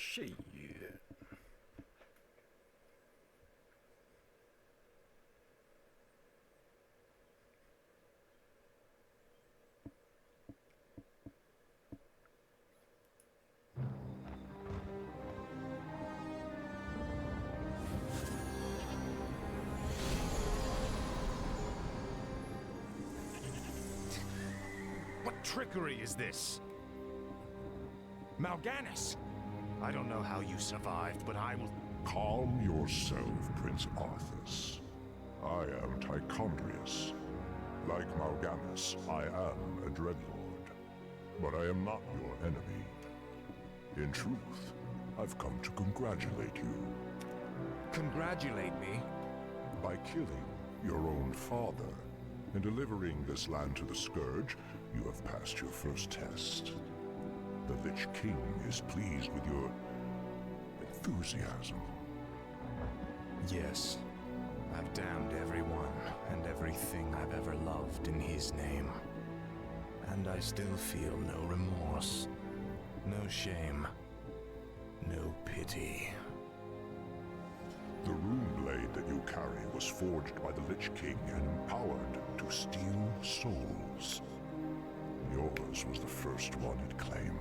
Shit. What trickery is this? Mal'Ganis! I don't know how you survived, but I will... Calm yourself, Prince Arthas. I am Tichondrius. Like Mal'Ganis, I am a Dreadlord. But I am not your enemy. In truth, I've come to congratulate you. Congratulate me? By killing your own father and delivering this land to the Scourge, you have passed your first test. The Lich King is pleased with your enthusiasm. Yes. I've damned everyone and everything I've ever loved in his name. And I still feel no remorse, no shame, no pity. The rune blade that you carry was forged by the Lich King and empowered to steal souls. Yours was the first one it claimed.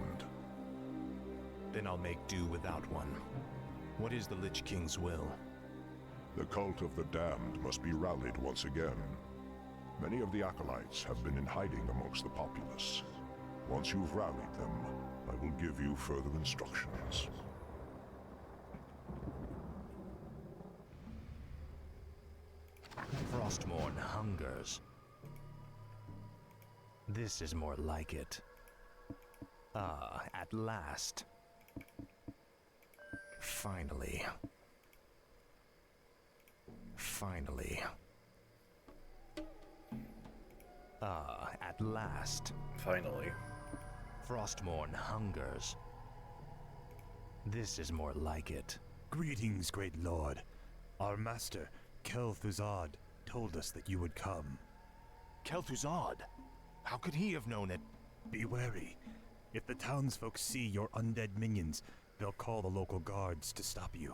Then I'll make do without one. What is the Lich King's will? The cult of the damned must be rallied once again. Many of the acolytes have been in hiding amongst the populace. Once you've rallied them, I will give you further instructions. Frostmourne hungers. This is more like it. Ah, at last. Finally. Finally. Ah, at last. Finally. Frostmourne hungers. This is more like it. Greetings, great lord. Our master, Kel'Thuzad, told us that you would come. Kel'Thuzad? How could he have known it? Be wary. If the townsfolk see your undead minions, they'll call the local guards to stop you.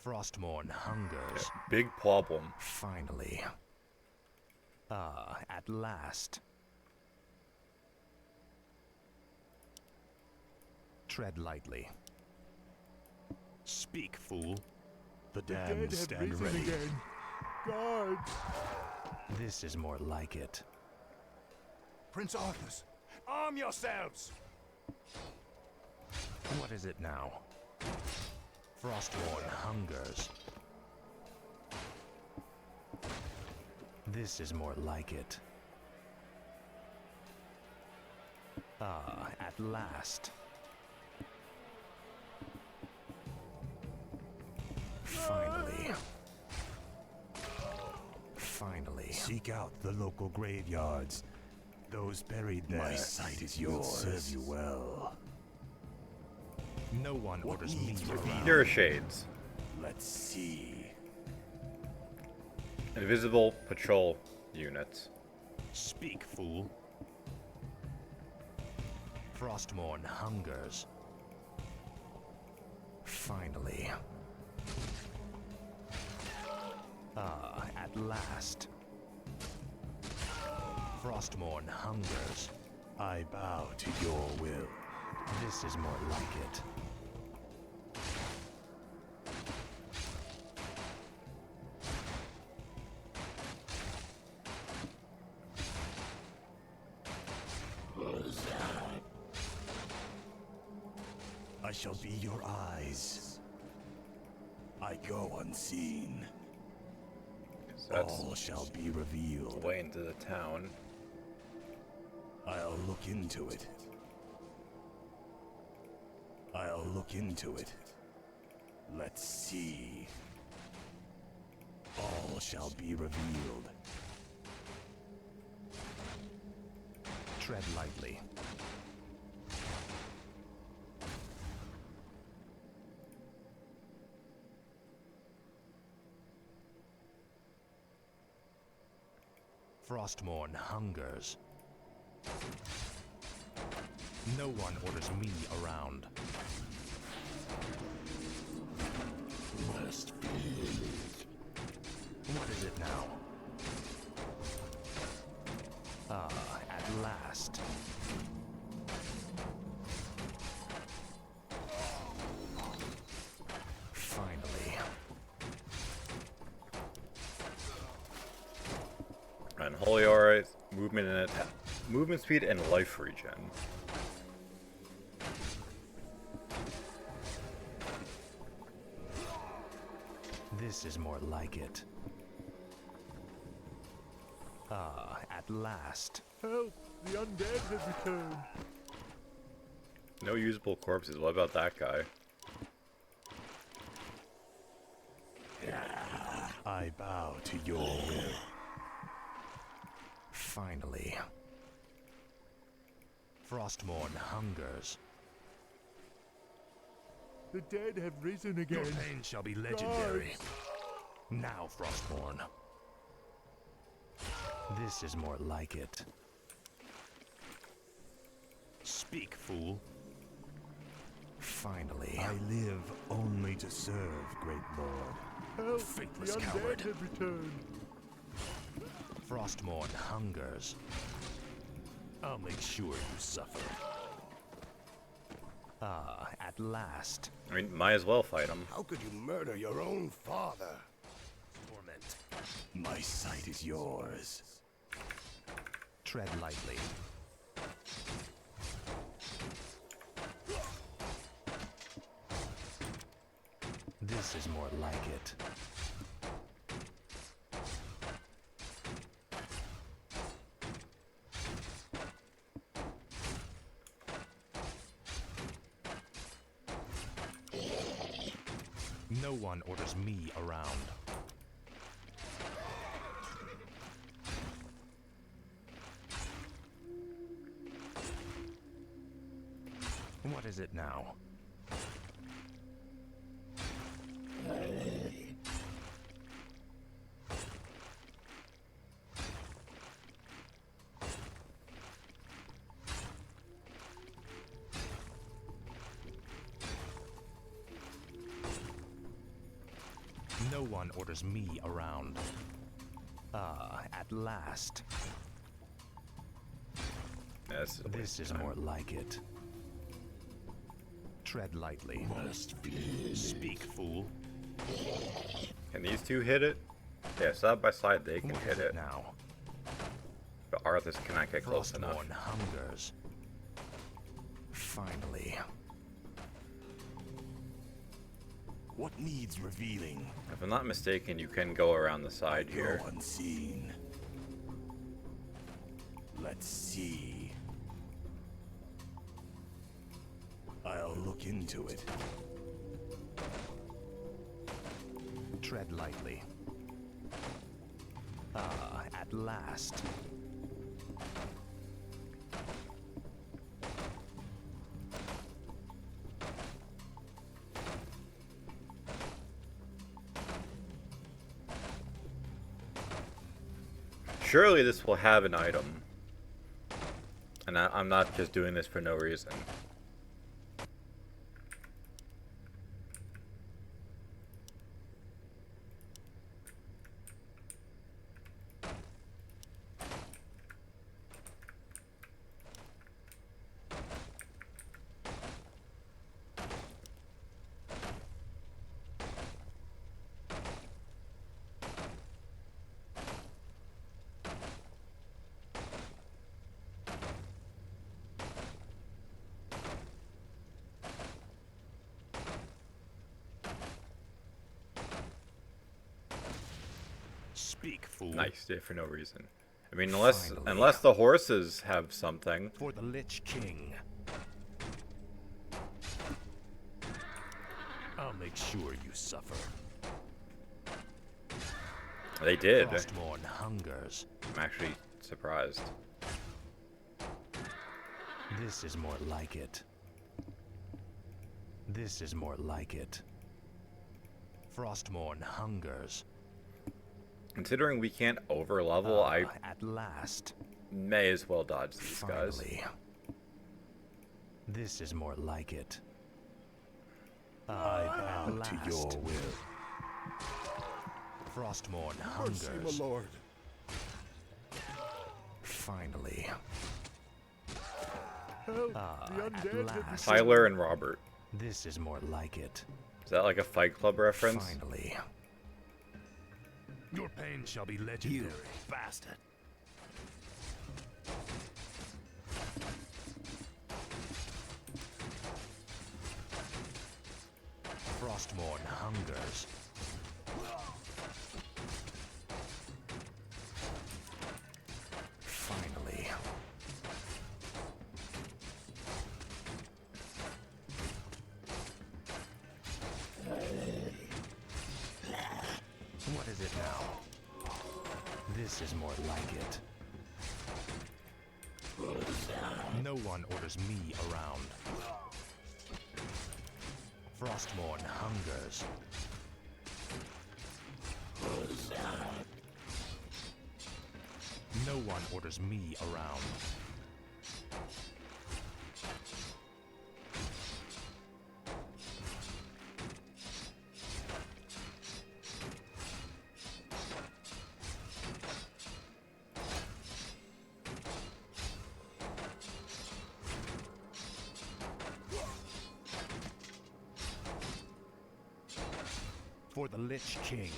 Frostmourne hungers. Big problem. Finally. Ah, at last. Tread lightly. Speak, fool. The damned stand ready. Guards! This is more like it. Prince Arthas, arm yourselves! What is it now? Frostmourne hungers. This is more like it. Ah, at last. Finally. Finally. Seek out the local graveyards. Those buried there. My sight is yours. Will serve you well. No one orders me around. Your shades. Let's see. Invisible patrol units. Speak, fool. Frostmourne hungers. Finally. Ah, at last. Frostmourne hungers. I bow to your will. This is more like it. I shall be your eyes. I go unseen. So that's All shall be revealed. way into the town. I'll look into it. I'll look into it. Let's see. All shall be revealed. Tread lightly. Frostmourne hungers. No one orders me around. Holy Aura, movement and movement speed and life regen. This is more like it. Ah, at last. Help! The undead have returned. No usable corpses. What about that guy? I bow to your will. Finally. Frostmourne hungers. The dead have risen again. Your pain shall be legendary. Now, Frostmourne. This is more like it. Speak, fool. Finally. I live only to serve, great lord. Help! Faithless The undead coward. have returned. Frostmourne hungers. I'll make sure you suffer. Ah, at last. I mean, might as well fight him. How could you murder your own father? Torment. My sight is yours. Tread lightly. This is more like it. No one orders me around. What is it now? No one orders me around. Ah, at last. Yes. This is more like it. Tread lightly. Speak, fool. Can these two hit it? Yeah, side by side they can What hit is it. now? But Arthas cannot get close enough. Frostmourne hungers. Finally. What needs revealing? If I'm not mistaken, you can go around the side here. Go unseen. Let's see. I'll look into it. Tread lightly. Ah, at last. Surely this will have an item. And I'm not just doing this for no reason. Speak, fool. Nice, did it for no reason. I mean, unless Finally. the horses have something. For the Lich King. I'll make sure you suffer. They did. Frostmourne hungers. I'm actually surprised. This is more like it. This is more like it. Frostmourne hungers. Considering we can't over level, I At last. may as well dodge these guys. Finally. This is more like it. I bow to your will. Frostmourne Mercy, hungers. my lord. Finally. Help! Ah, The at undead have last. Tyler and Robert. This is more like it. Is that like a Fight Club reference? Finally. Your pain shall be legendary, bastard. Frostmourne hungers. Finally. What is it now? This is more like it. No one orders me around. Frostmourne hungers. No one orders me around. For the Lich King.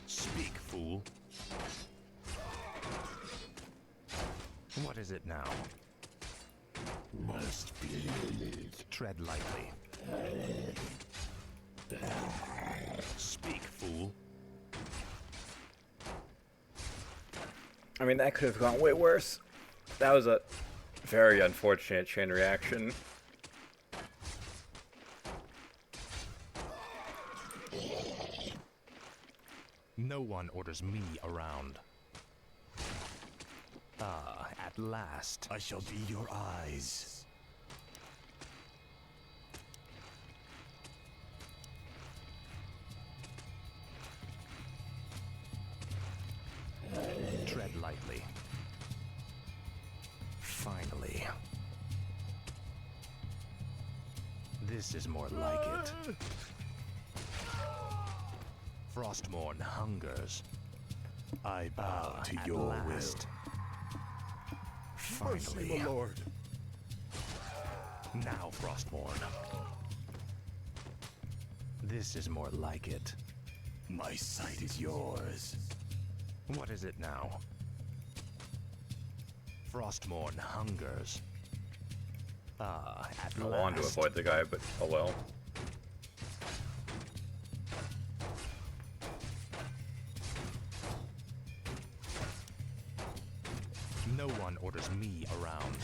Speak, fool. What is it now? Must be. Tread lightly. Speak, fool. I mean, that could have gone way worse. That was a very unfortunate chain reaction. No one orders me around. Ah, at last. I shall be your eyes. Tread lightly. Finally. This is more like it. Frostmourne hungers. I bow to At your last. will. Mercy, Finally. my lord. Now, Frostmourne. This is more like it. My sight is yours. What is it now? Frostmourne hungers. Ah, at I last. wanted to avoid the guy, but oh well. No one orders me around.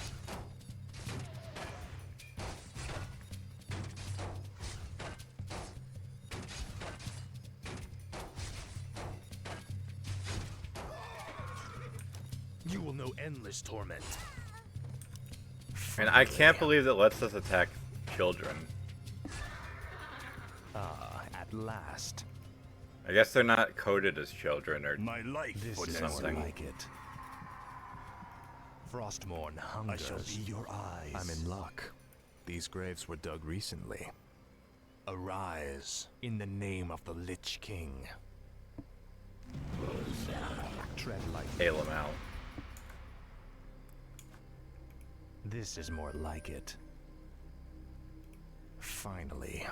You will know endless torment. And I can't believe it lets us attack children. Ah, at last. I guess they're not coded as children or My life This for is something. more like it. Frostmourne I hungers. shall be your eyes. I'm in luck. These graves were dug recently. Arise in the name of the Lich King. Tread lightly. hail him out. This is more like it. Finally.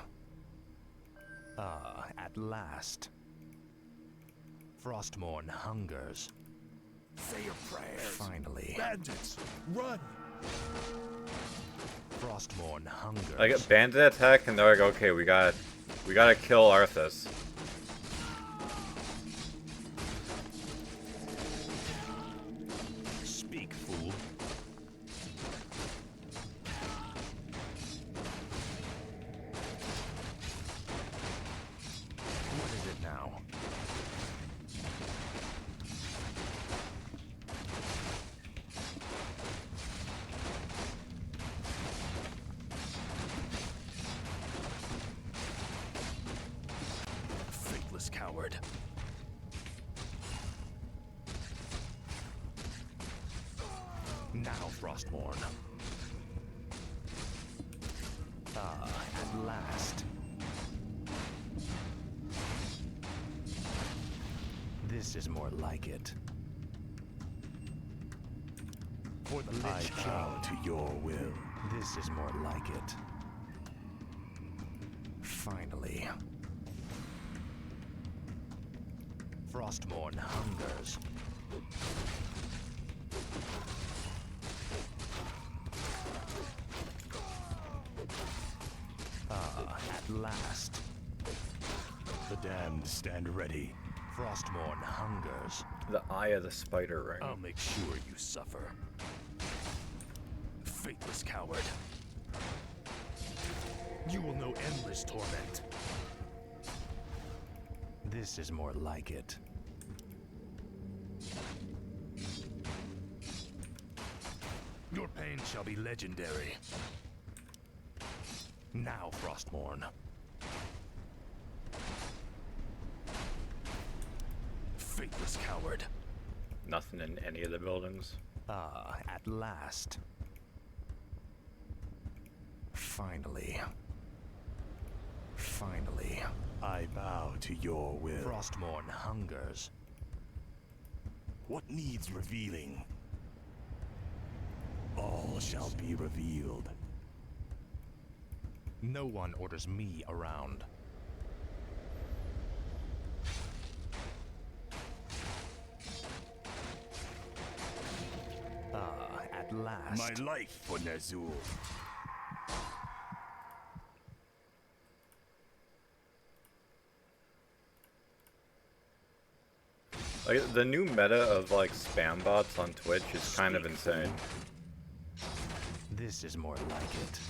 Ah, at last. Frostmourne hungers. Say your prayers. Finally. Bandits, run! Frostmourne hungers. I get bandit attack and they're like, okay, we gotta kill Arthas. Speak, fool. What is it now? Faithless coward. Now, Frostmourne. Ah, at last. This is more like it. For the I Lich bow King. to your will. This is more like it. Finally. Frostmourne hungers. Ah, at last. The damned stand ready. Frostmourne hungers. The eye of the spider ring. I'll make sure you suffer. Faithless coward. You will know endless torment. This is more like it. Your pain shall be legendary. Now, Frostmourne. Faithless coward. Nothing in any of the buildings. Ah, at last. Finally. Finally. I bow to your will. Frostmourne hungers. What needs revealing? All shall be revealed. No one orders me around. Ah, at last. My life for Nazul. Like, the new meta of like spam bots on Twitch is kind of insane. This is more like it.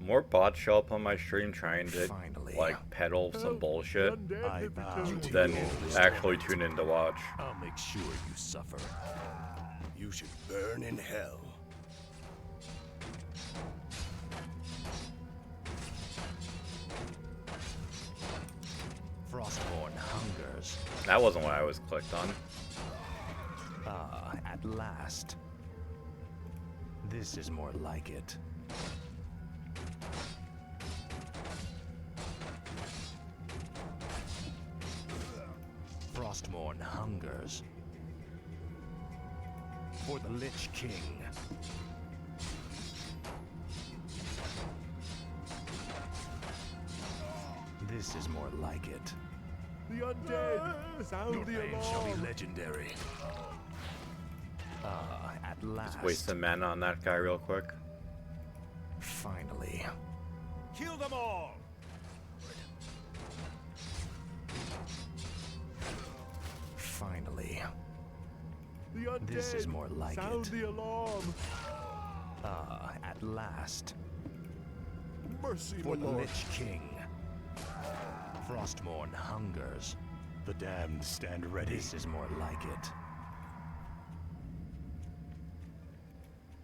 More bots show up on my stream trying to Finally. like peddle some bullshit I bow to than your will. actually tune in to watch. I'll make sure you suffer. You should burn in hell. Frostmourne hungers. That wasn't what I was clicked on. Ah, at last. This is more like it. Frostmourne hungers. For the Lich King. This is more like it. The undead! Sound Your the pain shall be alarm! legendary. Ah, at last. Waste some mana on that guy real quick. Finally. Kill them all! Finally. The undead! This is more like Sound it. the alarm! Ah, at last. Mercy, For my the lord! Lich King. Frostmourne hungers. The damned stand ready. This is more like it.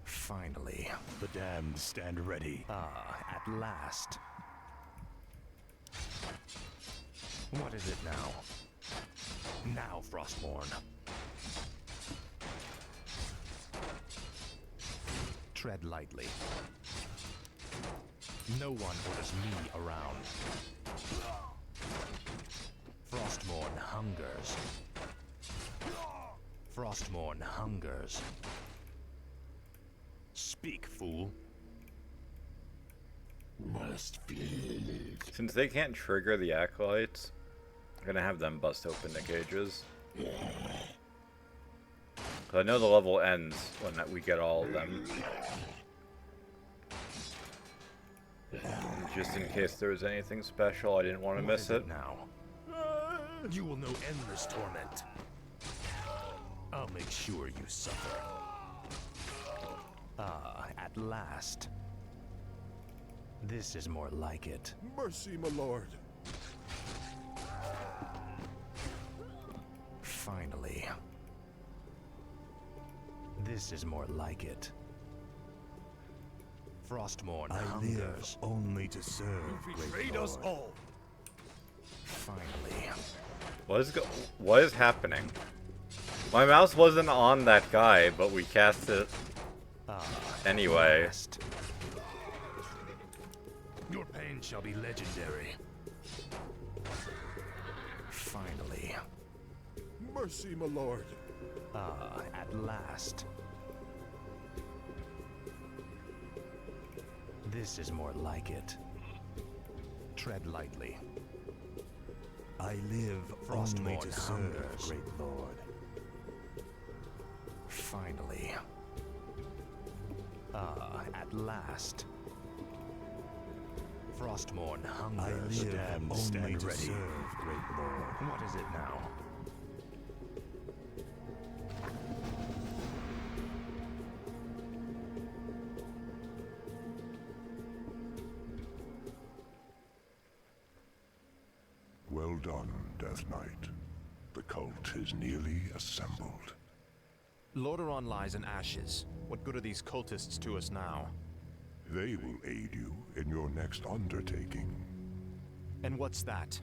Finally. The damned stand ready. Ah, at last. What is it now? Now, Frostmourne. Tread lightly. No one orders me around. Frostmourne hungers. Frostmourne hungers. Speak, fool. Since they can't trigger the acolytes, I'm gonna have them bust open the cages. 'Cause I know the level ends when we get all of them. And just in case there was anything special, I didn't want to What miss is it. now? You will know endless torment. I'll make sure you suffer. Ah, at last. This is more like it. Mercy, my lord! Finally. This is more like it. Frostmourne I hungers. live only to serve, great Betrayed us lord. all. Finally. What is happening? My mouse wasn't on that guy, but we cast it Ah, anyway. last. Your pain shall be legendary. Finally. Mercy, my lord! Ah, at last. This is more like it. Tread lightly. I live only to serve, great lord. Finally. Ah, at last. Frostmourne I hungers. live Stand only to ready. serve, great lord. What is it now? Well done, Death Knight. The cult is nearly assembled. Lordaeron lies in ashes. What good are these cultists to us now? They will aid you in your next undertaking. And what's that?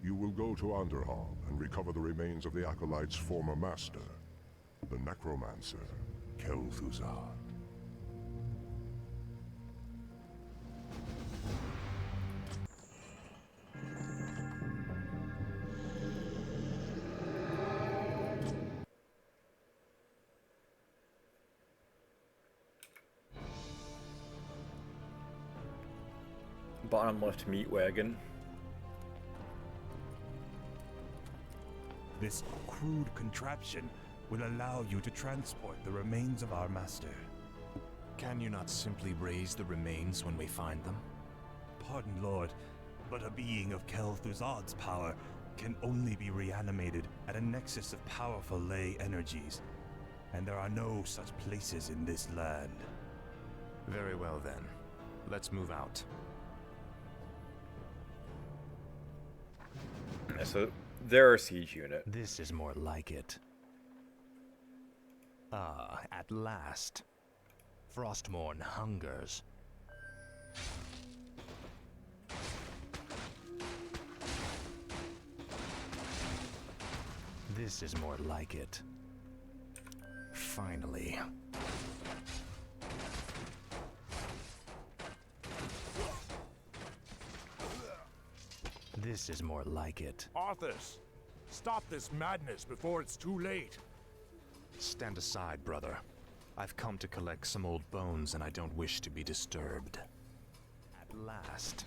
You will go to Underhall and recover the remains of the Acolyte's former master, the necromancer, Kel'Thuzad. Bottom left meat wagon. This crude contraption will allow you to transport the remains of our master. Can you not simply raise the remains when we find them? Pardon, Lord, but a being of Kel'Thuzad's power can only be reanimated at a nexus of powerful ley energies, and there are no such places in this land. Very well then. Let's move out. So they're a siege unit. This is more like it. Ah, at last. Frostmourne hungers. This is more like it. Finally. This is more like it. Arthas, stop this madness before it's too late. Stand aside, brother. I've come to collect some old bones and I don't wish to be disturbed. At last.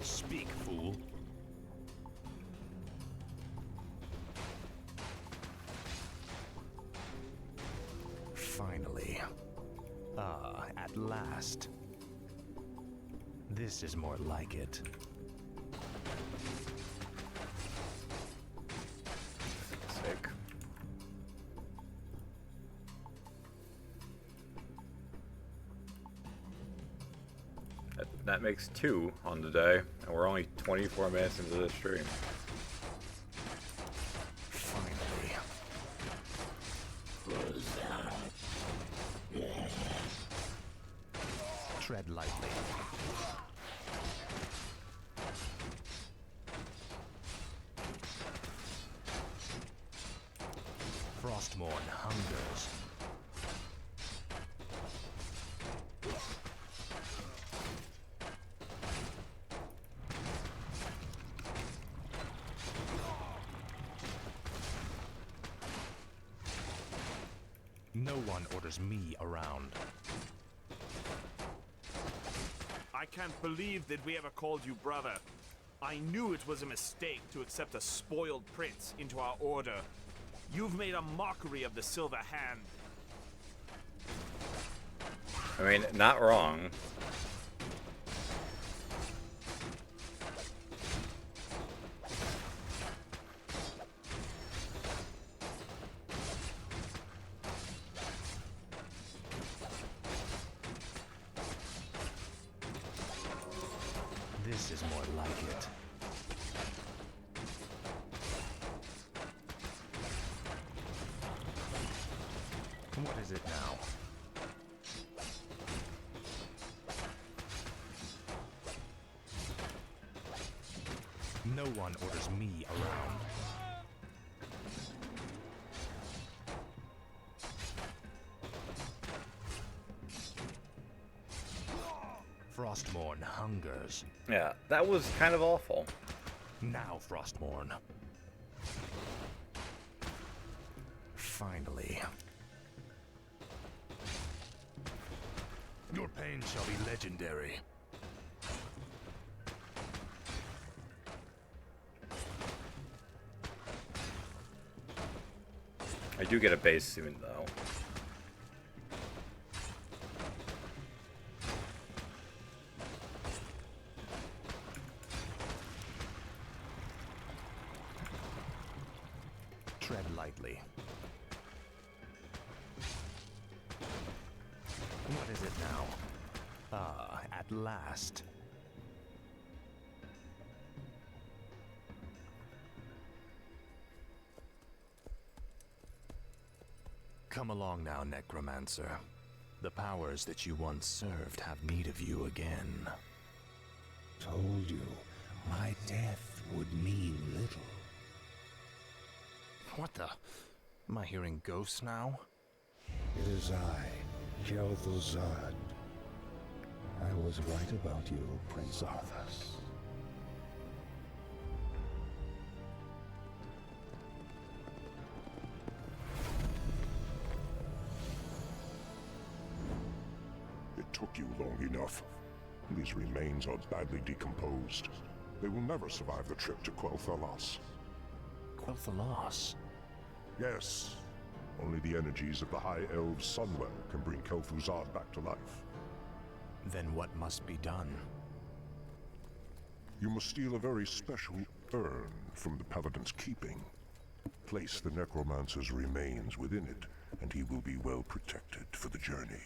Speak, fool. Finally. Ah, at last. This is more like it. Sick. That makes 2 on the day, and we're only 24 minutes into the stream. Finally. Tread lightly. Frostmourne hungers. No one orders me around. I can't believe that we ever called you brother. I knew it was a mistake to accept a spoiled prince into our order. You've made a mockery of the Silver Hand. I mean, not wrong. This is more like it. What is it now? No one orders me around. Frostmourne hungers. Yeah, that was kind of awful. Now, Frostmourne. Finally. Your pain shall be legendary. I do get a base soon, though. Tread lightly. What is it now? Ah, at last. Come along now, Necromancer. The powers that you once served have need of you again. Told you, my death would mean little. What the? Am I hearing ghosts now? It is I, Kel'Thuzad. I was right about you, Prince Arthas. It took you long enough. These remains are badly decomposed. They will never survive the trip to Quel'Thalas. Quel'Thalas? Yes. Only the energies of the High Elves' Sunwell can bring Kel'Thuzad back to life. Then what must be done? You must steal a very special urn from the Paladin's keeping. Place the Necromancer's remains within it, and he will be well protected for the journey.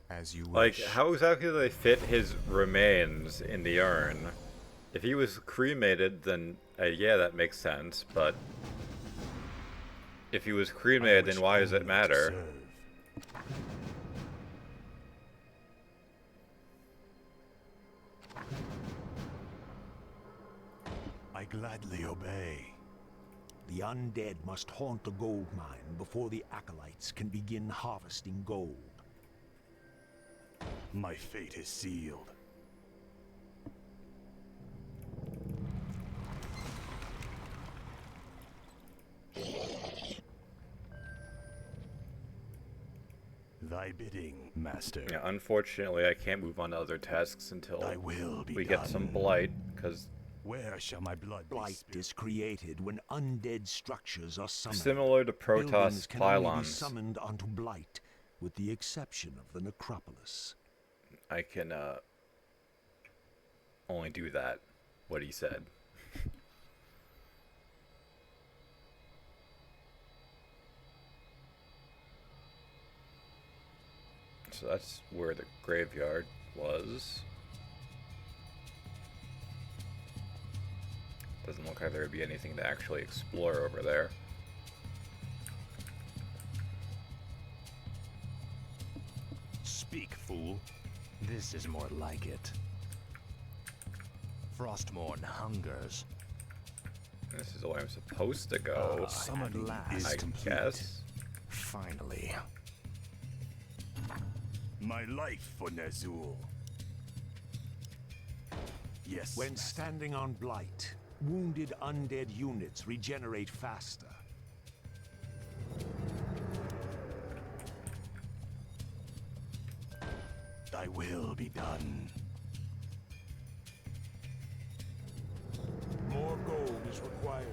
As you Like, wish. how exactly do they fit his remains in the urn? If he was cremated, then yeah, that makes sense, but if he was cremated, then why does it matter? I gladly obey. The undead must haunt the gold mine before the acolytes can begin harvesting gold. My fate is sealed. Thy bidding, master. Yeah, unfortunately, I can't move on to other tasks until Thy will be we done. get some blight, because Where shall my blood be Blight spilled? is created when undead structures are summoned. similar to Buildings Protoss can only be pylons, summoned onto blight, with the exception of the necropolis. I can only do that, what he said. So that's where the graveyard was. Doesn't look like there would be anything to actually explore over there. Speak, fool. This is more like it. Frostmourne hungers. This is the way I'm supposed to go, Summoning last, is I complete. guess. Finally. My life for Ner'zhul. Yes. When standing on blight, wounded undead units regenerate faster. Thy will be done. More gold is required.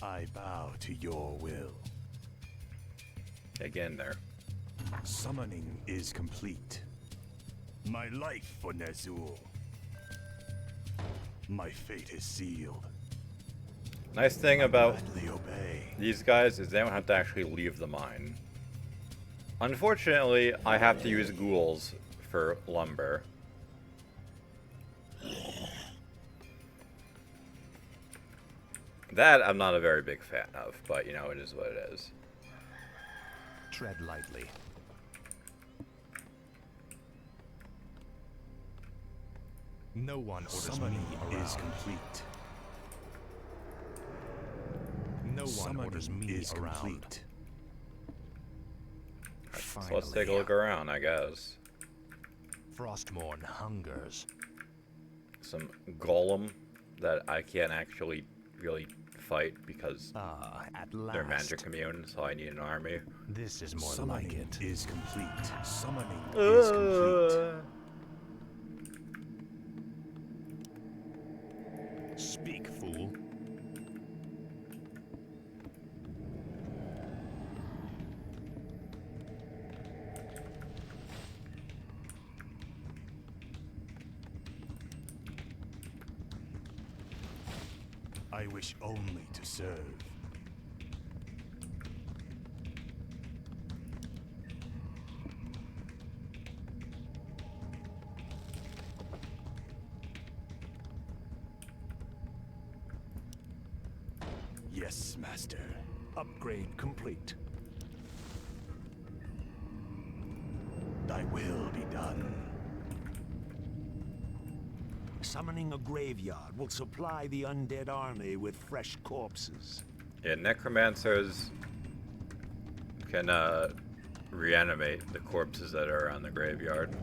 I bow to your will. Again there. Summoning is complete. My life for Ner'zhul. My fate is sealed. Nice thing about Gladly obey. these guys is they don't have to actually leave the mine. Unfortunately, I have to use ghouls for lumber. That I'm not a very big fan of, but you know, it is what it is. Tread lightly. No one orders Summoning me around. is complete. No one Summoning orders me is around. complete. So let's take a look around, I guess. Frostmourne hungers. Some golem that I can't actually really fight because At last. they're magic immune, so I need an army. This is more Summoning like it. is complete. Summoning is complete. Speak, fool. I wish only to serve. Yes, Master. Upgrade complete. Thy will be done. Summoning a graveyard will supply the undead army with fresh corpses. Yeah, necromancers can reanimate the corpses that are around the graveyard.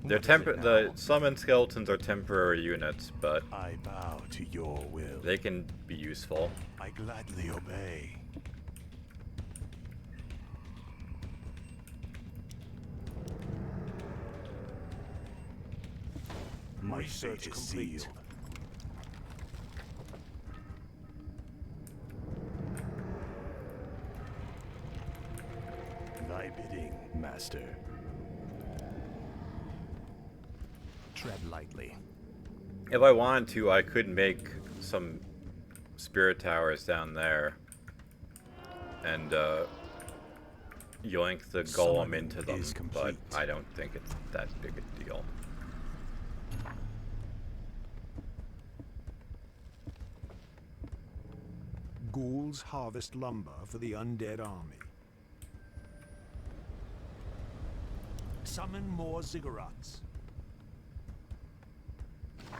They're the summon skeletons are temporary units, but I bow to your will. they can be useful. I gladly obey. My Research fate is complete. sealed. Thy bidding, Master. Tread lightly. If I wanted to, I could make some spirit towers down there and yoink the golem Summoning into them, is but complete. I don't think it's that big a deal. Ghouls harvest lumber for the undead army. Summon more ziggurats.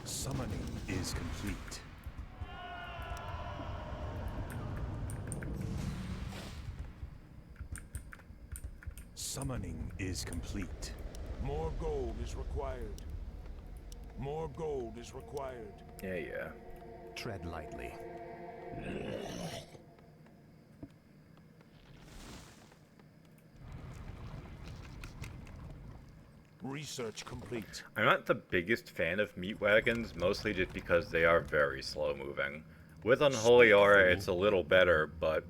Summoning is complete. Summoning is complete. More gold is required. More gold is required. Yeah. Tread lightly. Research complete. I'm not the biggest fan of meat wagons, mostly just because they are very slow moving. With Unholy Aura, it's a little better, but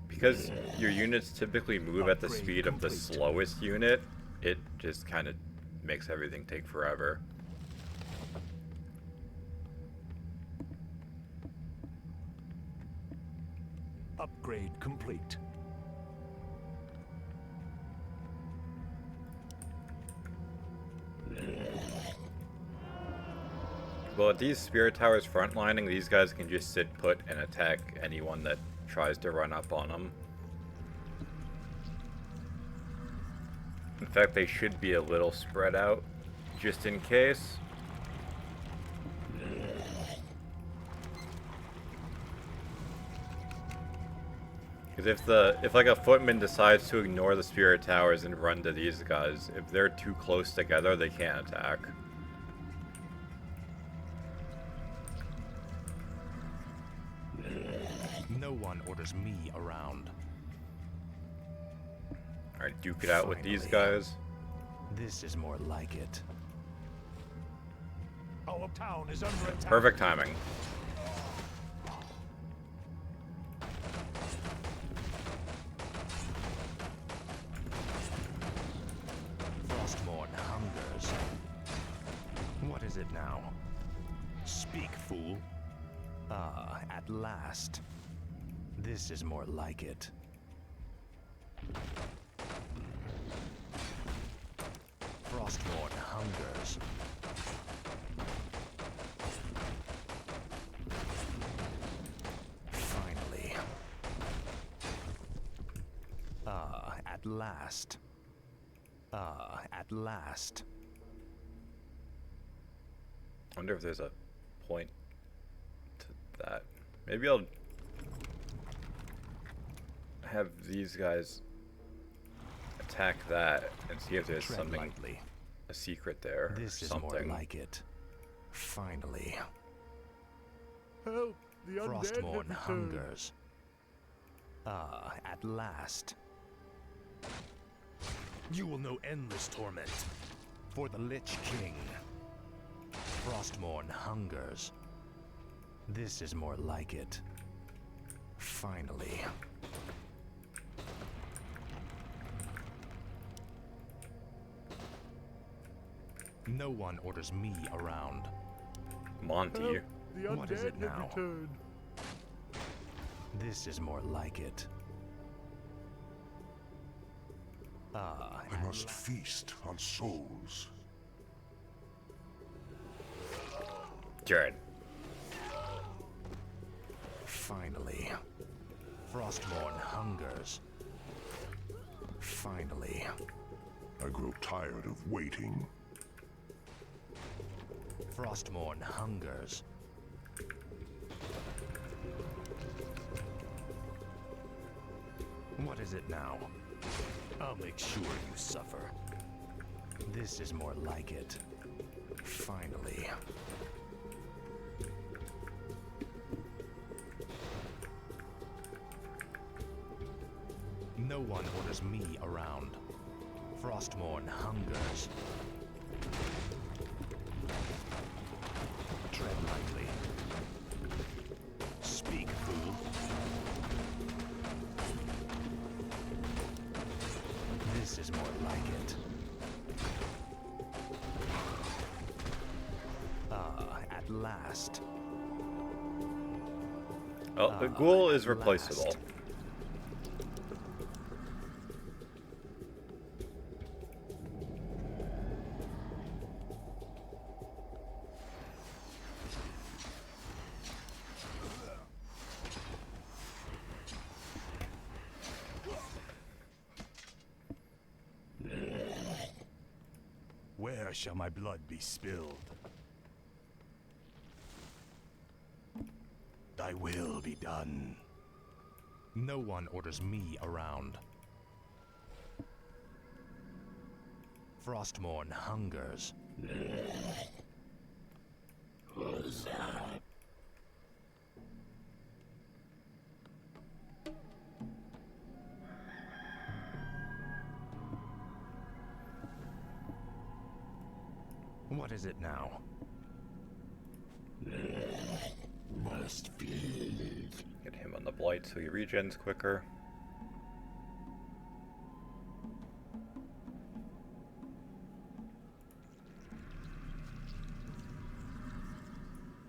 because your units typically move at the speed of the slowest unit, it just kind of makes everything take forever. Upgrade complete. Well, at these Spirit Towers frontlining, these guys can just sit put and attack anyone that tries to run up on them. In fact, they should be a little spread out, just in case. Because if like a footman decides to ignore the Spirit Towers and run to these guys, if they're too close together, they can't attack. No one orders me around. Alright, duke it out with these Finally. guys. This is more like it. Our town is under attack. Perfect timing. Frostmourne hungers. What is it now? Speak, fool. Ah, at last. This is more like it. Frostmourne hungers. Finally. Ah, at last. Ah, at last. I wonder if there's a point to that. Maybe I'll have these guys attack that and see if there's something, lightly. a secret there. This or is something. more like it. Finally. Help! The undead have Frostmourne returned. hungers. Ah, at last. You will know endless torment for the Lich King. Frostmourne hungers. This is more like it. Finally. No one orders me around. Monty. Help! The What is it undead have now? returned. This is more like it. Ah, I must feast on souls. Jared. finally. Frostmourne hungers. Finally. I grow tired of waiting. Frostmourne hungers. What is it now? I'll make sure you suffer. This is more like it. Finally. No one orders me around. Frostmourne hungers. Tread lightly. Speak, fool. This is more like it. Ah, at last. Oh, the ghoul is replaceable. Last. Where shall my blood be spilled? Thy will be done. No one orders me around. Frostmourne hungers. What is it now? Get him on the blight so he regens quicker.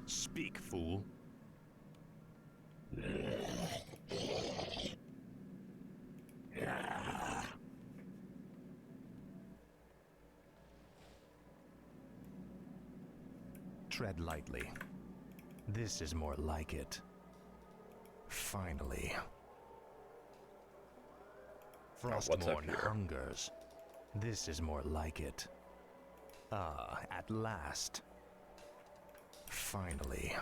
Speak, fool. Tread lightly. This is more like it. Finally. what's up Frostmourne here? hungers. This is more like it. Ah, at last. Finally.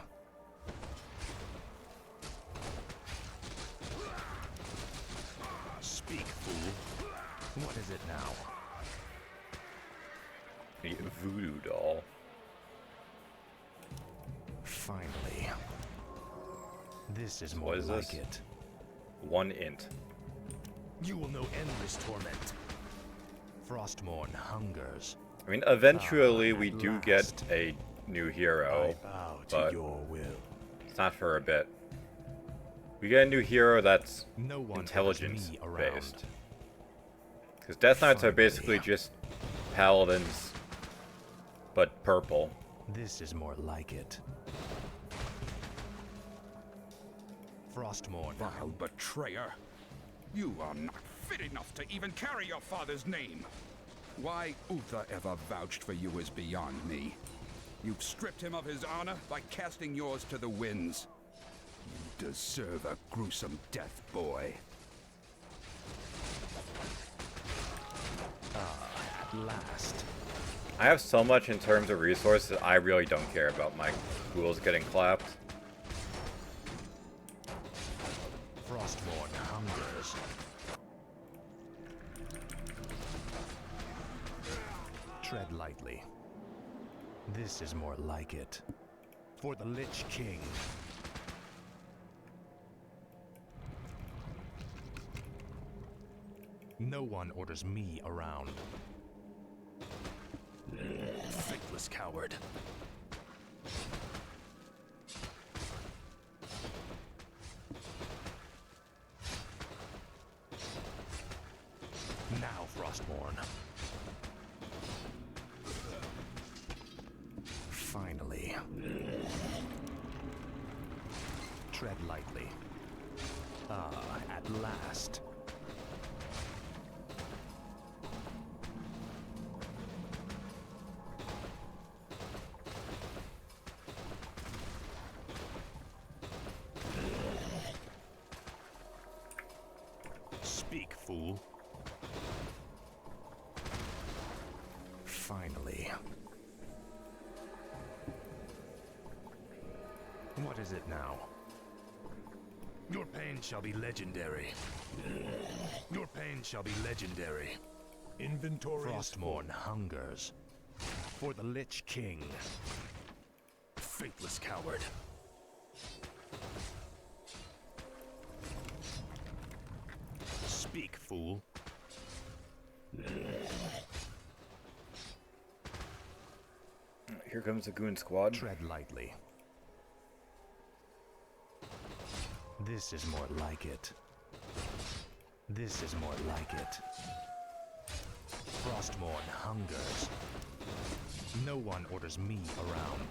Speak, fool. What is it now? The voodoo doll. Finally. This is more What is like this? it. 1 int. You will know endless torment. Frostmourne hungers. I mean, eventually we at do last. get a new hero, I bow to but your will. it's not for a bit. We get a new hero that's No one orders intelligence me around. based. Because Death Knights are Finally. basically just paladins, but purple. This is more like it. Frostmourne. Vile betrayer! You are not fit enough to even carry your father's name! Why Uther ever vouched for you is beyond me. You've stripped him of his honor by casting yours to the winds. You deserve a gruesome death, boy. At last. I have so much in terms of resources, I really don't care about my ghouls getting clapped. Frostborn hungers. Tread lightly. This is more like it. For the Lich King. No one orders me around. Faithless coward. Now, Frostborn. Finally. Tread lightly. Ah, at last. Speak, fool. Finally. What is it now? Your pain shall be legendary. Your pain shall be legendary. Inventory Frostborn hungers. For the Lich King. Faithless coward. Speak, fool. Here comes the goon squad. Tread lightly. This is more like it. This is more like it. Frostborn hungers. No one orders me around.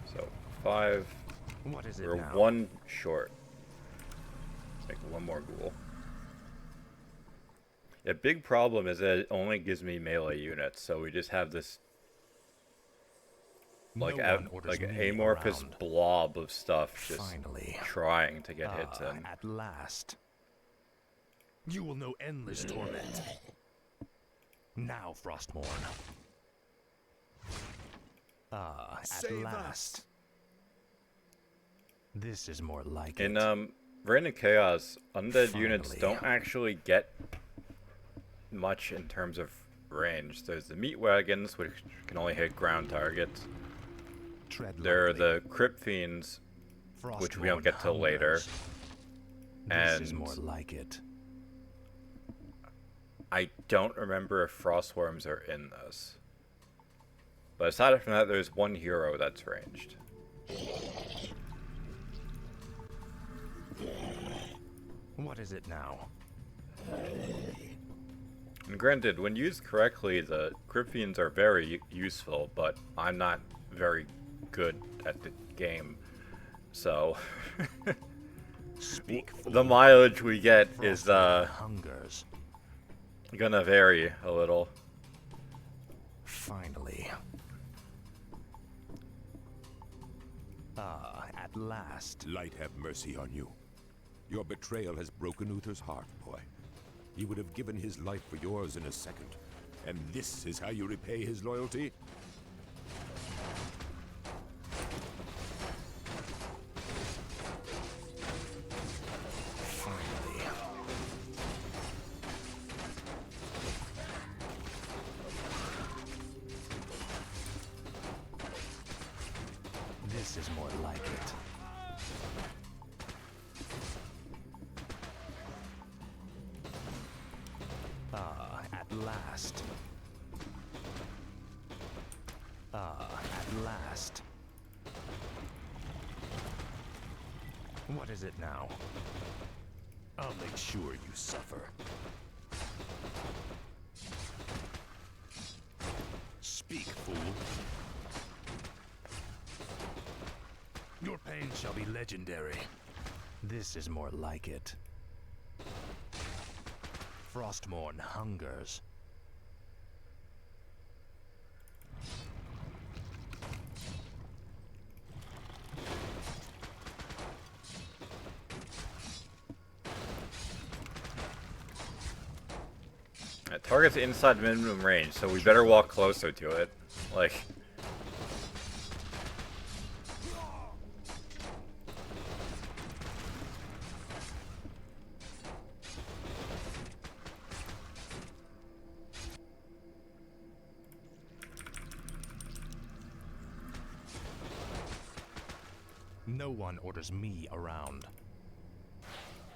So 5. What is it We're now? 1 short. Let's make 1 more ghoul. The big problem is that it only gives me melee units, so we just have this like No one orders like an me amorphous around. blob of stuff just Finally. trying to get hits in. At last. You will know endless torment. Now, Frostborn. At Save last. us. This is more like In it. Reign of Chaos, undead units Finally. don't actually get much in terms of range. There's the meat wagons, which can only hit ground targets. Tread There are lightly. the crypt fiends, which we don't Frostborn get till later. hungers. This is And more like it. I don't remember if frostworms are in this. But aside from that, there's 1 hero that's ranged. What is it now? And granted, when used correctly, the crypt fiends are very useful, but I'm not very good at the game. So Speak, fool. the mileage we get is Frostborn hungers. gonna vary a little. Finally. At last. Light have mercy on you. Your betrayal has broken Uther's heart, boy. He would have given his life for yours in a second. And this is how you repay his loyalty? Finally. This is more like it. At last. At last. What is it now? I'll make sure you suffer. Speak, fool. Your pain shall be legendary. This is more like it. Frostborn hungers. Target's inside minimum range, so we better walk closer to it. Like... No one orders me around.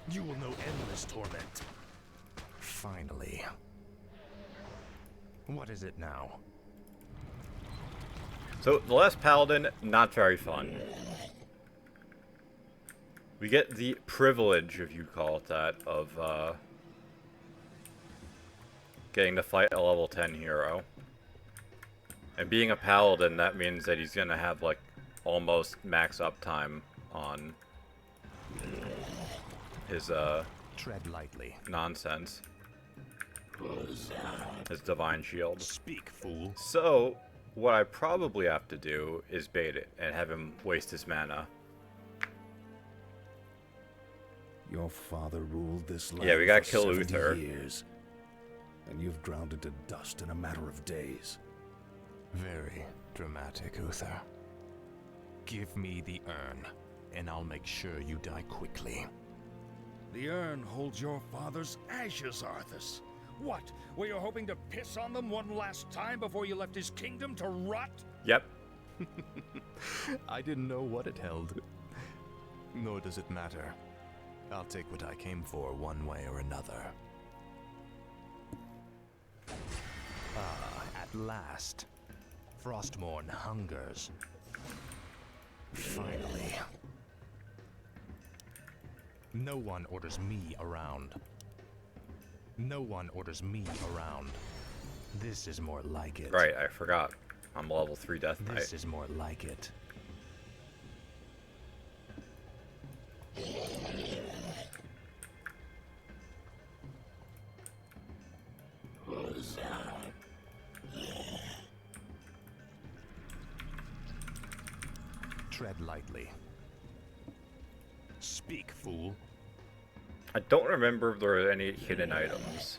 You will know endless torment. Finally. What is it now? So, the last Paladin, not very fun. We get the privilege, if you call it that, of, getting to fight a level 10 hero. And being a Paladin, that means that he's gonna have, like, almost max uptime on his, tread lightly. Nonsense. His Divine Shield. Speak, fool. So, what I probably have to do is bait it and have him waste his mana. Your father ruled this land Yeah, we gotta for kill 70 Uther. years, and you've ground it to dust in a matter of days. Very dramatic, Uther. Give me the urn, and I'll make sure you die quickly. The urn holds your father's ashes, Arthas. What? Were you hoping to piss on them one last time before you left his kingdom to rot? Yep. I didn't know what it held. Nor does it matter. I'll take what I came for one way or another. Ah, at last. Frostmourne hungers. Finally. No one orders me around. No one orders me around. This is more like it. Right, I forgot. I'm level 3 Death Knight. This is more like it. Tread lightly. Speak, fool. I don't remember if there were any hidden items.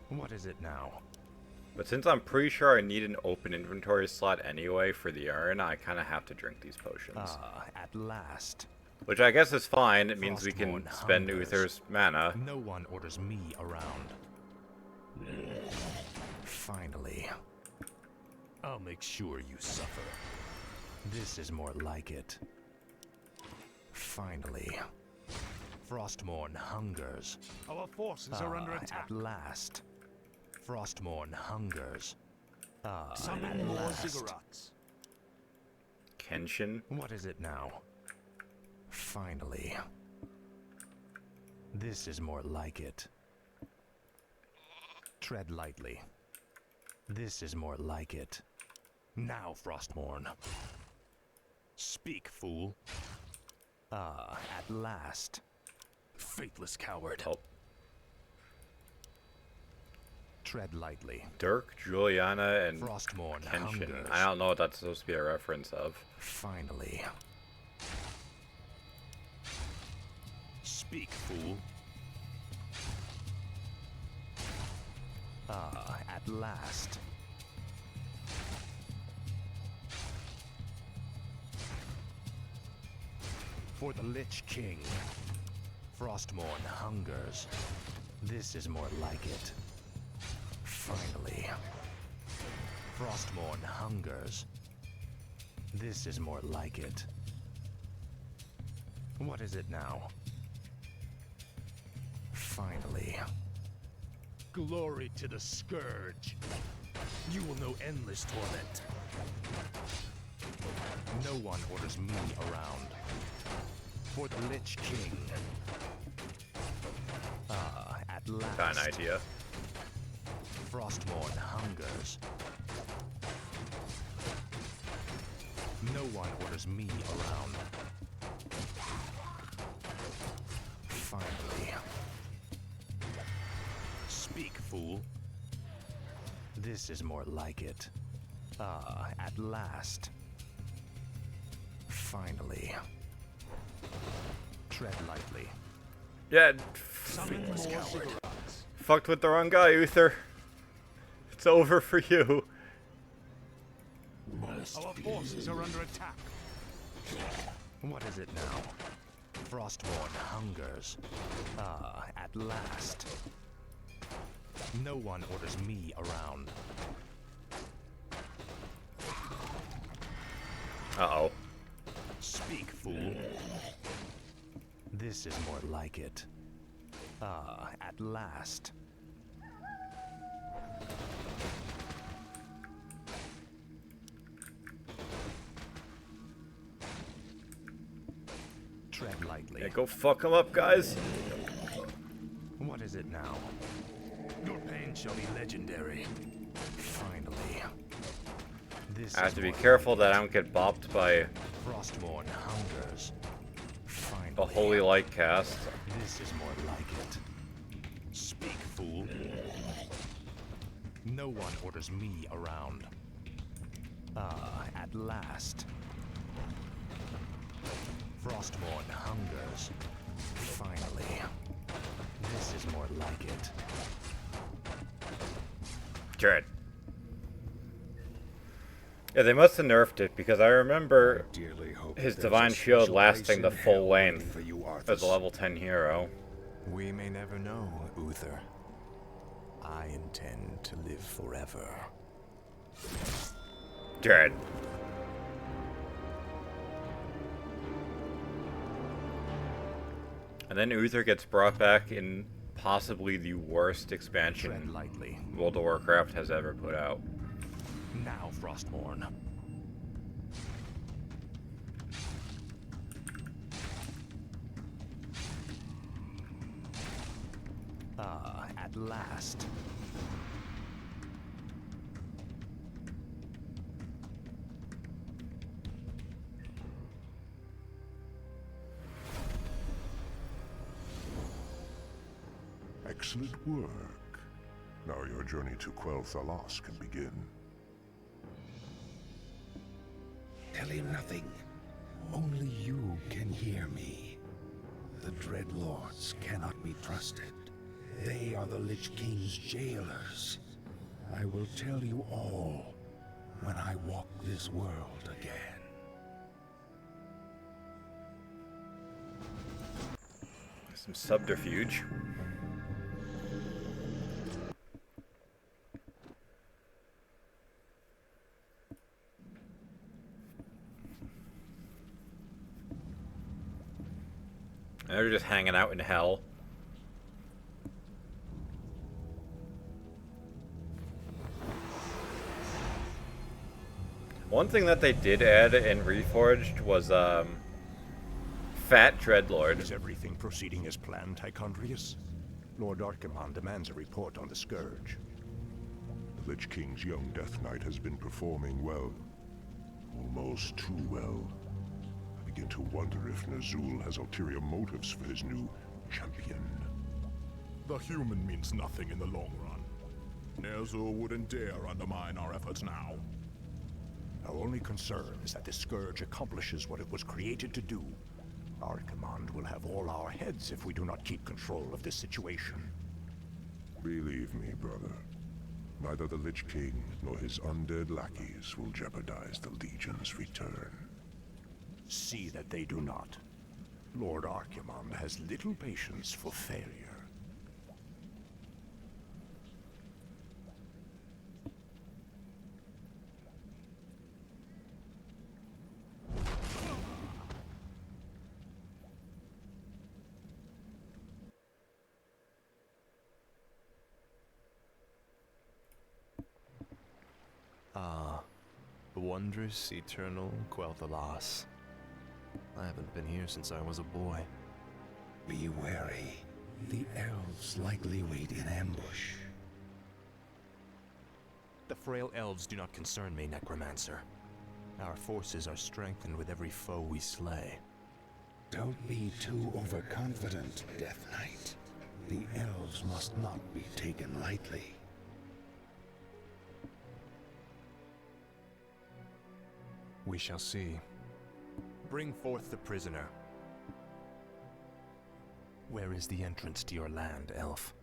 What is it now? But since I'm pretty sure I need an open inventory slot anyway for the urn, I kind of have to drink these potions. Ah, at last. Which I guess is fine. It means we can Frostmourne spend hungers. Uther's mana. No one orders me around. Finally. I'll make sure you suffer. This is more like it. Finally. Frostmourne hungers. Our forces are under attack. At last. Frostmourne hungers. Summon at more last. ziggurats. Kenshin? What is it now? Finally. This is more like it. Tread lightly. This is more like it. Now, Frostmourne. Speak, fool. Ah, at last. Faithless coward. Oh. Tread lightly. Dirk, Juliana, and Frostmourne Kenshin. hungers. I don't know what that's supposed to be a reference of. Finally. Speak, fool. Ah, at last. For the Lich King. Frostmourne hungers. This is more like it. Finally. Frostmourne hungers. This is more like it. What is it now? Finally. Glory to the Scourge. You will know endless torment. No one orders me around. For the Lich King. Ah, at last. Got an idea. Frostmourne hungers. No one orders me around. Finally. Speak, fool. This is more like it. Ah, at last. Finally. Tread lightly. Yeah, Summon more ziggurats. fucked with the wrong guy, Uther. It's over for you. Our forces are under attack. What is it now? Frostborn hungers. Ah, at last. No one orders me around. Uh-oh. Speak, fool. This is more like it. Ah, at last. Tread lightly. Yeah, go fuck him up, guys. What is it now? Your pain shall be legendary. Finally. This I have to be careful that I don't get bopped by Frostborn hungers. Finally. a holy light cast. This is more like it. Speak, fool. No one orders me around. Ah, at last. Frostborn hungers. Finally. This is more like it. Dread. Yeah, they must have nerfed it because I remember Dearly hope his there's divine a shield special lasting the place in full hell waiting length for you, as Arthas. a level 10 hero. We may never know, Uther. I intend to live forever. Dread. And then Uther gets brought back in possibly the worst Tread expansion lightly. World of Warcraft has ever put out. Now, Frostborn. Ah, at last. Excellent work. Now your journey to Quell Thalas can begin. Tell him nothing. Only you can hear me. The Dreadlords cannot be trusted. They are the Lich King's jailers. I will tell you all when I walk this world again. Some subterfuge. And they're just hanging out in hell. One thing that they did add in Reforged was Fat Dreadlord. Is everything proceeding as planned, Tychondrius? Lord Archimonde demands a report on the Scourge. The Lich King's young Death Knight has been performing well. Almost too well. I begin to wonder if Nazul has ulterior motives for his new champion. The human means nothing in the long run. Ner'zhul wouldn't dare undermine our efforts now. Our only concern is that the Scourge accomplishes what it was created to do. Archimonde will have all our heads if we do not keep control of this situation. Believe me, brother. Neither the Lich King nor his undead lackeys will jeopardize the Legion's return. See that they do not. Lord Archimonde has little patience for failure. Ah, wondrous, eternal Quel'Thalas. I haven't been here since I was a boy. Be wary. The elves likely wait in ambush. The frail elves do not concern me, Necromancer. Our forces are strengthened with every foe we slay. Don't be too overconfident, Death Knight. The elves must not be taken lightly. We shall see. Bring forth the prisoner. Where is the entrance to your land, elf?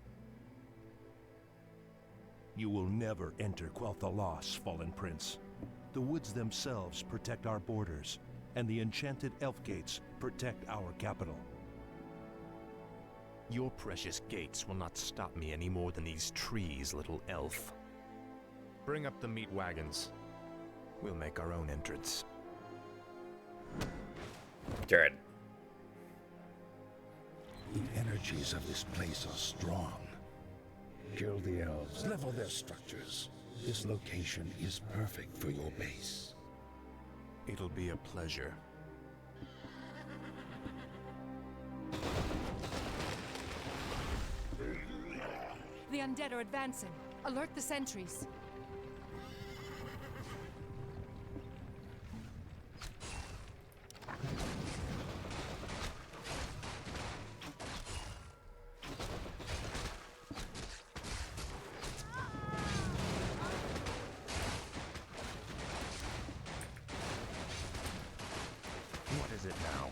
You will never enter Quel'Thalas, Fallen Prince. The woods themselves protect our borders, and the enchanted elf gates protect our capital. Your precious gates will not stop me any more than these trees, little elf. Bring up the meat wagons. We'll make our own entrance. Jared. The energies of this place are strong. Kill the elves, level their structures. This location is perfect for your base. It'll be a pleasure. The undead are advancing. Alert the sentries. What is it now?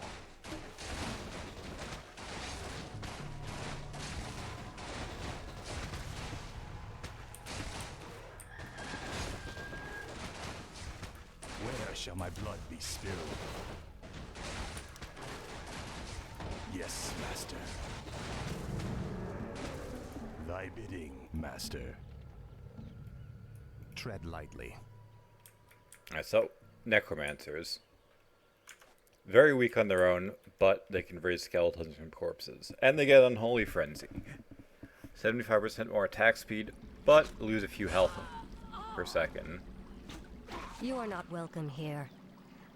Where shall my blood be spilled? Yes, master. Thy bidding, master. Tread lightly. Alright, so, necromancers. Very weak on their own, but they can raise skeletons from corpses. And they get Unholy Frenzy. 75% more attack speed, but lose a few health per second. You are not welcome here.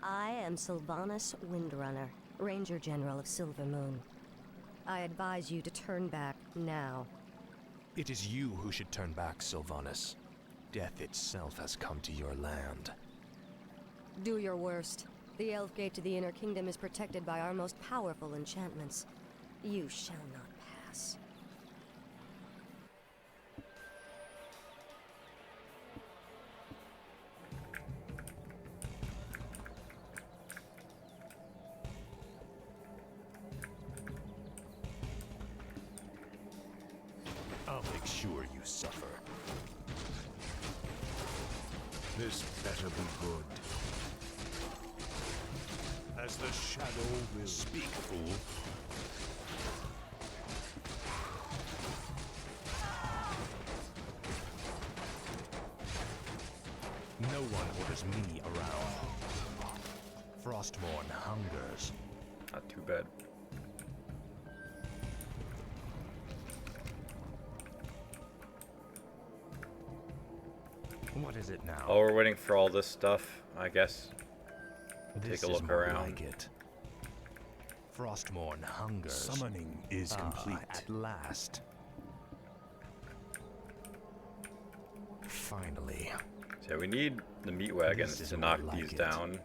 I am Sylvanas Windrunner, Ranger General of Silver Moon. I advise you to turn back now. It is you who should turn back, Sylvanas. Death itself has come to your land. Do your worst. The Elf Gate to the Inner Kingdom is protected by our most powerful enchantments. You shall not pass. I'll make sure you suffer. This better be good. As the shadow will speak, fool. No one orders me around. Frostmourne hungers. Not too bad. What is it now? Oh, we're waiting for all this stuff, I guess. This Take a is look more around. like it. Frostmourne hungers. Summoning is complete. At last. Finally. So we need the meat wagons This is to more knock like these it. down.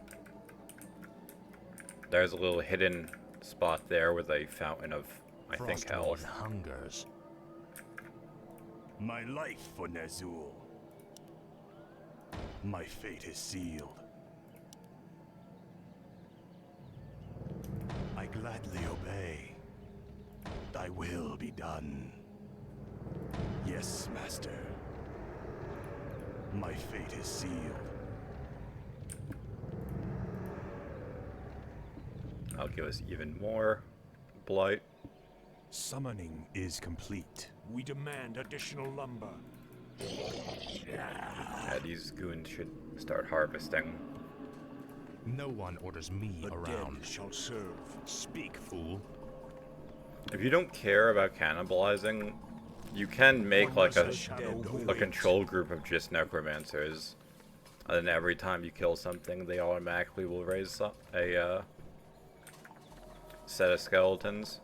There's a little hidden spot there with a fountain of, I think, health. Frostmourne hungers. My life for Ner'zhul. My fate is sealed. I gladly obey. Thy will be done. Yes, master. My fate is sealed. I'll give us even more blight. Summoning is complete. We demand additional lumber. Yeah, these goons should start harvesting. No one orders me The around. dead shall serve. Speak, fool. If you don't care about cannibalizing, you can make like a control group of just necromancers. And then every time you kill something, they automatically will raise a set of skeletons.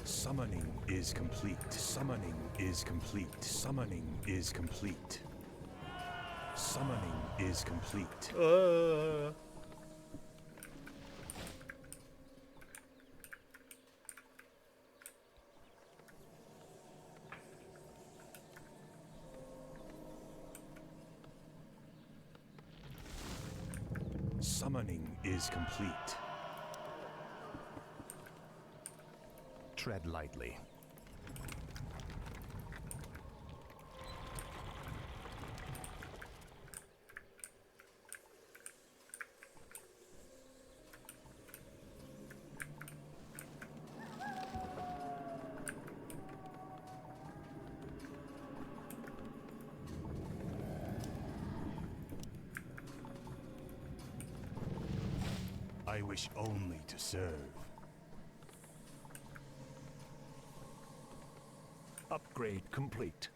Summoning is complete. Summoning is complete. Summoning is complete. Summoning is complete. Summoning is complete. Tread lightly. I wish only to serve. Upgrade complete.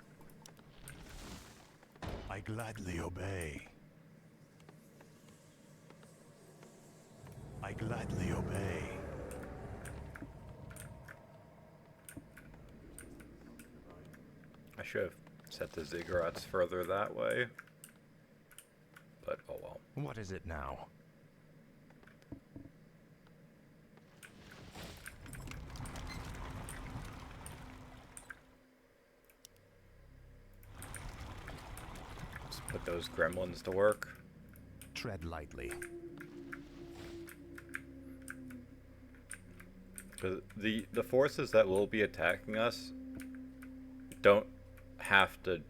I gladly obey. I gladly obey. I should have set the ziggurats further that way. But oh well. What is it now? Let's put those gremlins to work. Tread lightly. The forces that will be attacking us don't have to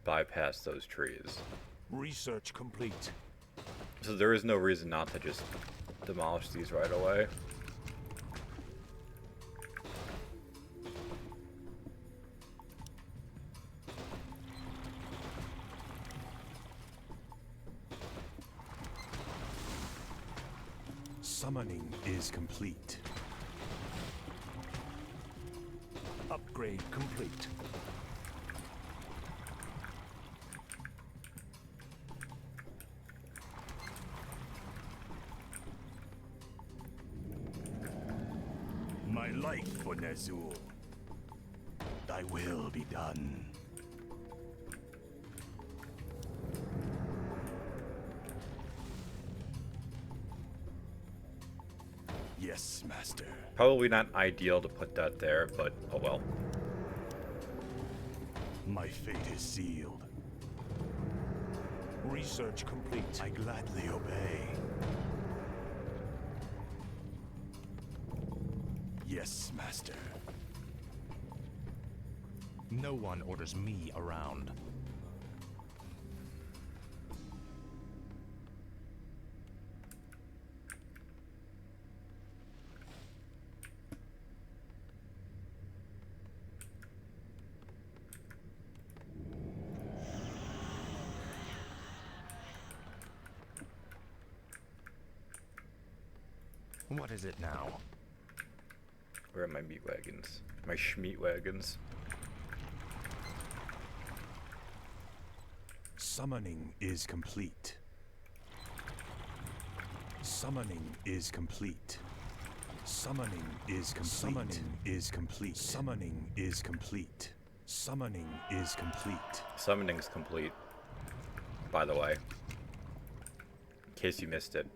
bypass those trees. Research complete. So there is no reason not to just demolish these right away. Summoning is complete. Upgrade complete. My life for Ner'zhul. Thy will be done. Yes, Master. Probably not ideal to put that there, but oh well. My fate is sealed. Research complete. I gladly obey. Yes, Master. No one orders me around. What is it now? Where are my meat wagons? My schmeat wagons. Summoning is complete. Summoning is complete. Summoning is complete. Summoning is complete. Summoning is complete. Summoning is complete. Summoning's complete, by the way. In case you missed it.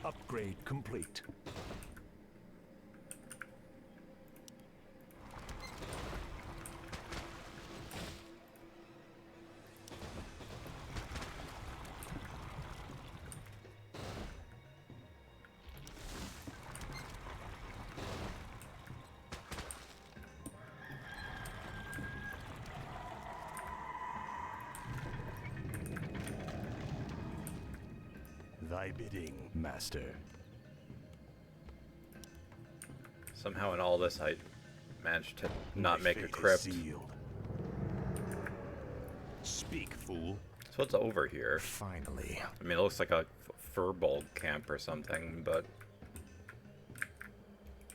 Upgrade complete. Thy bidding, Master. Somehow in all this I managed to not My make a fate is crypt. sealed. Speak, fool. So what's over here? Finally. I mean, it looks like a furbolg camp or something, but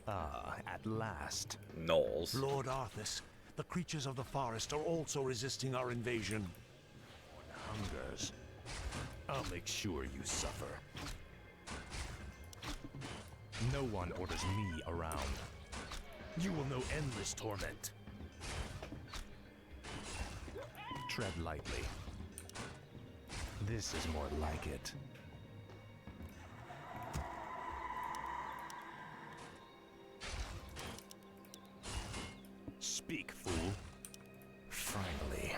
Ah, at last. gnolls. Lord Arthas, the creatures of the forest are also resisting our invasion. Hungers. I'll make sure you suffer. No one orders me around. You will know endless torment. Tread lightly. This is more like it. Speak, fool. Finally.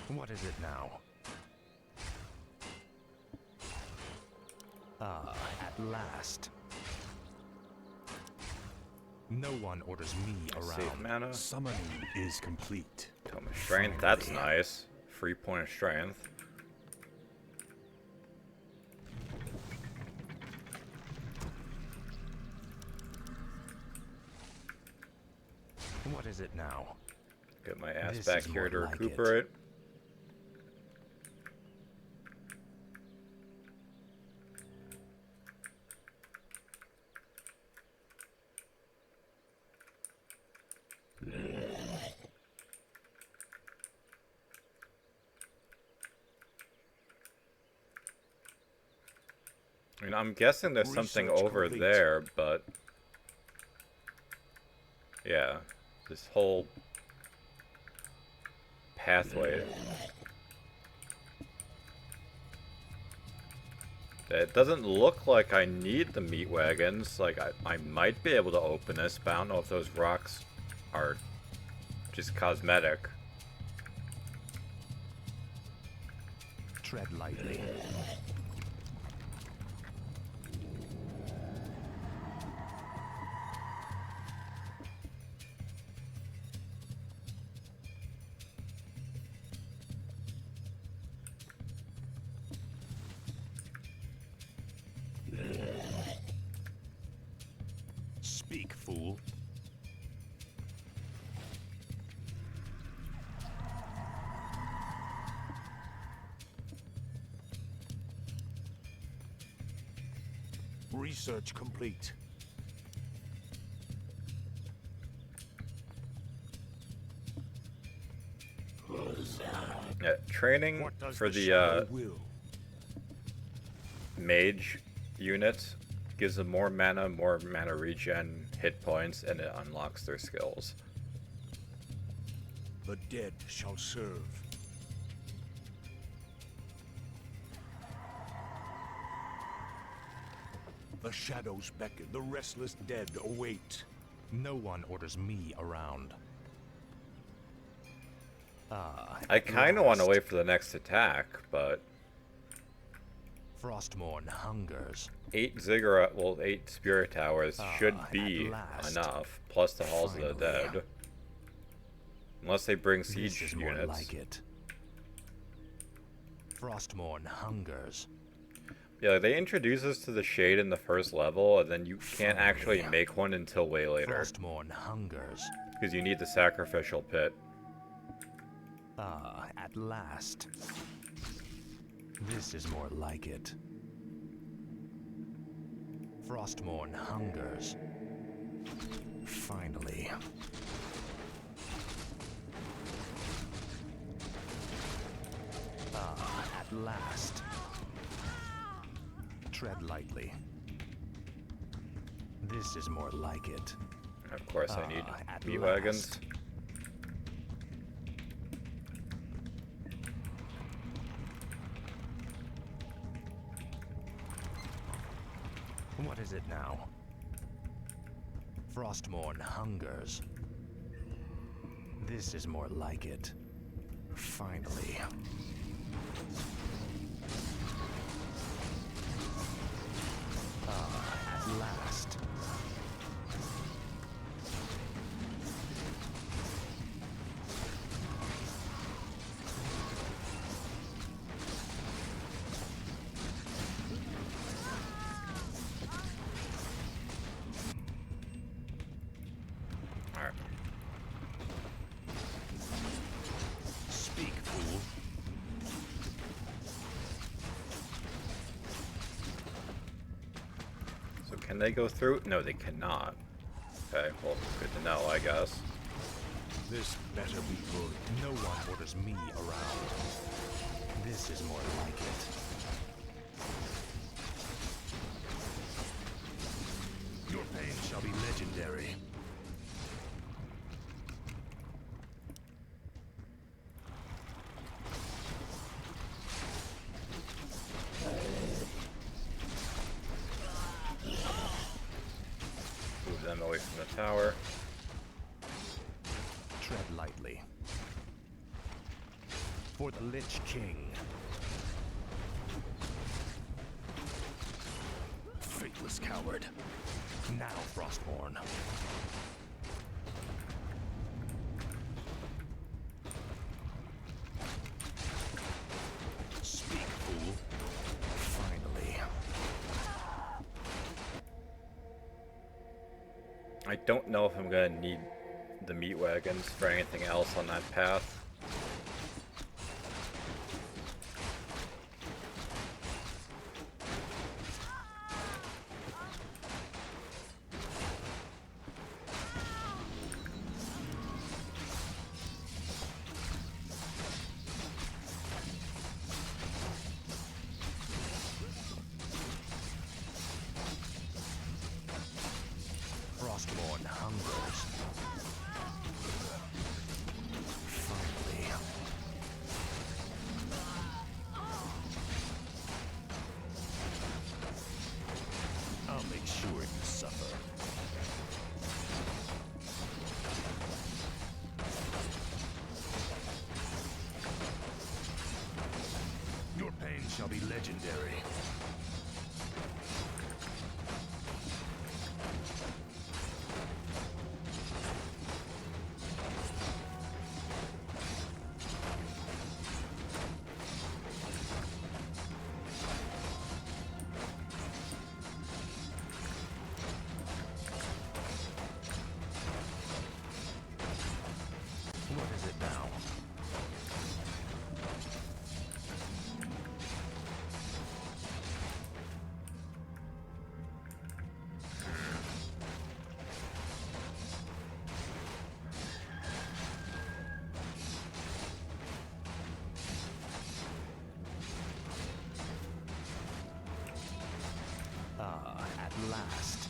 What is it now? Ah, at last. No one orders me around. Save mana. Summoning is complete. Tome of Strength, that's nice. Free point of strength. What is it now? Get my ass This back is here more to like it. recuperate. I mean, I'm guessing there's something Research over complete. there, but yeah, this whole pathway. It doesn't look like I need the meat wagons. Like, I might be able to open this, but I don't know if those rocks are just cosmetic. Tread lightly. Speak, fool. Research complete. Yeah, training What does for the the shadow will? mage units gives them more mana regen, hit points, and it unlocks their skills. The dead shall serve. The shadows beckon, the restless dead await. No one orders me around. Ah, I at kind of want to last. wait for the next attack, but Frostmourne hungers. 8 ziggurat, well, 8 spirit towers should at be last. enough, plus the halls of the Finally. dead. Unless they bring This siege is more units. like it. Frostmourne hungers. Yeah, they introduce us to the shade in the first level, and then you can't actually make one until way later. Frostmourne hungers. Because you need the sacrificial pit. Ah, at last. This is more like it. Frostmourne hungers. Finally. Ah, at last. Tread lightly. This is more like it. Of course, I need at meat last. wagons. What is it now? Frostmourne hungers. This is more like it. Finally. Ah, at last. Alright. Speak, fool. So can they go through? No, they cannot. Okay, well, good to know, I guess. This better be good. No one orders me around. This is more like it. Your pain shall be legendary. legendary. Move them away from the tower. Tread lightly. For the Lich King. Faithless coward. Now, Frostborn. Speak, fool. Finally. I don't know if I'm gonna need the meat wagons for anything else on that path. Frostborn hungers. Finally. I'll make sure you suffer. Your pain shall be legendary. What is it now? Ah, at last.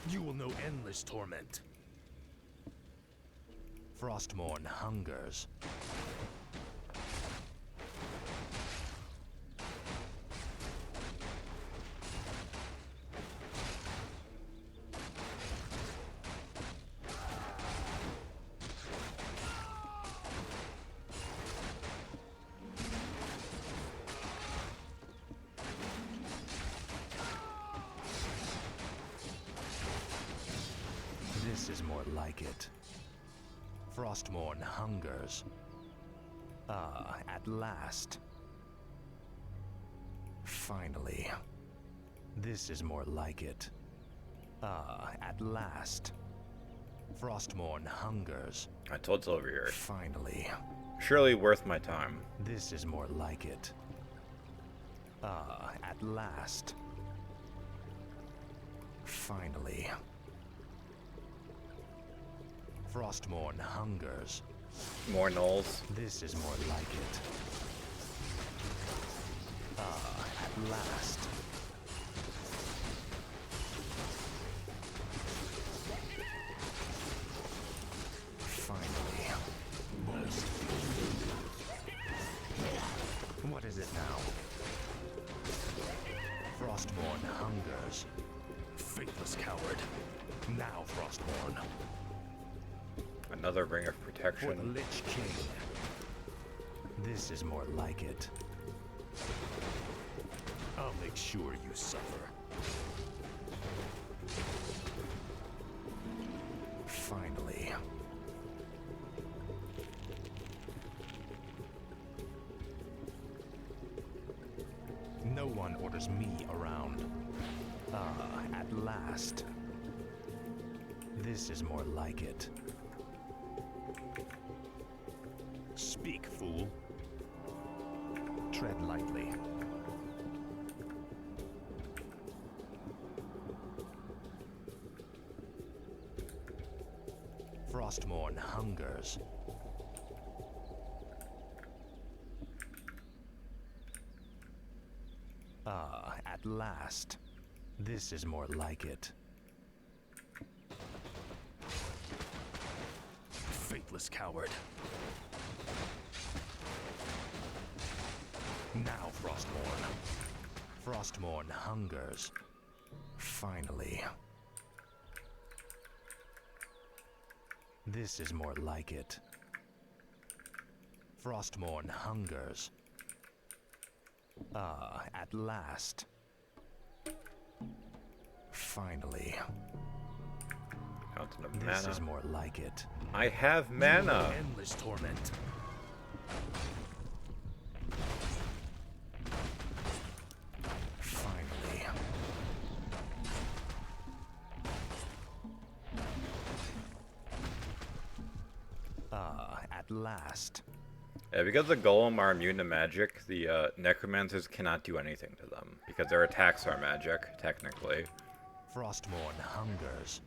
You will know endless torment. Frostborn hungers. This is more like it. Frostborn hungers. Ah, at last. Finally. This is more like it. Ah, at last. Frostborn hungers. I told Silver here. Finally. Surely worth my time. This is more like it. Ah, at last. Finally. Frostborn hungers. More gnolls. This is more like it. Ah, at last. Finally. What is it now? Frostborn hungers. Faithless coward. Now, Frostborn. Another ring of For the protection. Lich King. This is more like it. I'll make sure you suffer. Finally. No one orders me around. Ah, at last. This is more like it. Speak, fool. Tread lightly. Frostmourne hungers. Ah, at last. This is more like it. Faithless coward. Now, Frostmourne. Frostmourne hungers. Finally. This is more like it. Frostmourne hungers. Ah, at last. Finally. Fountain of This mana. is more like it. I have mana. Endless torment. Finally. Ah, at last. Yeah, because the Golem are immune to magic, the Necromancers cannot do anything to them, because their attacks are magic, technically. Frostmourne hungers.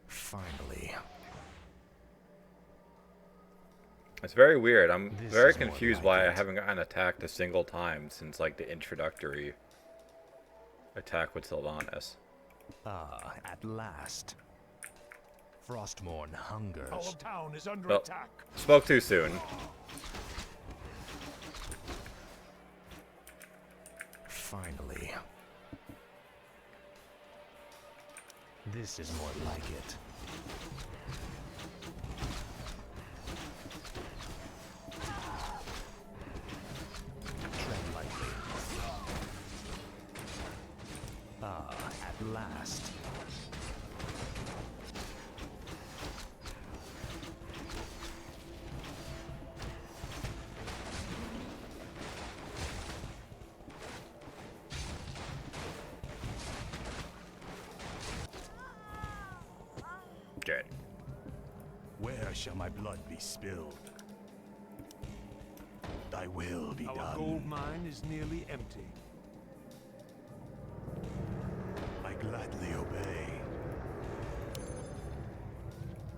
Finally. It's very weird. I'm This very is more confused like why I it. haven't gotten attacked a single time since, like, the introductory attack with Sylvanas. Ah, at last. Frostmourne hungers. Our town is under Well, attack. spoke too soon. Finally. This is more like it. Tread lightly. Ah, at last. Dead. Where shall my blood be spilled? Thy will be Our done. gold mine is nearly empty. I gladly obey.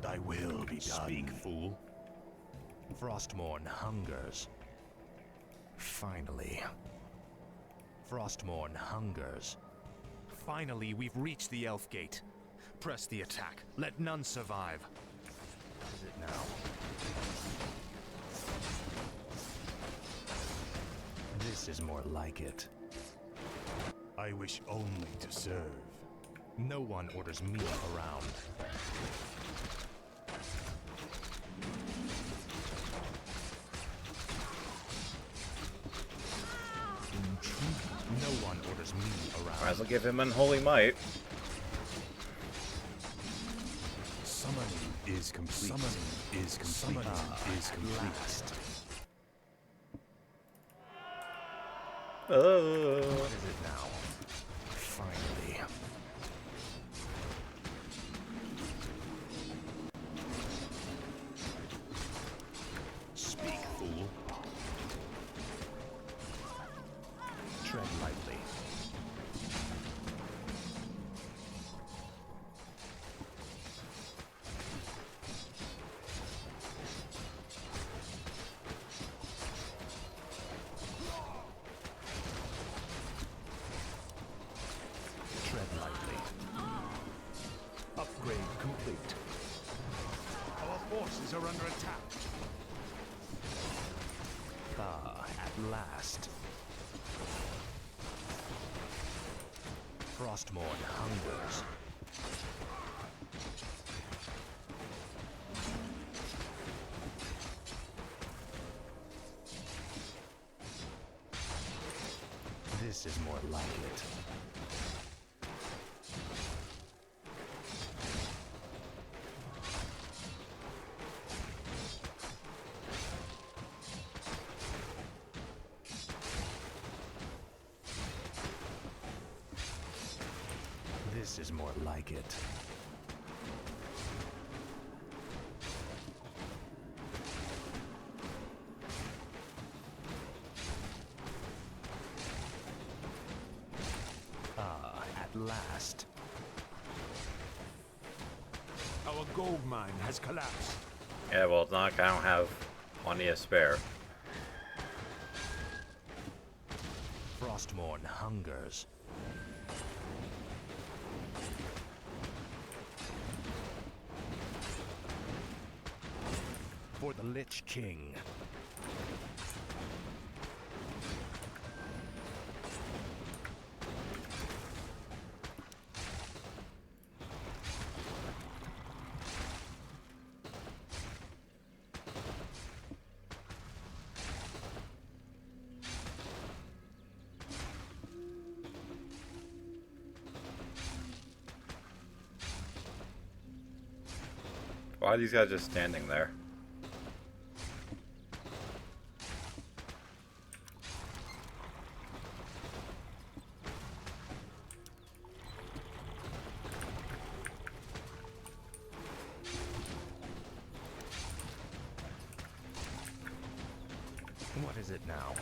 Thy will be done. Speak, fool. Frostmourne hungers. Finally. Frostmourne hungers. Finally, we've reached the Elf Gate. Press the attack. Let none survive. Is it now? This is more like it. I wish only to serve. No one orders me around. No one orders me around. Might as well give him Unholy Might. Summoning is complete. Summoning is complete. Summoning is complete. Last. Oh. What is it now? Finally. Speak, fool. Tread lightly. Tread lightly. Upgrade complete. Our forces are under attack. Ah, at last. Frostmourne hungers. This is more like it. This is more like it. last. Our gold mine has collapsed. Yeah, well, it's not like I don't have plenty to spare. Frostmourne hungers. For the Lich King. Why are these guys just standing there? What is it now?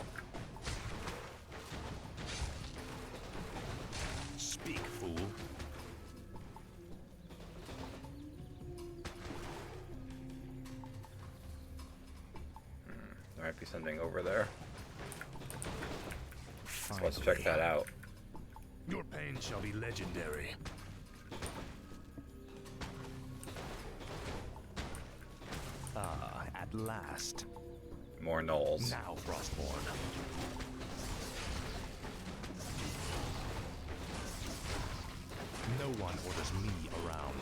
Speak, fool. There might be something over there. So Finally. let's check that out. Your pain shall be legendary. Ah, at last. More gnolls. Now, Frostmourne. No one orders me around.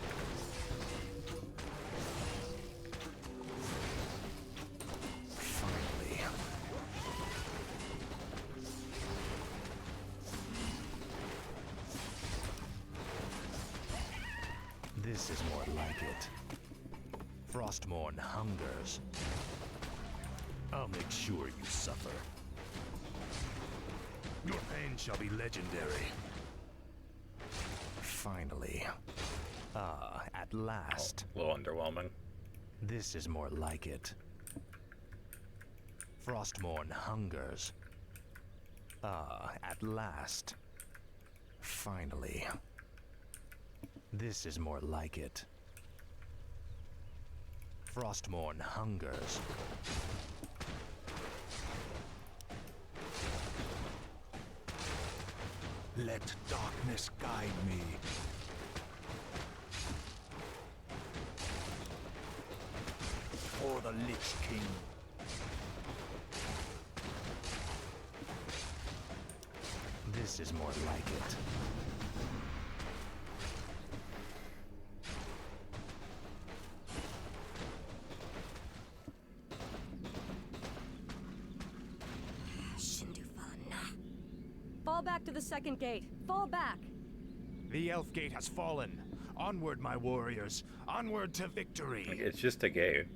Finally. This is more like it. Frostmourne hungers. I'll make sure you suffer. Your pain shall be legendary. Finally. Ah, at last. A little underwhelming. This is more like it. Frostmourne hungers. Ah, at last. Finally. This is more like it. Frostmourne hungers. Let darkness guide me. For the Lich King. This is more like it. Fall back to the second gate. Fall back. The Elf Gate has fallen. Onward, my warriors. Onward to victory. Like, it's just a gate.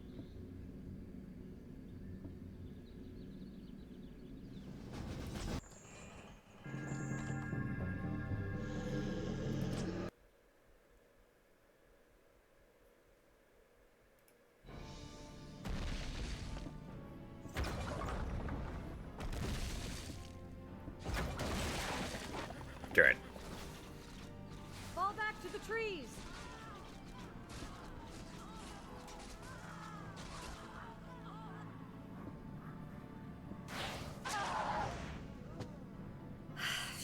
Good. Fall back to the trees.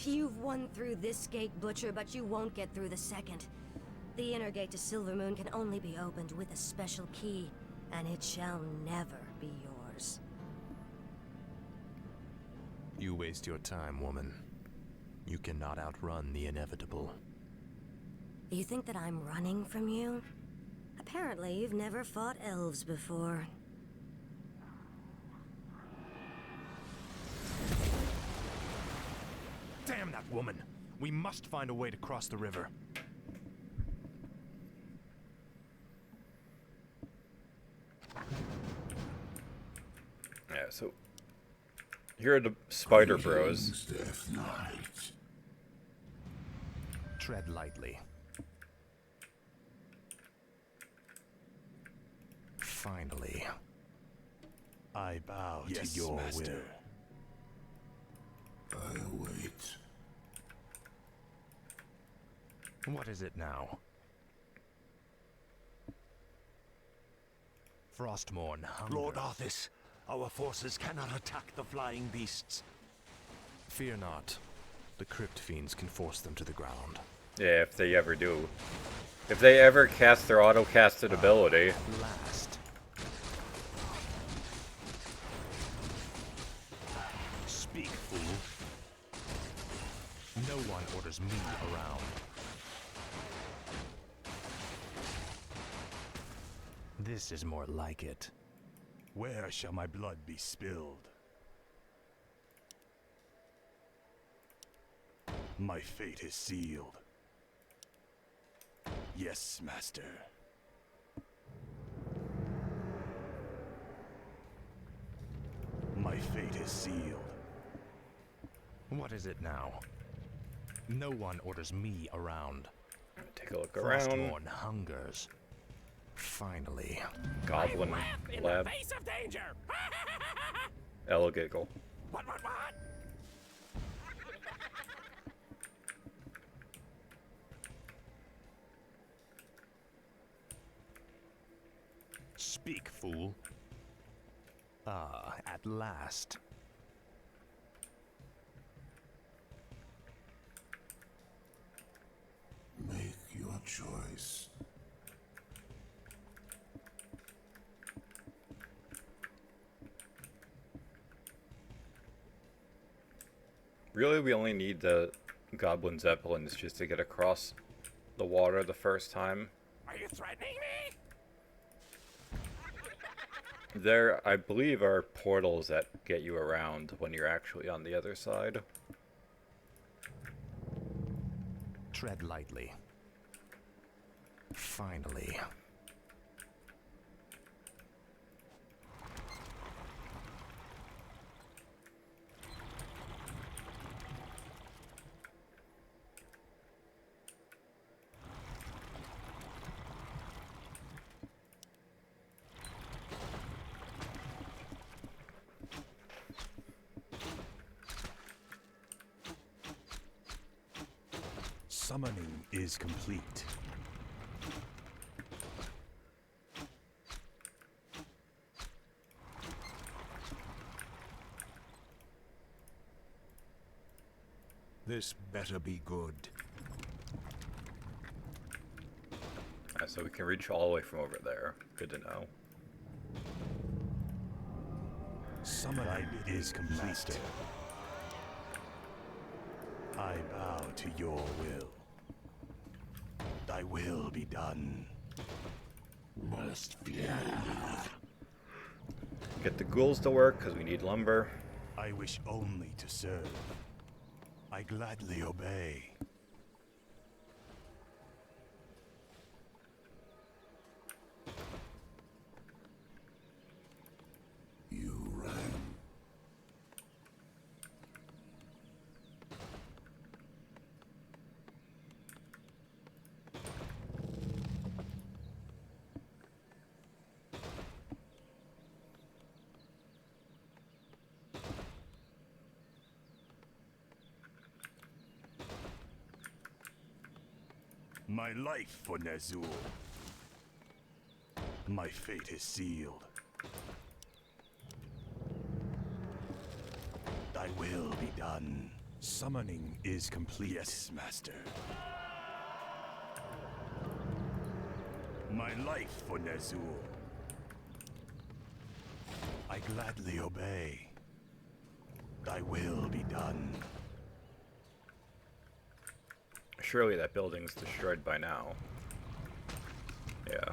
You've won through this gate, Butcher, but you won't get through the second. The inner gate to Silvermoon can only be opened with a special key, and it shall never be yours. You waste your time, woman. You cannot outrun the inevitable. You think that I'm running from you? Apparently, you've never fought elves before. Damn that woman! We must find a way to cross the river. Yeah, so here are the Spider Bros. Death Knight. Tread lightly. Finally. I bow Yes, to your master. will. I await. What is it now? Frostmourne hunger. Lord Arthas, our forces cannot attack the flying beasts. Fear not. The crypt fiends can force them to the ground. Yeah, if they ever do. If they ever cast their auto-casted ability. Last. Speak, fool. No one orders me around. This is more like it. Where shall my blood be spilled? My fate is sealed. Yes, Master. My fate is sealed. What is it now? No one orders me around. Take a look around. Frostmourne hungers. Finally. Goblin lab. Face of danger. Ella giggle. What? Speak, fool. Ah, at last. Make your choice. Really, we only need the Goblin Zeppelins just to get across the water the first time. Are you threatening me? There, I believe, are portals that get you around when you're actually on the other side. Tread lightly. Finally. Summoning is complete. This better be good. Alright, so we can reach all the way from over there. Good to know. Summoning is complete. Master. I bow to your will. Thy will be done. Must be. Get the ghouls to work, because we need lumber. I wish only to serve. I gladly obey. You ran. My life for Ner'zhul. My fate is sealed. Thy will be done. Summoning is complete. Yes, Master. My life for Ner'zhul. I gladly obey. Thy will be done. Surely that building's destroyed by now. Yeah.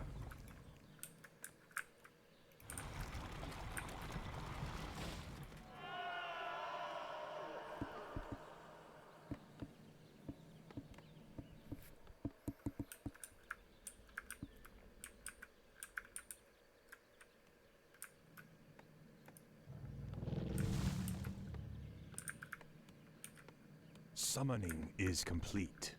Summoning is complete.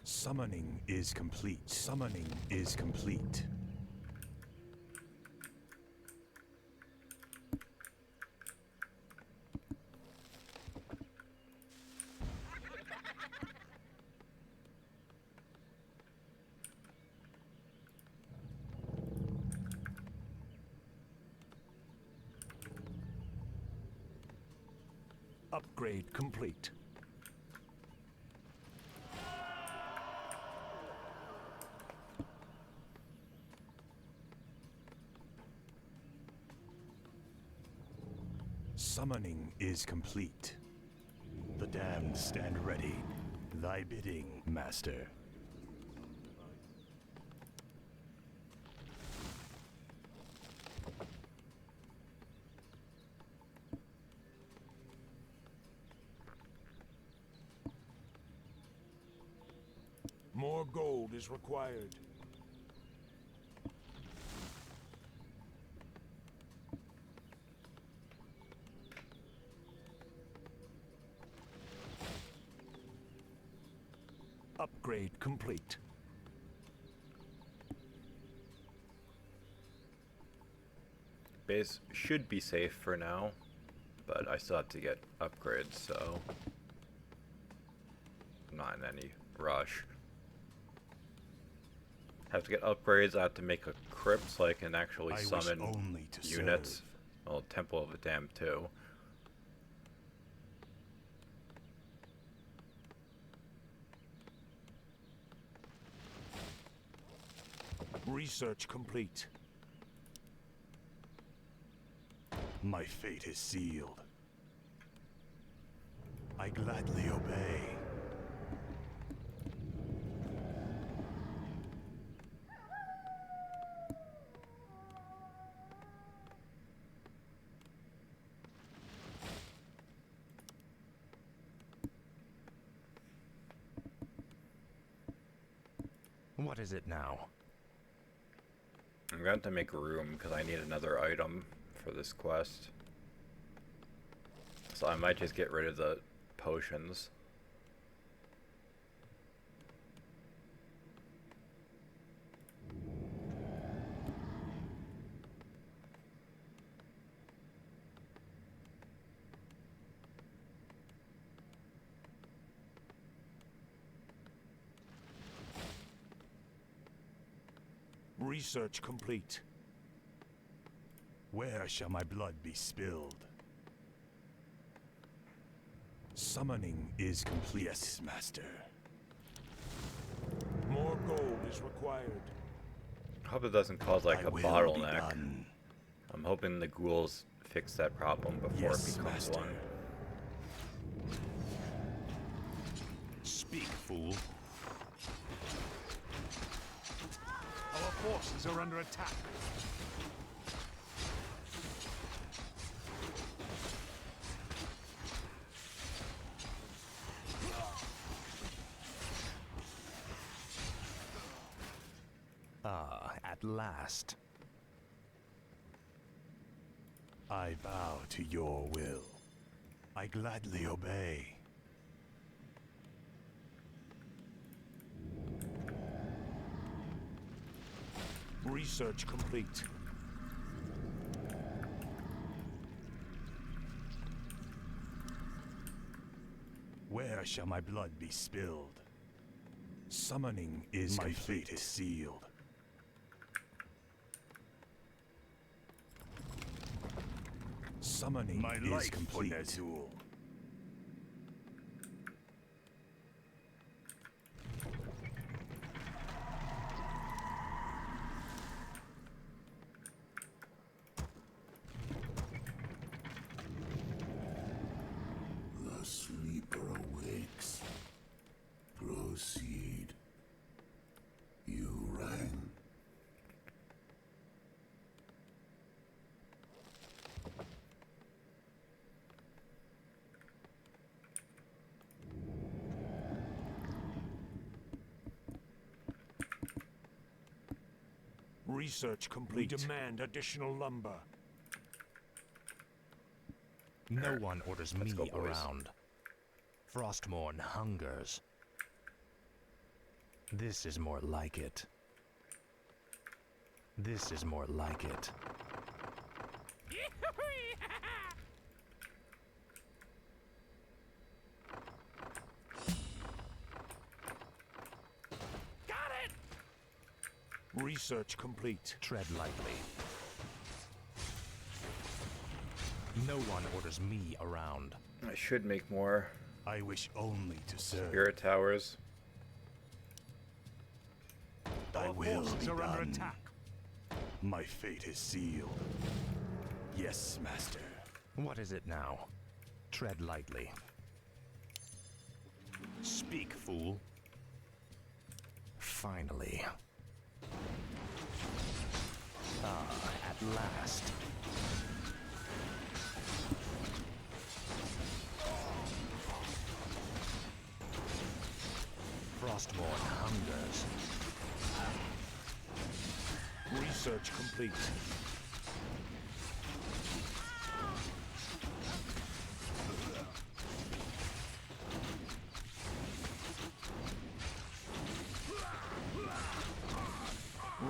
Summoning is complete. Summoning is complete. Upgrade complete. Summoning is complete. The damned stand ready. Thy bidding, master. More gold is required. Upgrade complete. Base should be safe for now, but I still have to get upgrades, so I'm not in any rush. Have to get upgrades. I have to make a crypt so I can actually summon only to units. Well, Temple of the Damned too. Research complete. My fate is sealed. I gladly obey. What is it now? I'm going to make room because I need another item for this quest. So I might just get rid of the potions. Research complete. Where shall my blood be spilled? Summoning is complete, yes, master. More gold is required. I hope it doesn't cause like a will bottleneck. be done. I'm hoping the ghouls fix that problem before Yes, it becomes master. one. Speak, fool. Our forces are under attack. Ah, at last. I bow to your will. I gladly obey. Research complete. Where shall my blood be spilled? Summoning is my fate is sealed. Summoning My is life complete. for Nezul. The sleeper awakes. Proceed. You rang. Research complete. We demand additional lumber. No one orders Let's me go, boys. around. Frostmourne hungers. This is more like it. This is more like it. Research complete. Tread lightly. No one orders me around. I should make more I wish only to serve. spirit towers. Thy will be are under done. attack. My fate is sealed. Yes, master. What is it now? Tread lightly. Speak, fool. Finally. Ah, at last. Frostmourne hungers. Research complete.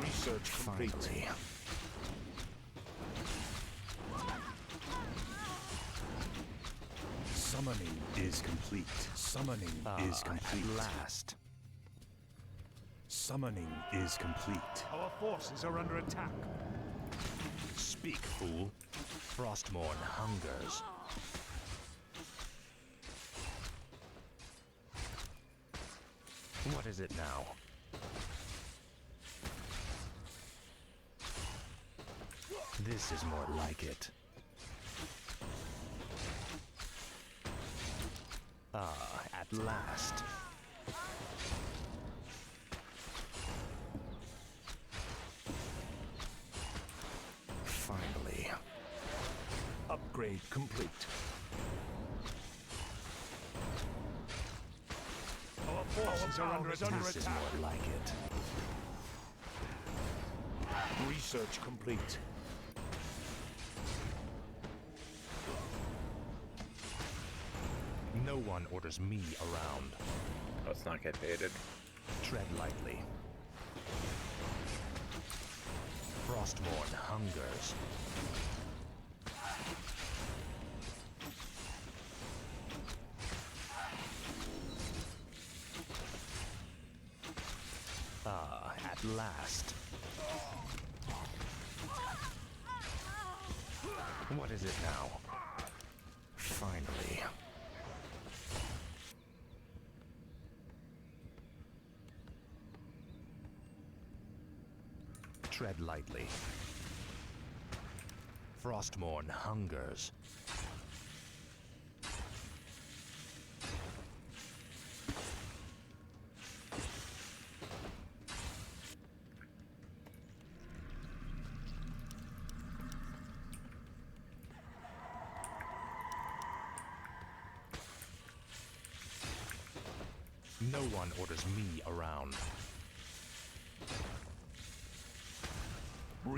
Research complete. Finally. Summoning is complete. Summoning is complete. At last. Summoning is complete. Our forces are under attack. Speak, fool. Frostmourne hungers. What is it now? This is more like it. Ah, at last. Finally. Upgrade complete. Our forces are under This attack. is more like it. Research complete. No one orders me around. Let's not get baited. Tread lightly. Frostmourne hungers. Ah, at last. What is it now? Finally. Tread lightly. Frostmourne hungers. No one orders me around.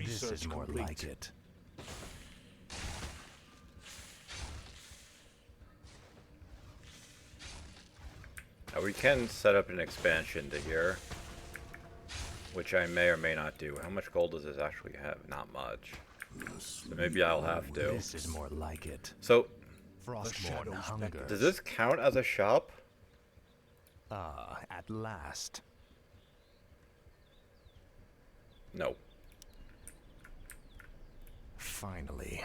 This is more like it. Now we can set up an expansion to here, which I may or may not do. How much gold does this actually have? Not much. So maybe I'll have to. This is more like it. So, Frostmourne hungers. does this count as a shop? Ah, at last. No. Finally.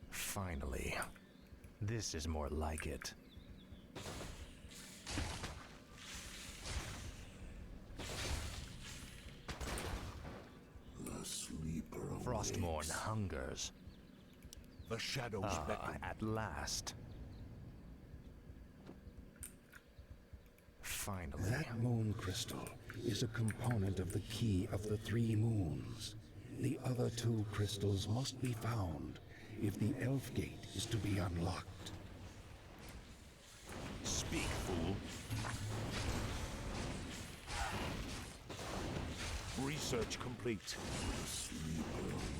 Finally. This is more like it. The sleeper Frostmourne hungers. The shadows beckon. At last. Finally. That moon crystal is a component of the key of the 3 moons. The other 2 crystals must be found if the Elf Gate is to be unlocked. Speak, fool. Research complete.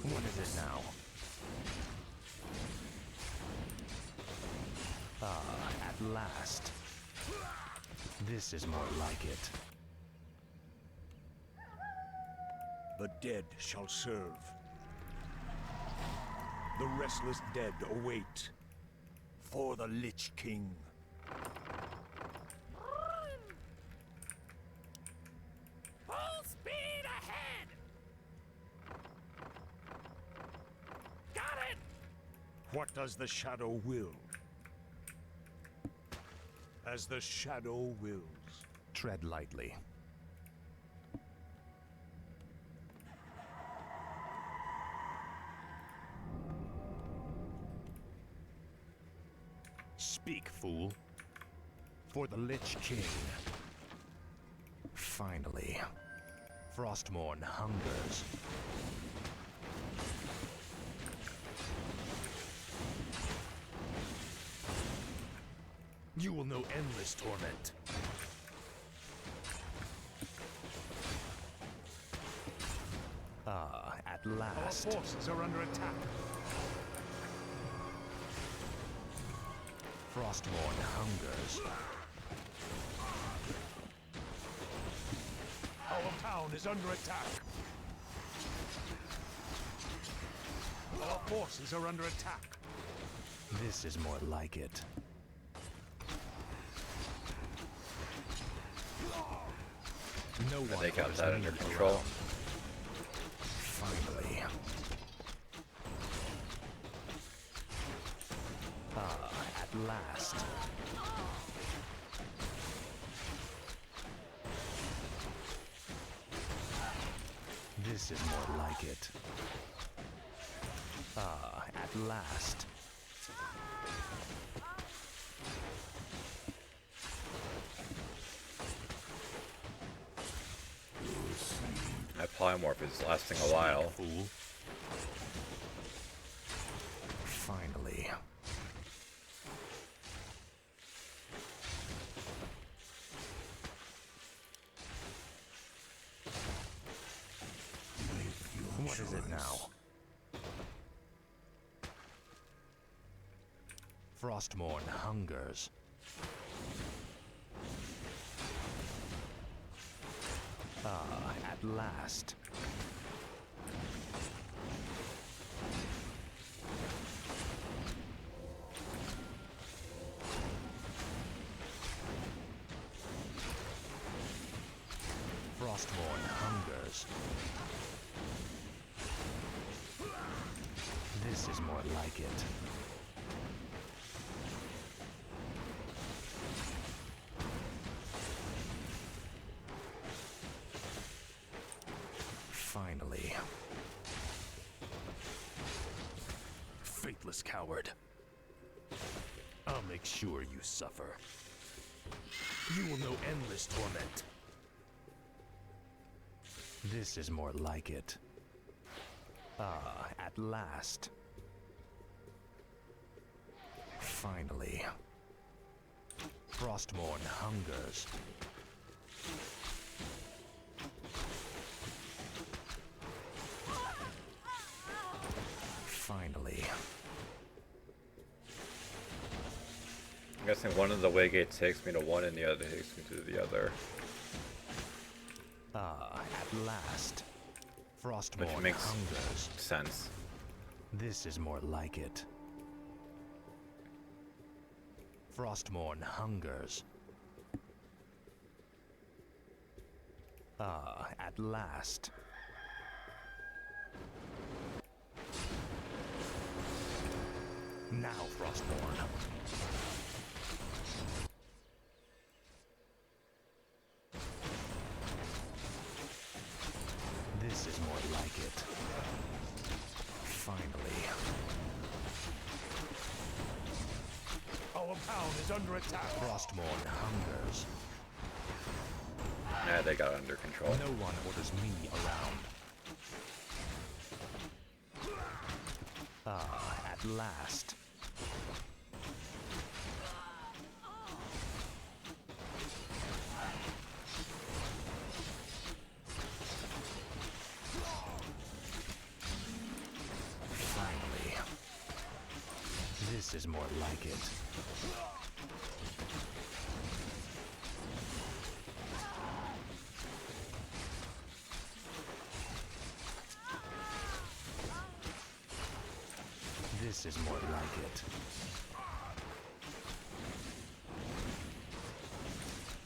What is it now? Ah, at last. This is more like it. The dead shall serve. The restless dead await. For the Lich King. Full speed ahead! What does the shadow will? As the shadow wills. Tread lightly. Speak, fool. For the Lich King. Finally. Frostmourne hungers. You will know endless torment. Ah, at last. Our forces are under attack. Frostmourne hungers. Our town is under attack. Our forces are under attack. This is more like it. No one They got orders that me under around. control. Finally. Ah, at last. This is more like it. Ah, at last. That polymorph is lasting a while. Fool. Finally. What is it now? Frostmourne hungers. Ah, at last. Frostmourne hungers. This is more like it. Finally. Faithless coward. I'll make sure you suffer. You will know endless torment. This is more like it. Ah, at last. Finally. Frostmourne hungers. Finally. I'm guessing one of the way gates takes me to one and the other takes me to the other. Ah, at last. Frostmourne Which makes hungers. sense. This is more like it. Frostmourne hungers. Ah, at last. Now, Frostmourne. This is more like it. Finally. Our town is under attack. Frostmourne hungers. Yeah, they got it under control. No one orders me around. Ah, at last. Finally. This is more like it. This is more like it.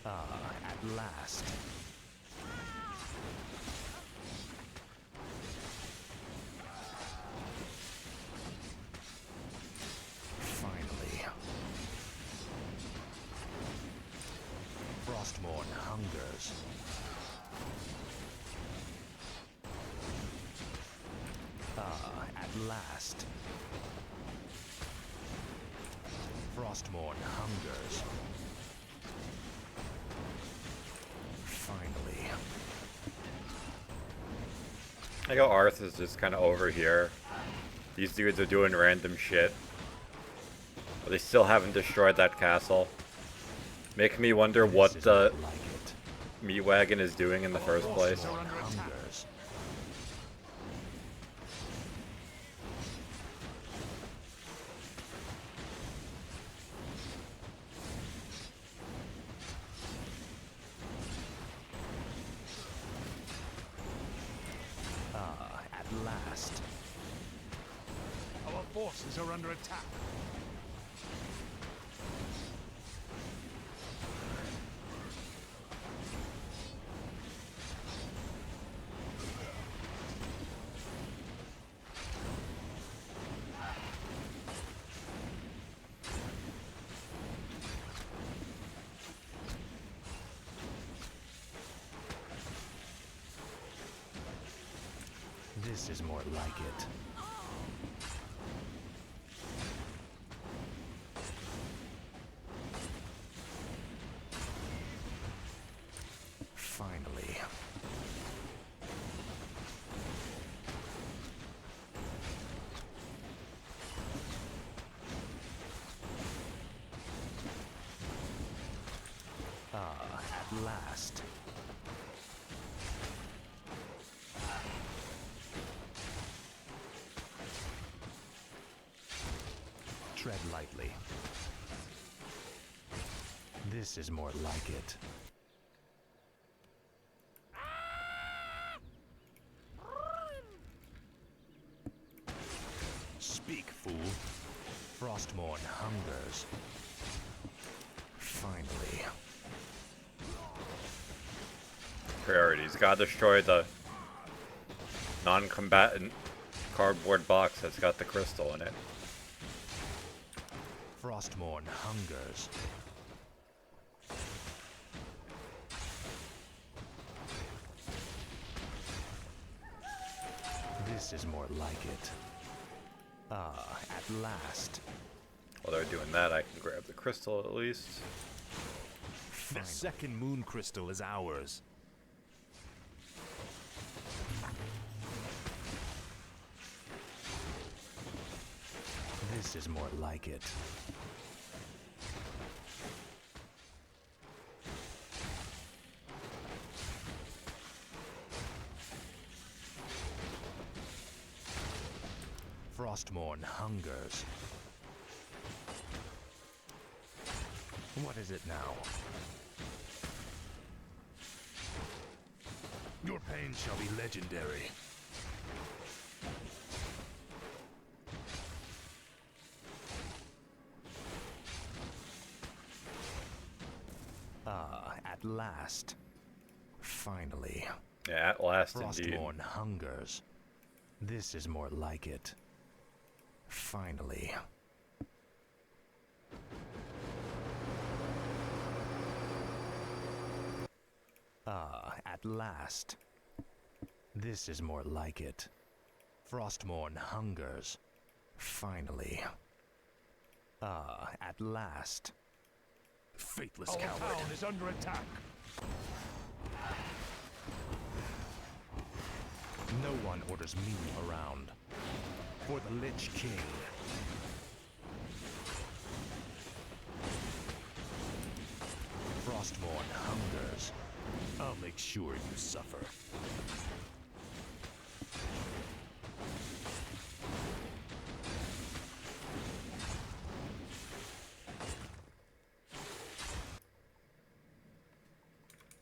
Ah, at last. Frostmourne hungers. Ah, at last. Frostmourne hungers. Finally. I go Arth is just kind of over here. These dudes are doing random shit. But they still haven't destroyed that castle. Making me wonder what the meat wagon is doing in the first place. Ah, at last. Our forces are under attack. This is more like it. Finally. Ah, at last. Tread lightly. This is more like it. Speak, fool. Frostmourne hungers. Finally. Priorities. Gotta destroy the non-combatant cardboard box that's got the crystal in it. Frostmourne hungers. This is more like it. Ah, at last. While they're doing that, I can grab the crystal at least. The second moon crystal is ours. This is more like it. Frostmourne hungers. What is it now? Your pain shall be legendary. Ah, at last. Finally. Yeah, at last indeed. Frostmourne hungers. This is more like it. Finally. Ah, at last. This is more like it. Frostmourne hungers. Finally. Ah, at last. Faithless coward. Our town is under attack. No one orders me around. For the Lich King. Frostmourne hungers. I'll make sure you suffer.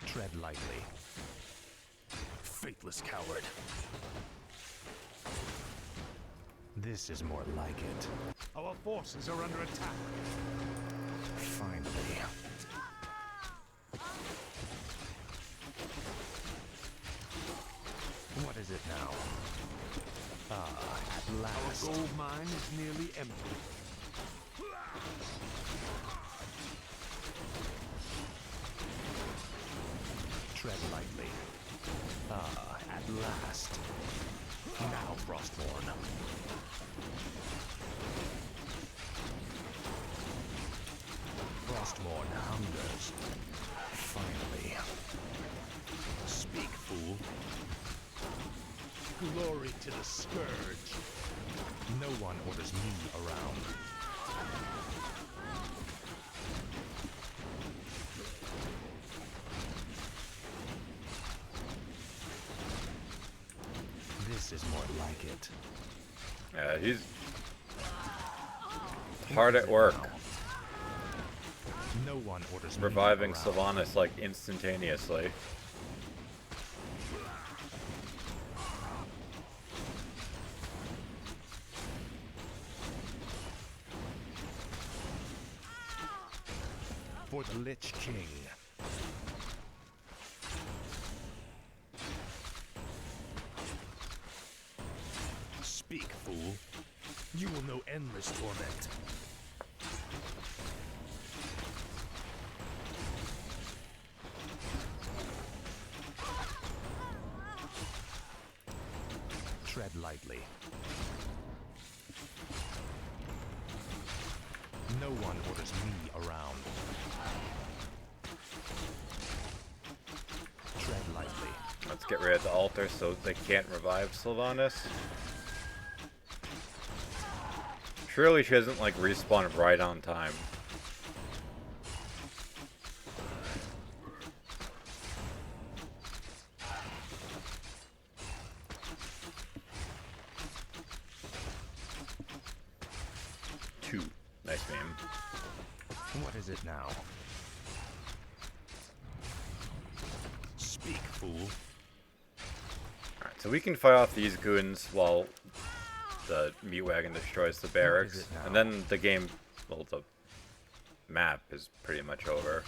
Tread lightly. Faithless coward. This is more like it. Our forces are under attack. Finally. What is it now? Ah, at last. Our gold mine is nearly empty. Tread lightly. Ah, at last. Now, Frostborn. Frostborn hungers. Finally. Speak, fool. Glory to the Scourge. No one orders me around. This is more like it. Yeah, he's hard at work. No one orders reviving me around. Sylvanas like instantaneously. For the Lich King. Speak, fool. You will know endless torment. Tread lightly. No one orders me around. Tread lightly. Let's get rid of the altar so they can't revive Sylvanas. Surely she doesn't like respawn right on time. Two. Nice meme. What is it now? Speak, fool. Alright, so we can fight off these goons while the meat wagon destroys the barracks. And then the game, well, the map is pretty much over.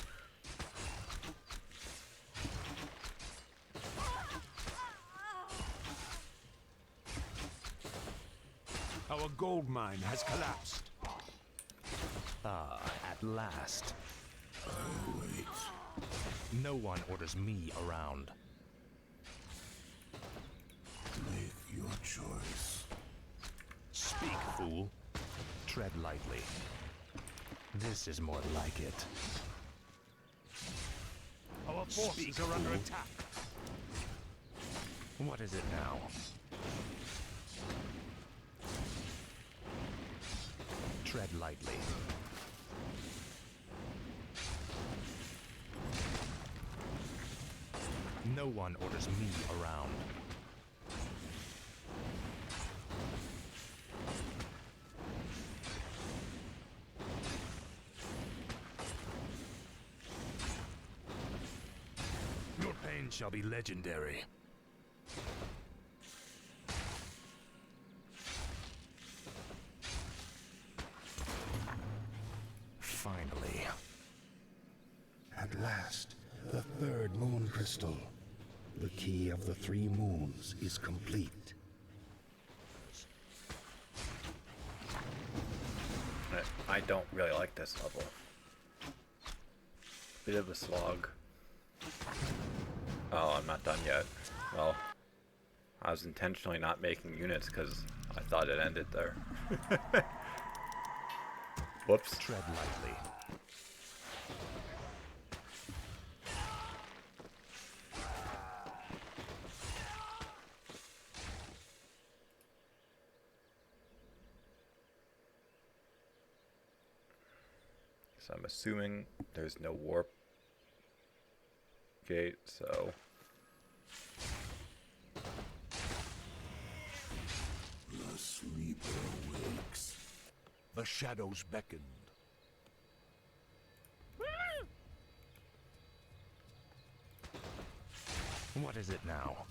Our gold mine has collapsed. Ah, at last. Wait. No one orders me around. Make your choice. Speak, fool. Tread lightly. This is more like it. Our forces are under attack. What is it now? Tread lightly. No one orders me around. Your pain shall be legendary. Finally. At last, the third moon crystal. The key of the three moons is complete. I don't really like this level. Bit of a slog. Oh, I'm not done yet. Well, I was intentionally not making units because I thought it ended there. Whoops. Tread lightly. So I'm assuming there's no warp gate, so... The sleeper wakes. The shadows beckoned. What is it now?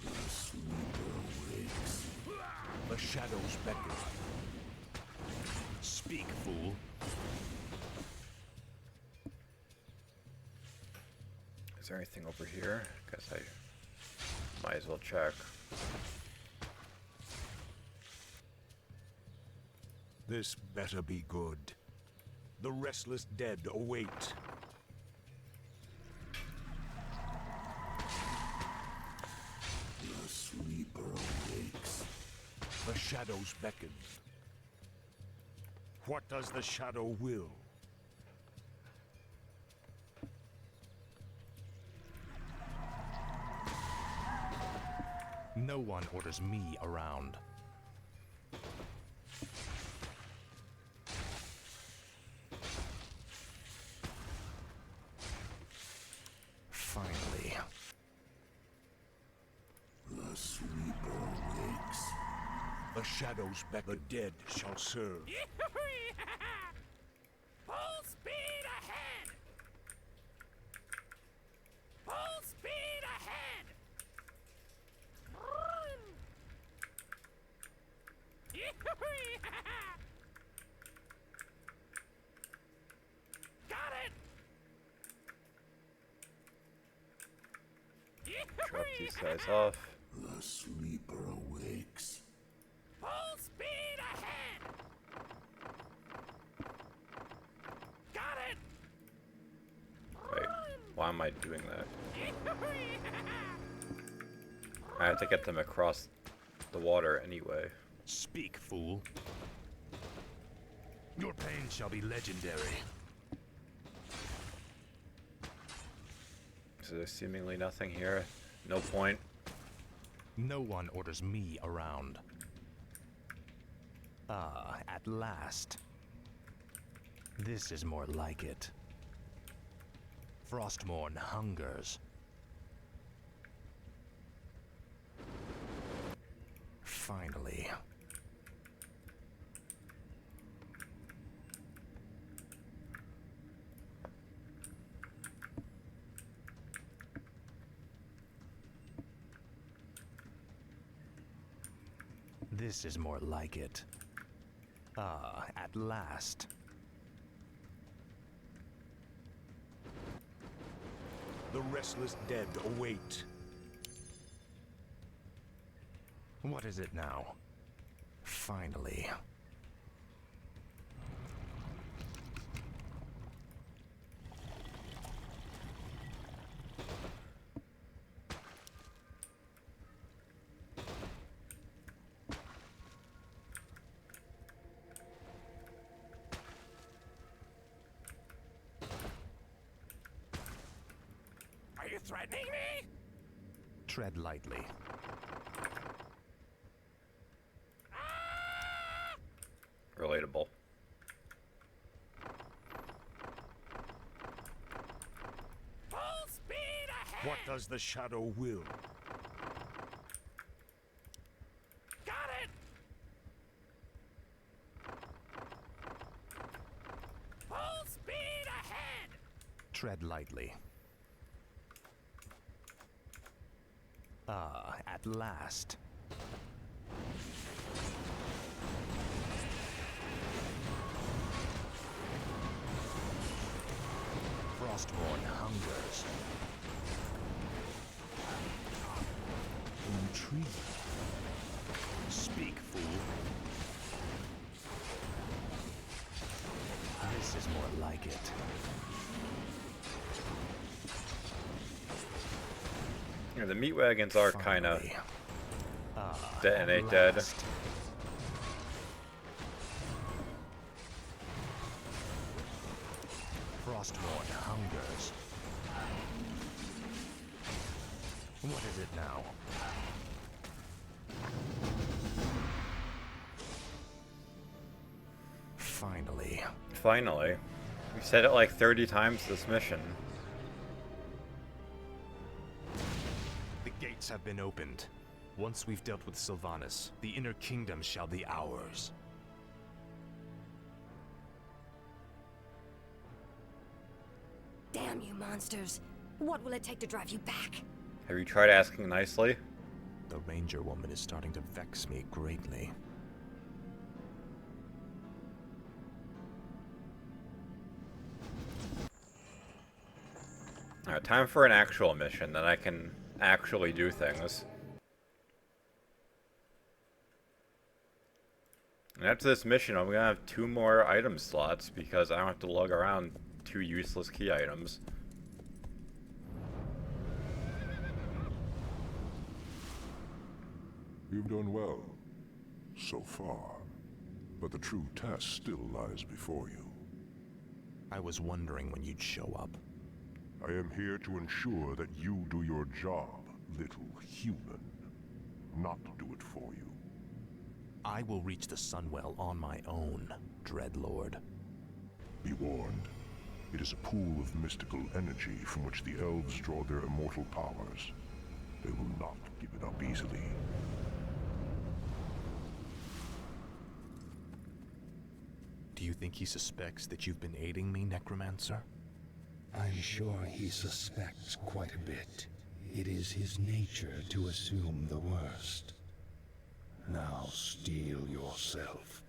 The sleeper wakes. The shadows beckon. Speak, fool. Is there anything over here? Guess I might as well check. This better be good. The restless dead await. The sleeper awakes. The shadows beckon. What does the shadow will? No one orders me around. Finally. The sleeper awakes. The shadows beckon. The dead shall serve. Full speed ahead! Full speed ahead! Got it! Drop these guys off. The sleeper awakes. Full speed ahead! Got it! Wait, why am I doing that? I have to get them across the water anyway. Speak, fool. Your pain shall be legendary. So there's seemingly nothing here. No point. No one orders me around. Ah, at last. This is more like it. Frostmourne hungers. Finally. This is more like it. Ah, at last. The restless dead await. What is it now? Finally. Are you threatening me? Tread lightly. Relatable. Full speed ahead! What does the shadow will? Got it! Full speed ahead! Tread lightly. Ah, at last. Frostmourne hungers. Intrigue. Speak, fool. This is more like it. Yeah, the meat wagons are kind of Ah, detonate at dead. last. Frostmourne hungers. What is it now? Finally. Finally. We said it like 30 times this mission. The gates have been opened. Once we've dealt with Sylvanas, the inner kingdom shall be ours. Damn you monsters. What will it take to drive you back? Have you tried asking nicely? The ranger woman is starting to vex me greatly. Alright, time for an actual mission, then I can actually do things. And after this mission, I'm gonna have 2 more item slots because I don't have to lug around 2 useless key items. You've done well, so far. But the true test still lies before you. I was wondering when you'd show up. I am here to ensure that you do your job, little human. Not do it for you. I will reach the Sunwell on my own, Dreadlord. Be warned. It is a pool of mystical energy from which the elves draw their immortal powers. They will not give it up easily. Do you think he suspects that you've been aiding me, Necromancer? I'm sure he suspects quite a bit. It is his nature to assume the worst. Now steel yourself.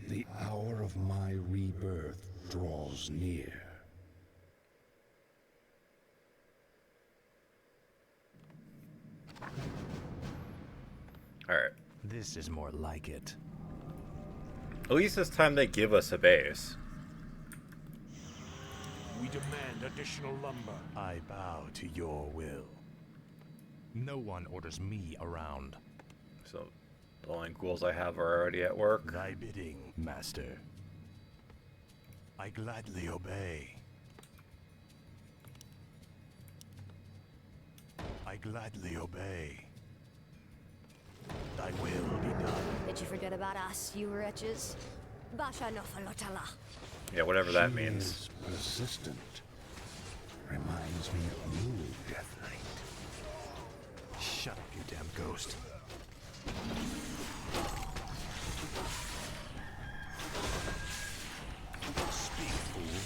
The hour of my rebirth draws near. Alright. This is more like it. At least this time they give us a base. We demand additional lumber. I bow to your will. No one orders me around. So, the only ghouls I have are already at work. Thy bidding, master. I gladly obey. I gladly obey. Thy will be done. Did you forget about us, you wretches? Basha Nofalotala. Yeah, whatever that She means. is persistent. Reminds me of you, Death Knight. Shut up, you damn ghost. Speak, fool.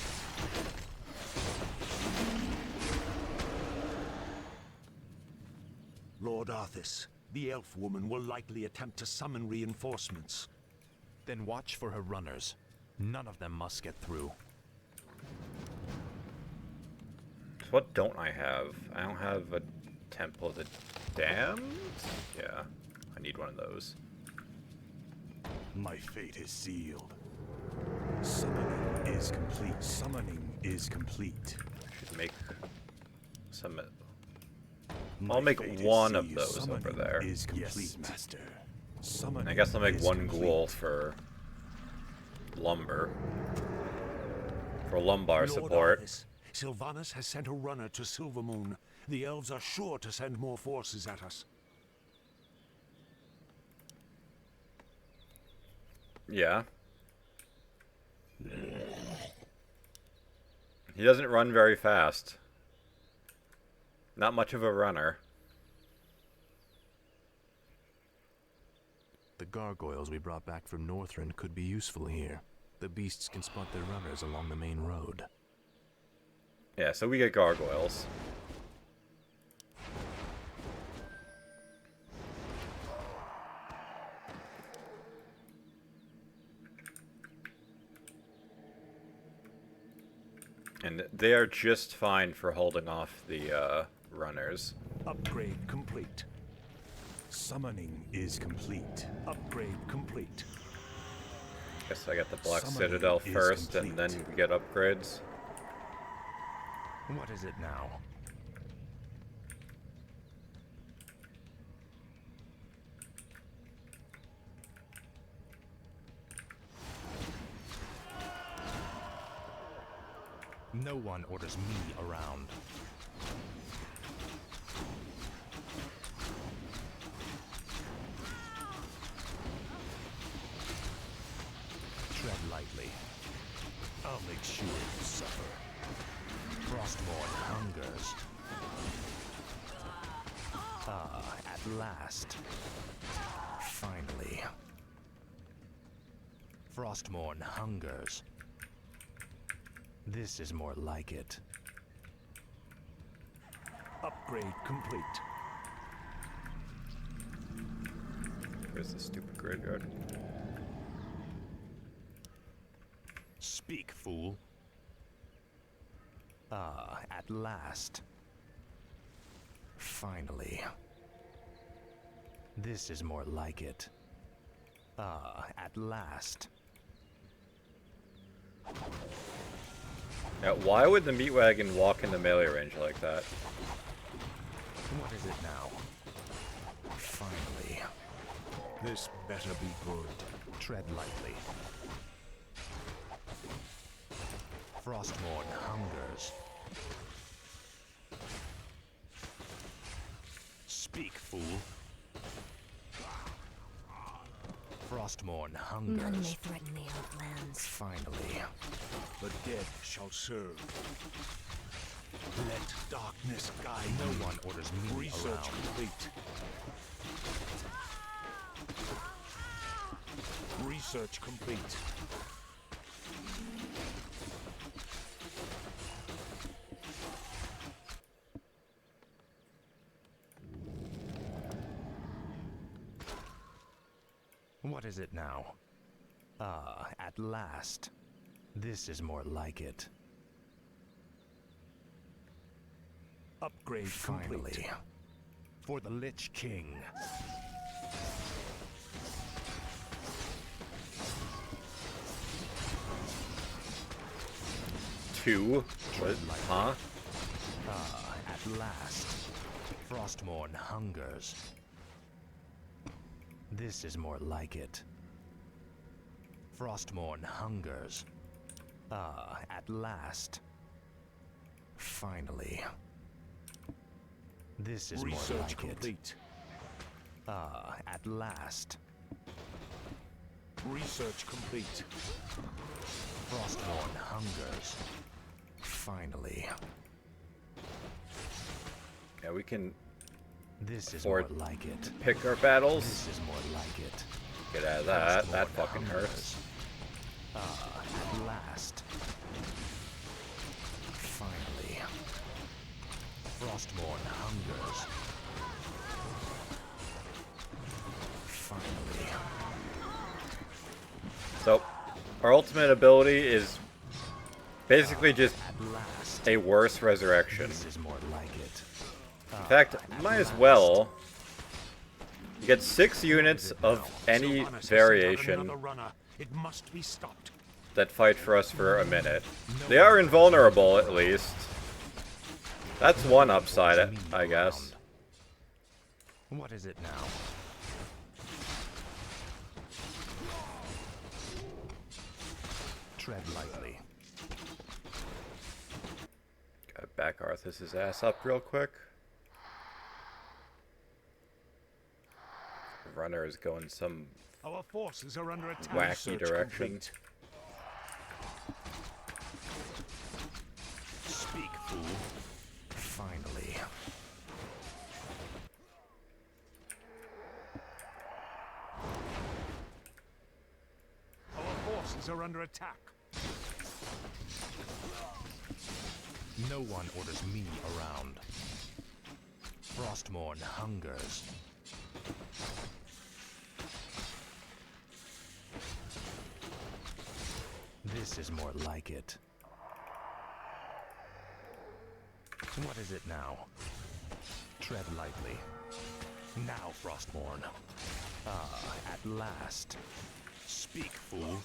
Lord Arthas, the elf woman will likely attempt to summon reinforcements. Then watch for her runners. None of them must get through. So what don't I have? I don't have a Temple of the Damned? Yeah, I need one of those. My fate is sealed. Summoning is complete. Summoning is complete. I should make some... My I'll make fate is one of sealed. those over Summoning there. is complete, yes, master. Summoning I guess I'll make is one complete. ghoul for lumber. For lumbar Lord support. Arthas, Sylvanas has sent a runner to Silvermoon. The elves are sure to send more forces at us. Yeah. He doesn't run very fast. Not much of a runner. The gargoyles we brought back from Northrend could be useful here. The beasts can spot their runners along the main road. Yeah, so we get gargoyles. And they are just fine for holding off the runners. Upgrade complete. Summoning is complete. Upgrade complete. Guess I get the Black Summoning Citadel is first, and complete. then we get upgrades. What is it now? No one orders me around. Tread lightly. I'll make sure you suffer. Frostmourne hungers. Ah, at last. Finally. Frostmourne hungers. This is more like it. Upgrade complete. Where's the stupid graveyard? Speak, fool. Ah, at last. Finally. This is more like it. Ah, at last. Now, why would the meat wagon walk into melee range like that? What is it now? Finally. This better be good. Tread lightly. Frostmourne hungers. Speak, fool. Frostmourne hungers. None may threaten the Outlands. Finally. The dead shall serve. Let darkness guide No me. one orders me Research around. complete. Research complete. What is it now? Ah, at last. This is more like it. Upgrade Finally. complete. For the Lich King. Two? What? Huh? Ah, at last. Frostmourne hungers. This is more like it. Frostmourne hungers. Ah, at last. Finally. This is more Research like complete. it. Ah, at last. Research complete. Frostmourne hungers. Finally. Yeah, we can This is Or more like it. pick our battles. This is more like it. Get out of that. That Frostmourne fucking hungers. hurts. Ah, at last. Finally. Frostmourne hungers. Finally. So, our ultimate ability is basically just At last. a worse resurrection. This is more like it. In fact, might as well. You get 6 units of any variation Another runner. It must be stopped. that fight for us for a minute. They are invulnerable, at least. That's one upside, I guess. What is it now? Tread lightly. Gotta back Arthas' ass up real quick. The runner is going some Our forces are under attack. wacky Research direction. complete. Speak, fool. Finally. Our forces are under attack. No one orders me around. Frostmourne hungers. This is more like it. What is it now? Tread lightly. Now, Frostmourne. Ah, at last. Speak, fool.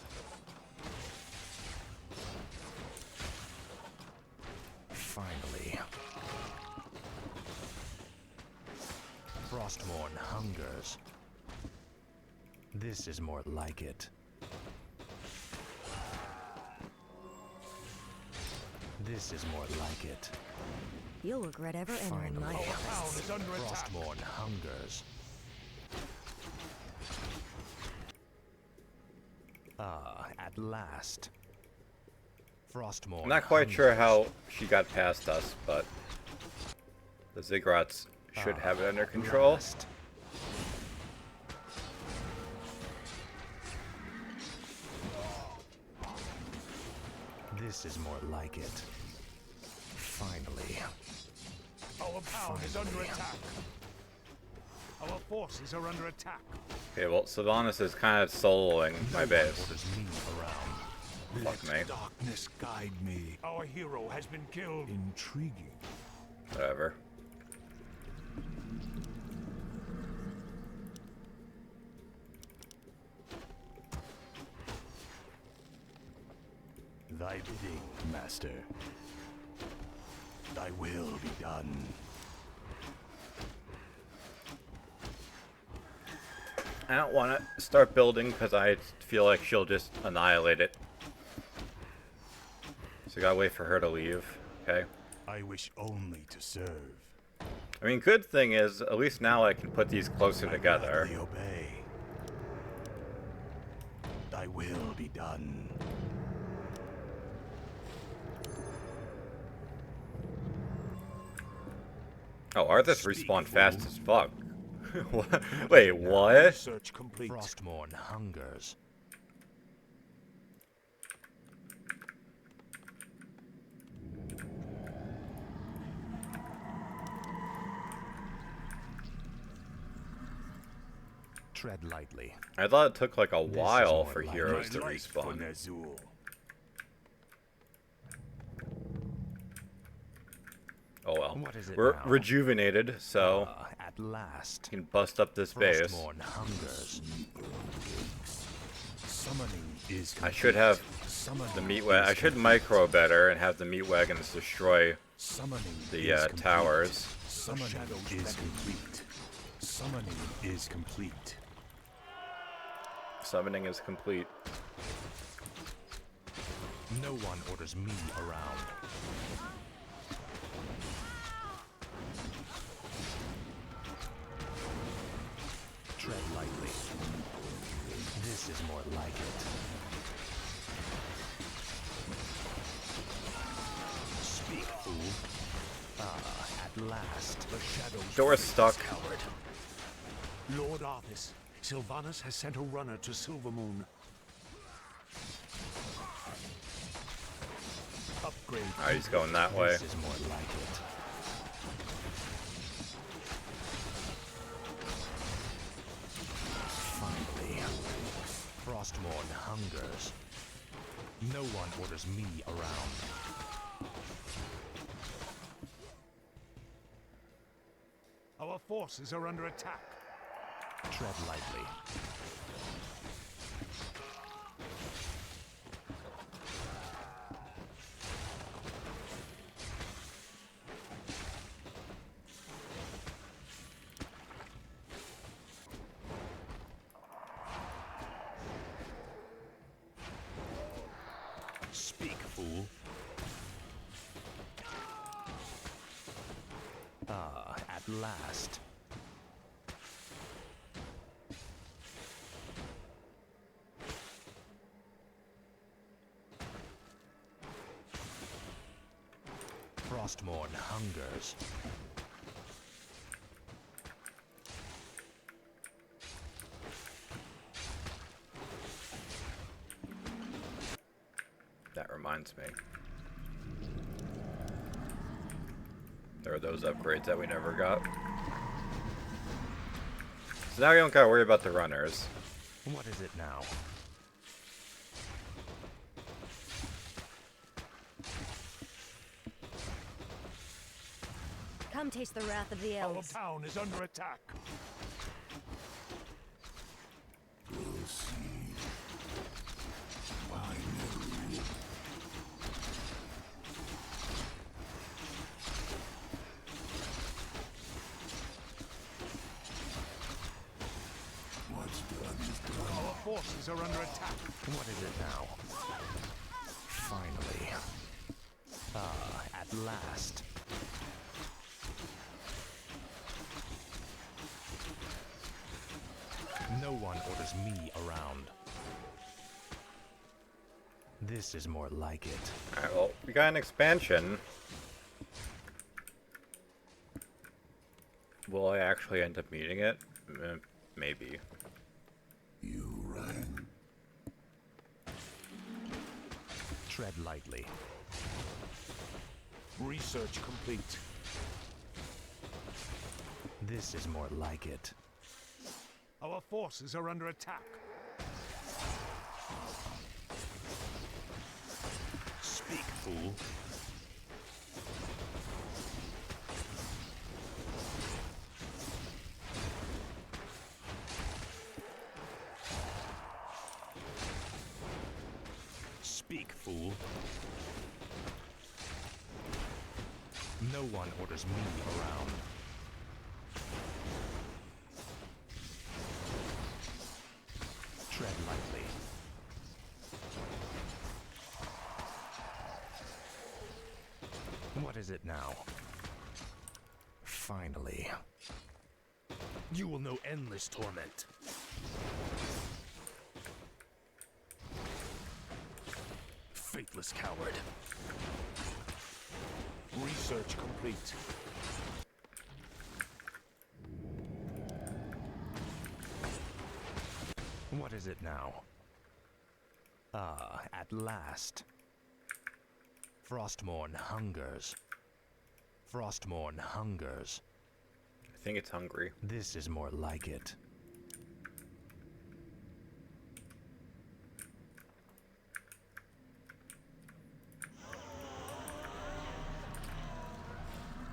Finally. Frostmourne hungers. This is more like it. This is more like it. You'll regret ever entering my Finally. house. Is under attack. Frostmourne hungers. Ah, at last. Frostmourne. I'm not quite sure how she got past us, but the Ziggurats should have it under control. Last. This is more like it. Finally. Our power is under attack. Our forces are under attack. Okay, well, Sylvanas is kind of soloing my base. Orders me around. Fuck me. Darkness guide me. Our hero has been killed. Intriguing. Whatever. thy bidding, Master. Thy will be done. I don't want to start building because I feel like she'll just annihilate it. So I gotta wait for her to leave, okay? I wish only to serve. I mean, good thing is, at least now I can put these closer together. Gladly obey. Thy will be done. Oh, Arthas respawned fast as fuck. What? Wait, what? Search complete. Frostmourne hungers. Tread lightly. I thought it took like a This is while more for like heroes to My life for respawn. Ner'zhul. Oh well. What is it We're now? rejuvenated, so At last. we can bust up this base. Frostmourne hungers. Summoning is I should have Summoning the meat wagon. I should micro better and have the meat wagons destroy Summoning the is complete. towers. Summoning is complete. Summoning is complete. Summoning is complete. No one orders me around. Tread lightly. This is more like it. Speak, fool. Ah, at last. The shadows. Door's stuck. Coward. Lord Arthas, Sylvanas has sent a runner to Silvermoon. Upgrade. Alright, he's going that way. This is more like it. Finally. Frostmourne hungers. No one orders me around. Our forces are under attack. Tread lightly. Speak, fool. Ah, at last. Frostmourne hungers. That reminds me. There are those upgrades that we never got. So now we don't gotta worry about the runners. What is it now? Come taste the wrath of the Our elves. town is under attack. We'll see. Finally. What's done is done. Our forces are under attack. What is it now? Finally. Ah, at last. No one orders me around. This is more like it. Alright, well, we got an expansion. Will I actually end up meeting it? Maybe. You rang. Tread lightly. Research complete. This is more like it. Our forces are under attack. Speak, fool. Speak, fool. No one orders me around. Tread lightly. What is it now? Finally. You will know endless torment. Faithless coward. Research complete. What is it now? Ah, at last. Frostmourne hungers. Frostmourne hungers. I think it's hungry. This is more like it.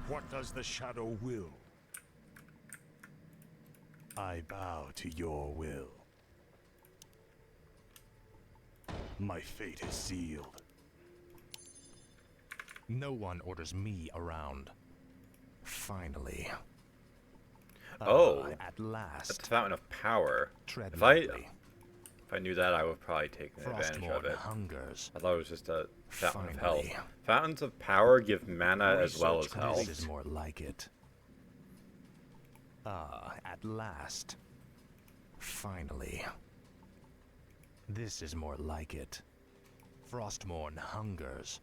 What does the shadow will? I bow to your will. My fate is sealed. No one orders me around. Finally. Oh, at last. That's the Fountain of Power. Tread If lightly. I knew that, I would probably take advantage of Frostmourne it. hungers. I thought it was just a Fountain of Health. Finally. Fountains of Power give mana as well as health. This is more like it. Ah, at last. Finally. This is more like it. Frostmourne hungers.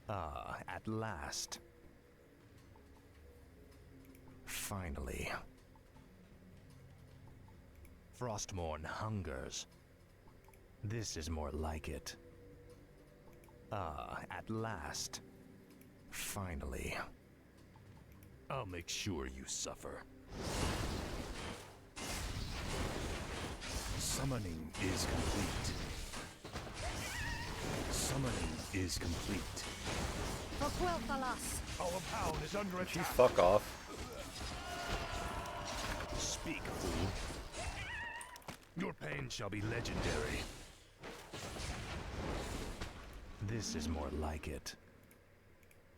Ah, at last. Finally. Frostmourne hungers. This is more like it. Ah, at last. Finally. I'll make sure you suffer. Summoning is complete. Summoning is complete. Our pound is under Would you attack. fuck off? Speak, fool. Your pain shall be legendary. This is more like it.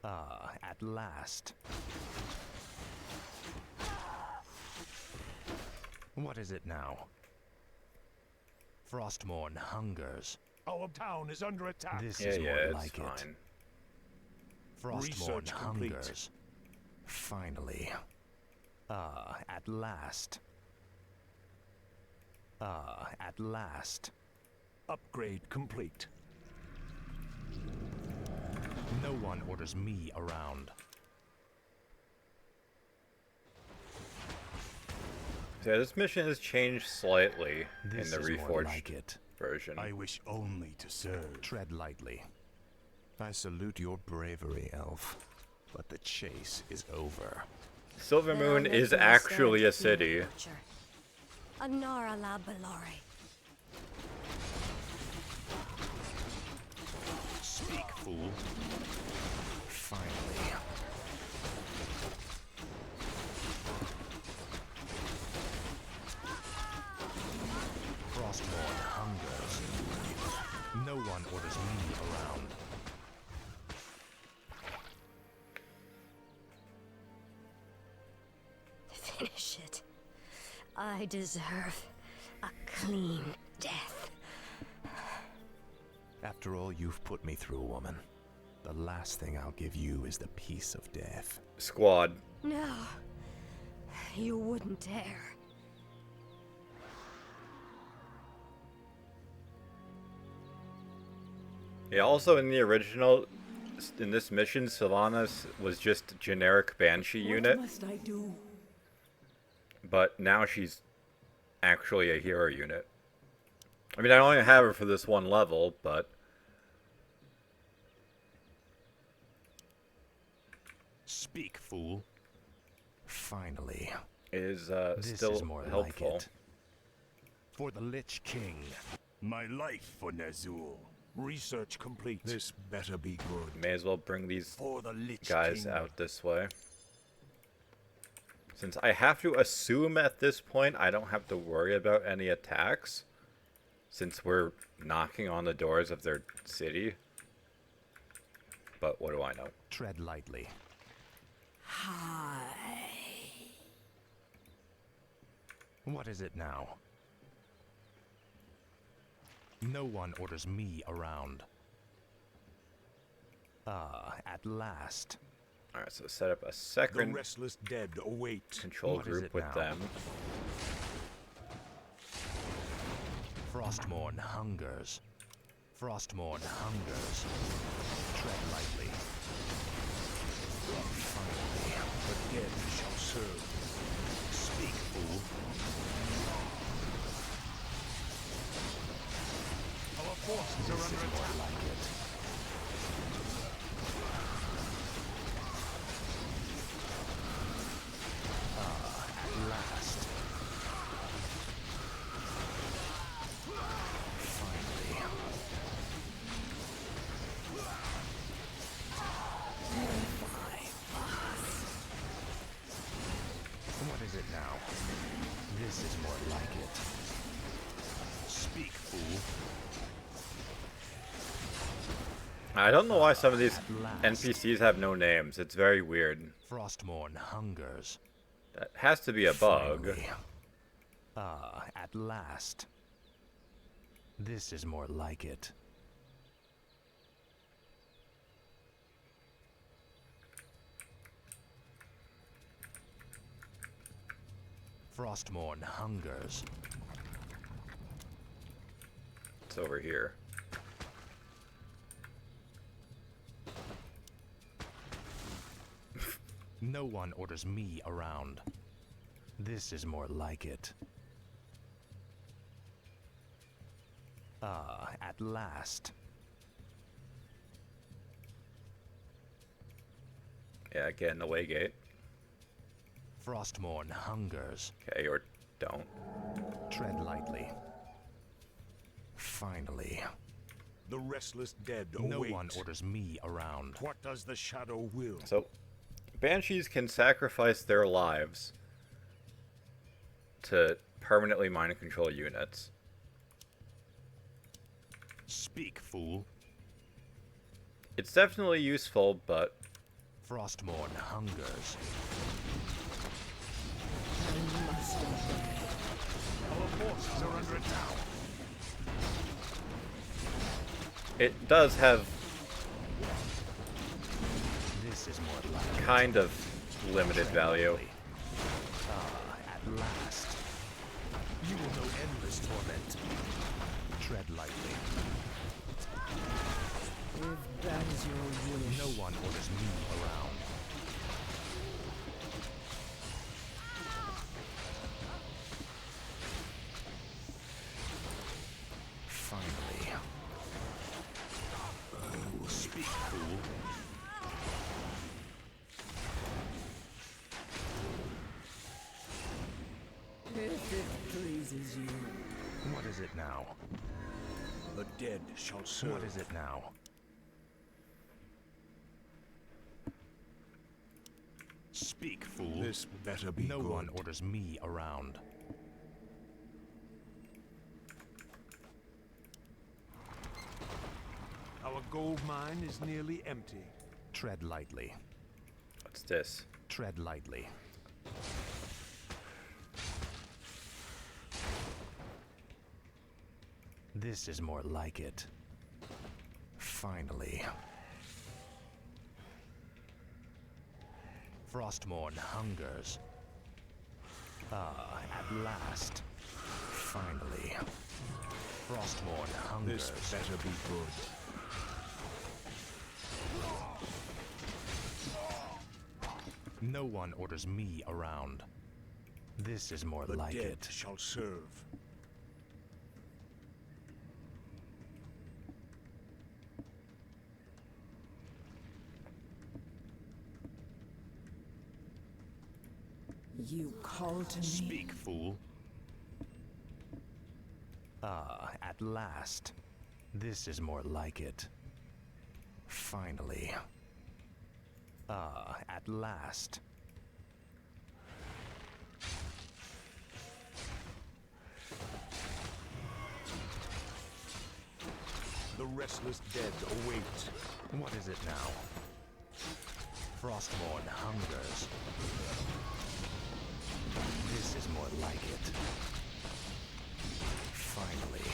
Ah, at last. What is it now? Frostmourne hungers. Our town is under attack. This Yeah, is more it's like it. fine. Frostmourne Research complete. hungers. Finally. Ah, at last. Ah, at last. Upgrade complete. No one orders me around. Yeah, this mission has changed slightly This in the is more Reforged like it. version. I wish only to serve. Tread lightly. I salute your bravery, Elf, but the chase is over. Silvermoon is actually a city. Anara la Balore. Speak, fool. Finally. Frostmourne hungers. No one orders me around. Finish it. I deserve a clean death. After all you've put me through, woman, the last thing I'll give you is the peace of death. Squad. No, you wouldn't dare. Yeah, also in the original, in this mission, Sylvanas was just a generic Banshee unit. What must I do? But now she's actually a hero unit. I mean, I only have her for this one level, but... Speak, fool. Finally. Is This still is more helpful. like it. For the Lich King. My life for Ner'zhul. Research complete. This better be good. May as well bring these For the Lich guys King. out this way. Since I have to assume at this point I don't have to worry about any attacks, since we're knocking on the doors of their city. but what do I know? Tread lightly. Hi. What is it now? No one orders me around. Ah, at last. Alright, so set up a second The restless dead await. control What is group it with now? them. Frostmourne hungers. Frostmourne hungers. Tread lightly. Finally, The dead shall serve. speak, fool. Our forces are This is under more attack. like it. Ah, at last. Finally. What is it now? This is more like it. Speak, fool. I don't know why some of these At last. NPCs have no names. It's very weird. Frostmourne hungers. That has to be a bug. Finally. Ah, at last. This is more like it. Frostmourne hungers. It's over here. No one orders me around. This is more like it. Ah, at last. Yeah, get in the way gate. Frostmourne hungers. Okay, or don't. Tread lightly. Finally. The restless dead No await. one orders me around. What does the shadow will? So, Banshees can sacrifice their lives to permanently mind control units. Speak, fool. It's definitely useful, but Frostmourne hungers. Our forces are under attack. it does have This is more like kind of limited value. Ah, at last. You will know endless torment. Tread lightly. If that is your wish. No one orders me around. Finally. Speak, fool. If it pleases you. What is it now? The dead shall serve. What is it now? Speak, fool. This better be No good. one orders me around. Our gold mine is nearly empty. Tread lightly. What's this? Tread lightly. This is more like it. Finally. Frostmourne hungers. Ah, at last. Finally. Frostmourne hungers. This better be good. No one orders me around. This is more The like dead it. shall serve. You call to me. Speak, fool. Ah, at last. This is more like it. Finally. Ah, at last. The restless dead await. What is it now? Frostmourne hungers. This is more like it. Finally.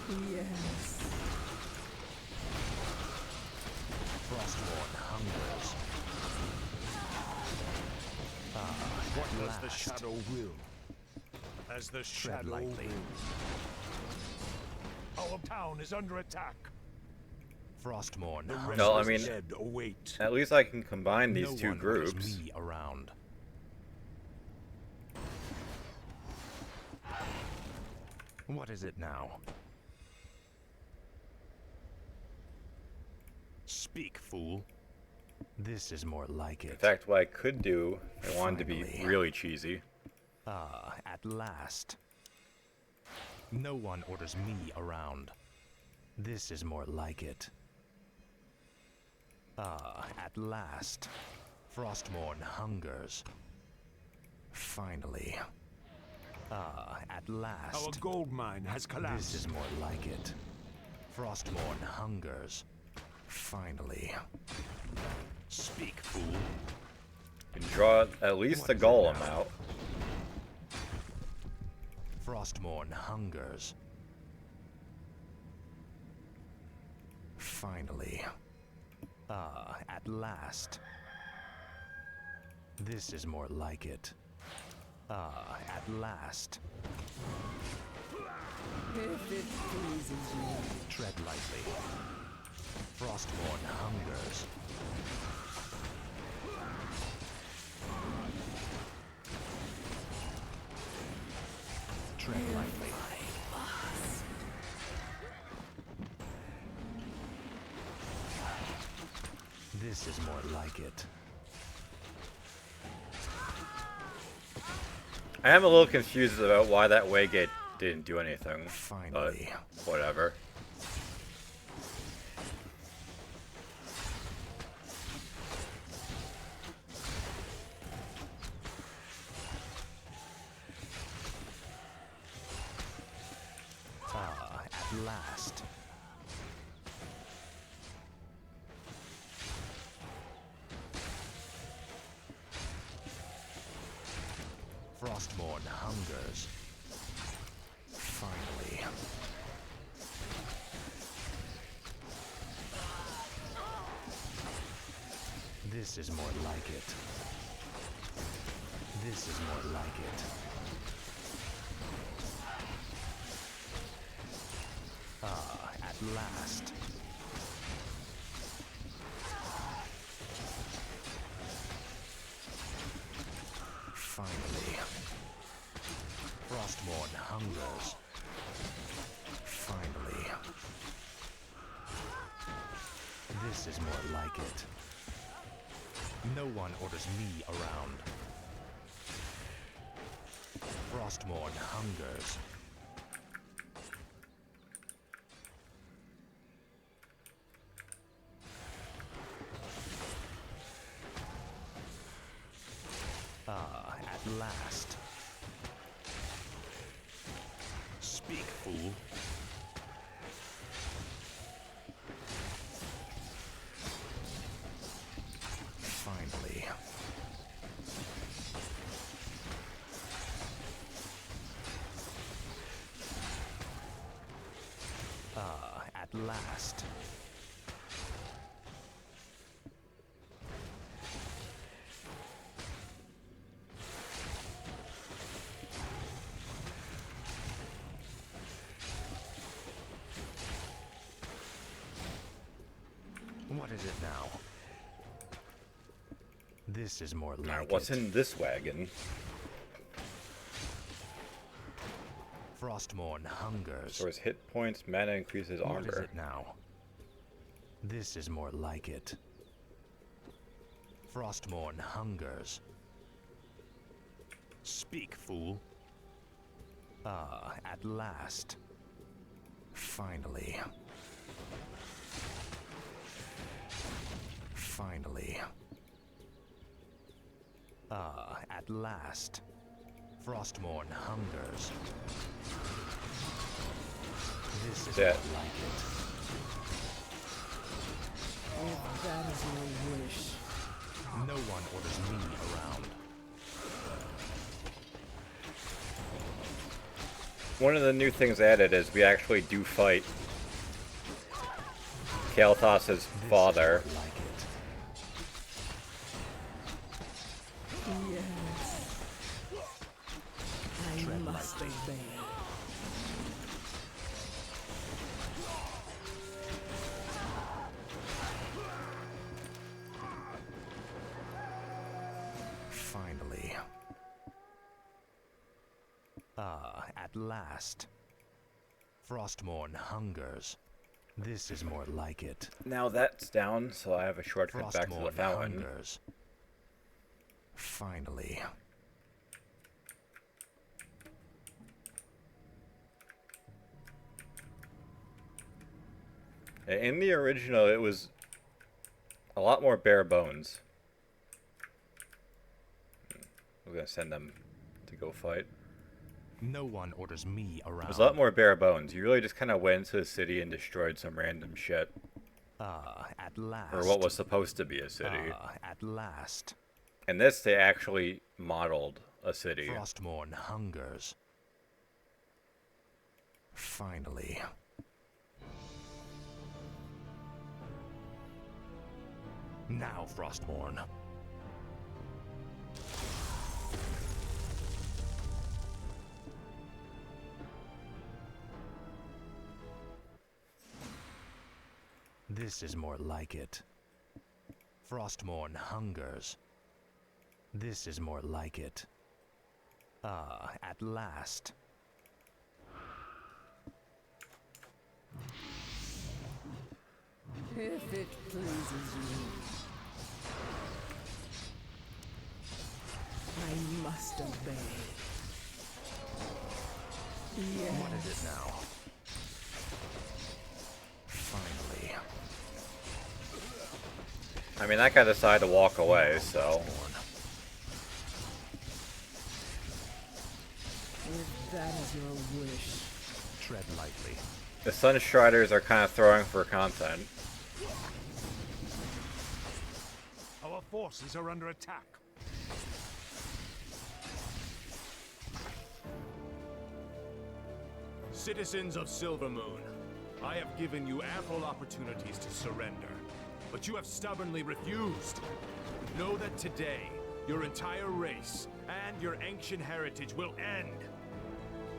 Yes. Frostmourne hungers. What does last. the shadow will? As the shadow lightly. will. Our town is under attack. Frostmourne The hungers. No, I restless mean, dead await. at least I can combine these No two one orders groups. me around. What is it now? Speak, fool. This is more like In it. fact, what I could do, if I wanted to be Finally. really cheesy, At last. No one orders me around. This is more like it. At last. Frostmourne hungers. Finally. At last. Our gold mine has collapsed. This is more like it. Frostmourne hungers. Finally. Speak, fool. and draw at least the golem out. Frostmourne hungers. Finally. At last. This is more like it. At last. If it pleases you. Tread lightly. Frostmourne hungers. Tread lightly. This is more like it. I am a little confused about why that waygate didn't do anything. Finally. But whatever. At last. Frostmourne hungers. Finally. This is more like it. This is more like it. At last. Finally. Frostmourne hungers. Finally. This is more like it. No one orders me around. Frostmourne hungers. At last. Speak, fool. Finally. At last. What is it now? This is more Now, like what's it. in this wagon? Frostmourne hungers. Restores hit points, mana increases What is armor. it now? This is more like it. Frostmourne hungers. Speak, fool. At last. Finally. Finally. At last. Frostmourne hungers. This is Yeah. more like it. If that is your wish. No one orders me around. One of the new things added is we actually do fight Kael'thas's father. Like it. Yes. I must obey. Finally. At last. Frostmourne hungers. This is more like it. Now that's down, so I have a shortcut back to the Frostmourne fountain. hungers. Finally. In the original, it was a lot more bare bones. We're gonna send them to go fight. No one orders me around. It was a lot more bare bones. You really just kind of went into the city and destroyed some random shit. At last. Or what was supposed to be a city. At last. In this, they actually modeled a city. Frostmourne hungers. Finally. Now, Frostmourne. This is more like it. Frostmourne hungers. This is more like it. At last. If it pleases you. I must obey. Yes. What is it now? Finally. I mean, that guy decided to walk away, so... If that is your wish. Tread lightly. The Sunstriders are kind of throwing for content. Our forces are under attack. Citizens of Silvermoon, I have given you ample opportunities to surrender, but you have stubbornly refused. Know that today, your entire race and your ancient heritage will end.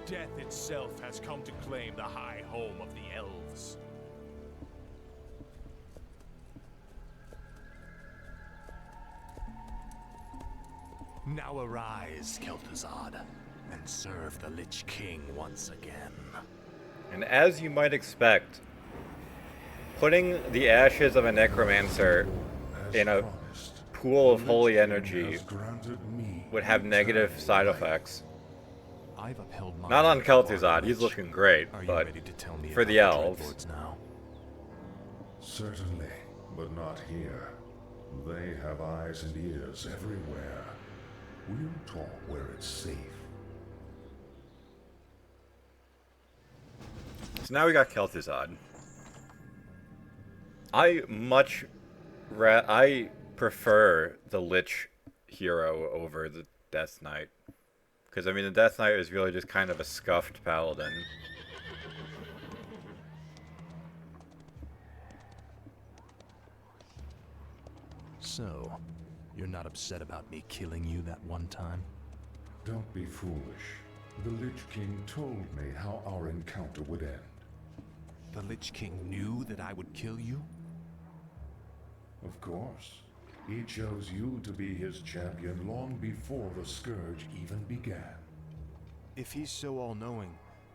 Death itself has come to claim the high home of the elves. Now arise, Kel'Thuzad, and serve the Lich King once again. And as you might expect, putting the ashes of a necromancer in a pool of holy energy would have negative side effects. I've upheld my Not on end for Kel'Thuzad, he's Lich. looking great, Are you but ready to tell me for about the elves. Dreadlords now? Certainly, but not here. They have eyes and ears everywhere. We'll talk where it's safe. So now we got Kel'Thuzad. I prefer the Lich hero over the Death Knight. Because, I mean, the Death Knight is really just kind of a scuffed paladin. So, you're not upset about me killing you that one time? Don't be foolish. The Lich King told me how our encounter would end. The Lich King knew that I would kill you? Of course. He chose you to be his champion long before the Scourge even began. If he's so all-knowing,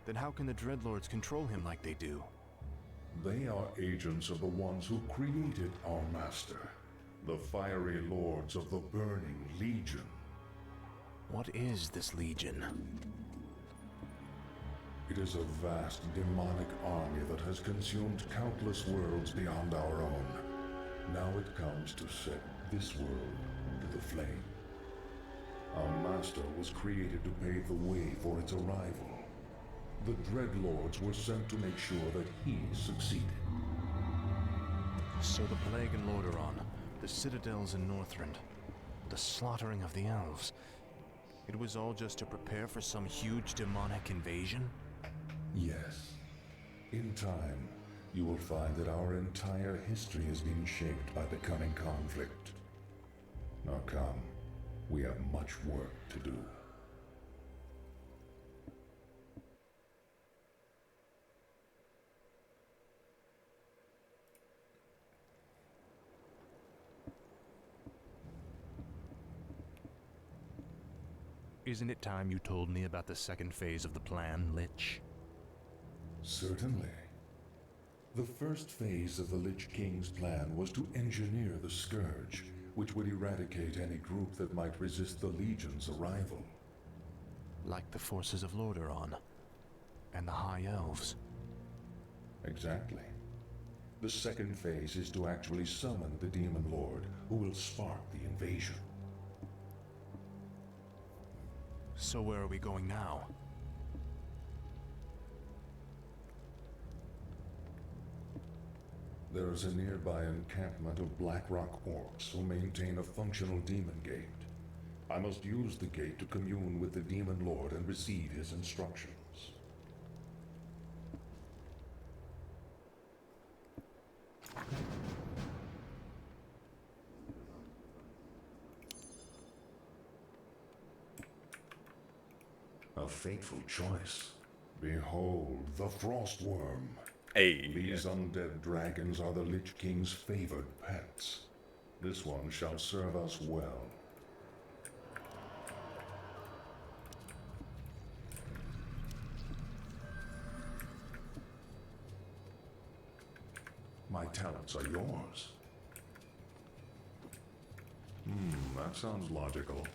then how can the Dreadlords control him like they do? They are agents of the ones who created our master, the fiery lords of the Burning Legion. What is this Legion? It is a vast demonic army that has consumed countless worlds beyond our own. Now it comes to set this world to the flame. Our master was created to pave the way for its arrival. The Dreadlords were sent to make sure that he succeeded. So the plague in Lordaeron, the citadels in Northrend, the slaughtering of the elves. It was all just to prepare for some huge demonic invasion? Yes. In time, you will find that our entire history has been shaped by the coming conflict. Now come, we have much work to do. Isn't it time you told me about the second phase of the plan, Lich? Certainly. The first phase of the Lich King's plan was to engineer the Scourge, which would eradicate any group that might resist the Legion's arrival. Like the forces of Lordaeron and the High Elves. Exactly. The second phase is to actually summon the Demon Lord, who will spark the invasion. So where are we going now? There is a nearby encampment of Blackrock orcs who maintain a functional demon gate. I must use the gate to commune with the Demon Lord and receive his instructions. A fateful choice. Behold, the Frostworm. Hey. These undead dragons are the Lich King's favored pets. This one shall serve us well. My talents are yours. That sounds logical.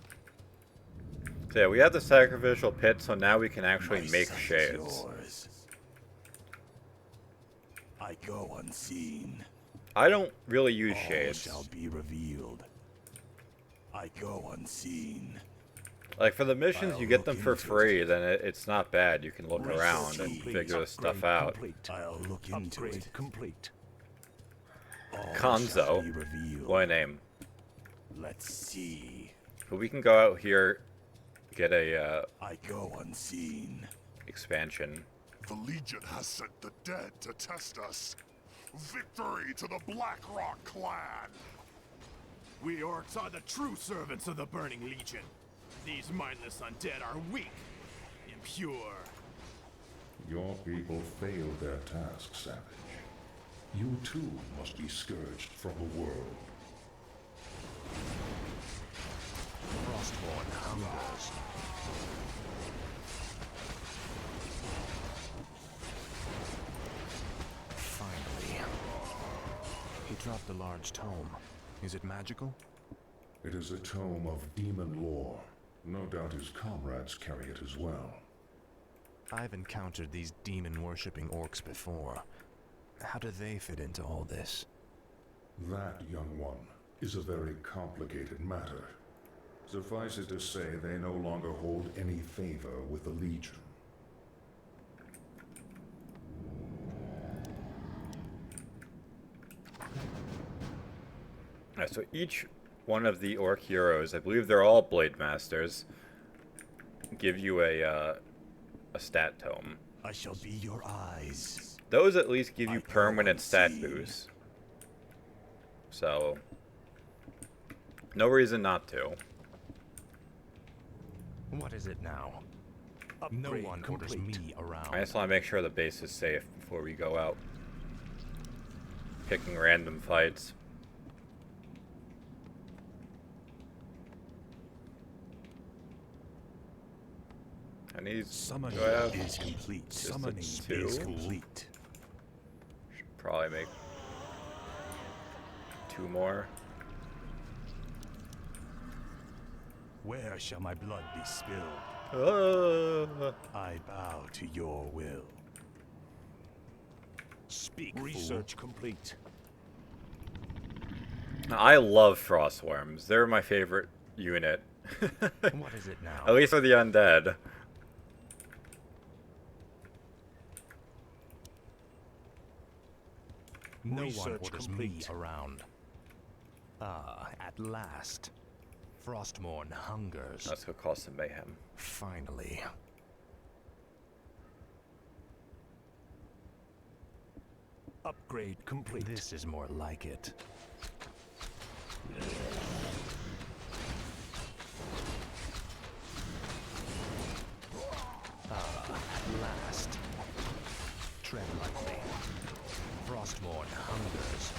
So yeah, we have the sacrificial pit, so now we can actually make shades. I go unseen. I don't really use All shades. shall be revealed. I go unseen. Like for the missions, I'll you get look them for into free, then it's not bad. You can look around and figure this stuff out. I'll look into it. Complete. All shall Konzo. be revealed. What a name. Let's see. But we can go out here, get a I go unseen. expansion. The Legion has sent the dead to test us. Victory to the Blackrock clan! We orcs are the true servants of the Burning Legion. These mindless undead are weak, impure. Your people failed their task, Savage. You too must be scourged from the world. Frostborn hungers. Finally. He dropped a large tome. Is it magical? It is a tome of demon lore. No doubt his comrades carry it as well. I've encountered these demon-worshipping orcs before. How do they fit into all this? That, young one, is a very complicated matter. Suffice it to say, they no longer hold any favor with the Legion. Alright, so each one of the orc heroes, I believe they're all blade masters, give you a stat tome. I shall be your eyes. Those at least give you permanent stat boosts. So, no reason not to. What is it now? No one orders me around. I just want to make sure the base is safe before we go out. Picking random fights. I need Summoning do I have is complete. just Summoning a two? is complete. Should probably make 2 more. Where shall my blood be spilled? I bow to your will. Speak, Research complete. I love frostworms. They're my favorite unit. What is it now? At least for the undead. No one Research orders complete. me around. Ah, at last. Frostmourne hungers. That's gonna cause some mayhem. Finally. Upgrade complete. This is more like it. Ah, at last. Tread lightly. Frostmourne hungers.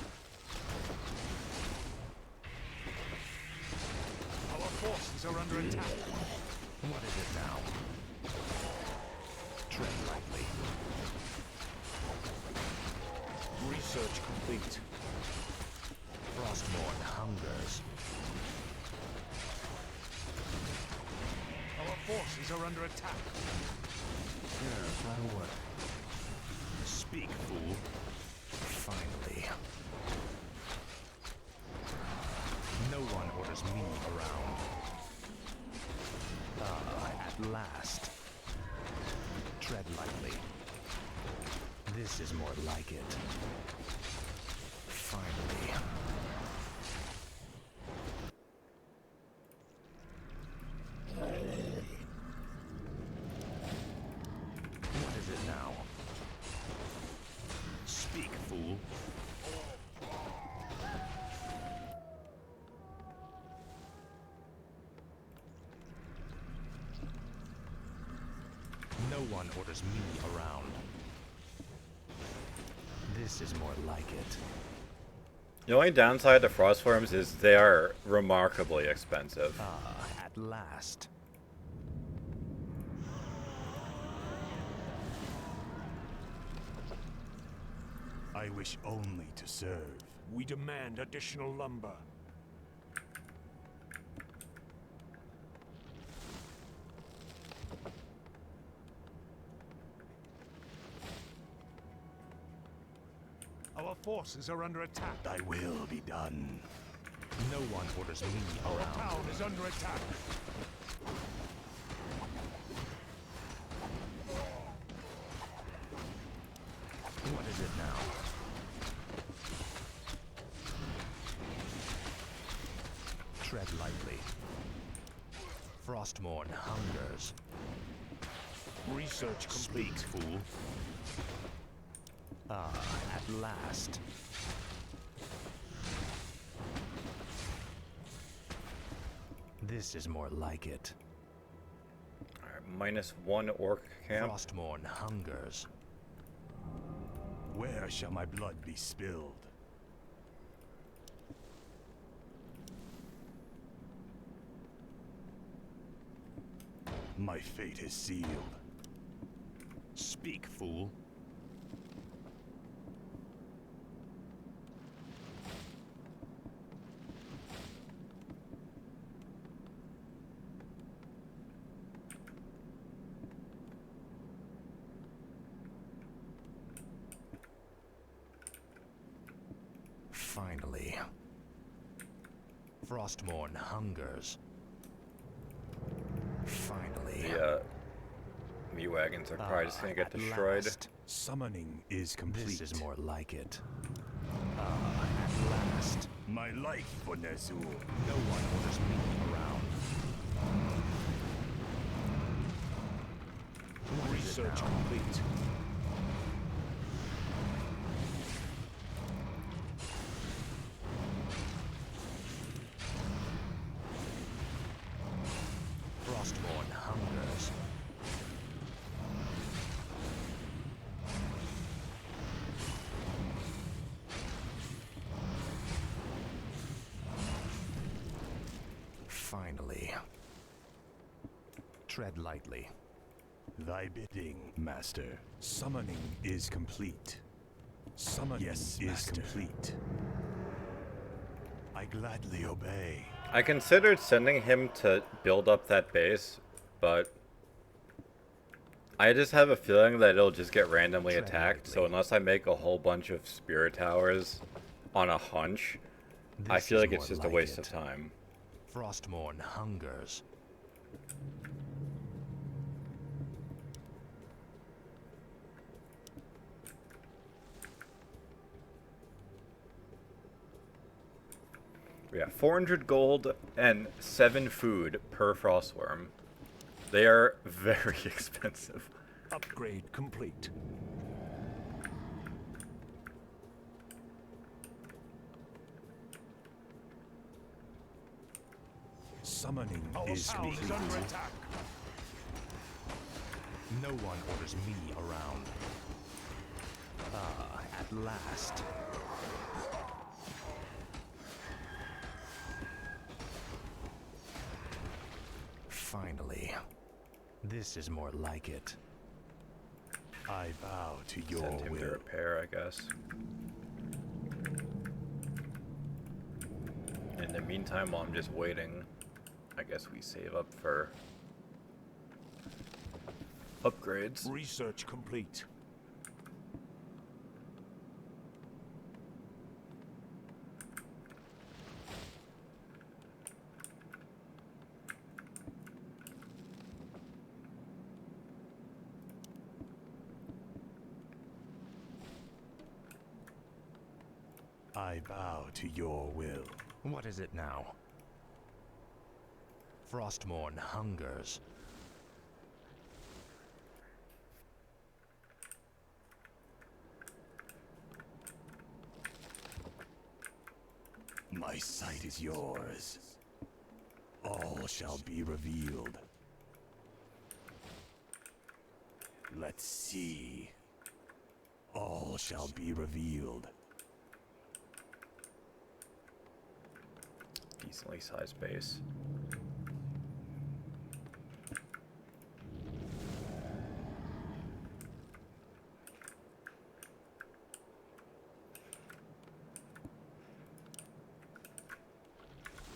Our forces are under attack. What is it now? Tread lightly. Research complete. Frostmourne hungers. Our forces are under attack. Yes, that'll work. Speak, fool. Finally. No one orders me around. Ah, at last. Tread lightly. This is more like it. Finally. What is it now? Speak, fool. No one orders me around. This is more like it. The only downside to frost forms is they are remarkably expensive. Ah, at last. I wish only to serve. We demand additional lumber. Our forces are under attack. Thy will be done. No one orders me Our around. town is under attack. What is it now? Tread lightly. Frostmourne hungers. Research complete. Speak, fool. Ah, at last. This is more like it. Alright, -1 orc camp. Frostmourne hungers. Where shall my blood be spilled? My fate is sealed. Speak, fool. Finally. Frostmourne hungers. Finally. The meat wagons are probably just gonna get at destroyed. last. Summoning is complete. This is more like it. Ah, at last. My life for Nezul. No one orders me around. What is it Research now? complete. Frostmourne hungers. Finally. Tread lightly. Thy bidding, Master. Summoning is complete. Summoning is complete. I gladly obey. I considered sending him to build up that base, but I just have a feeling that it'll just get randomly attacked, so unless I make a whole bunch of spirit towers on a hunch, I This feel is like it's more just a like waste it. of time. Frostmourne hungers. We got 400 gold and 7 food per frostworm. They are very expensive. Upgrade complete. Summoning Our is town is complete. under attack. No one orders me around. Ah, at last. Finally. This is more like it. I bow to your Send him to will. repair, I guess. In the meantime, while I'm just waiting, I guess we save up for upgrades. Research complete. I bow to your will. What is it now? Frostmourne hungers. My sight is yours. All shall be revealed. Let's see. All shall be revealed. Decently sized base.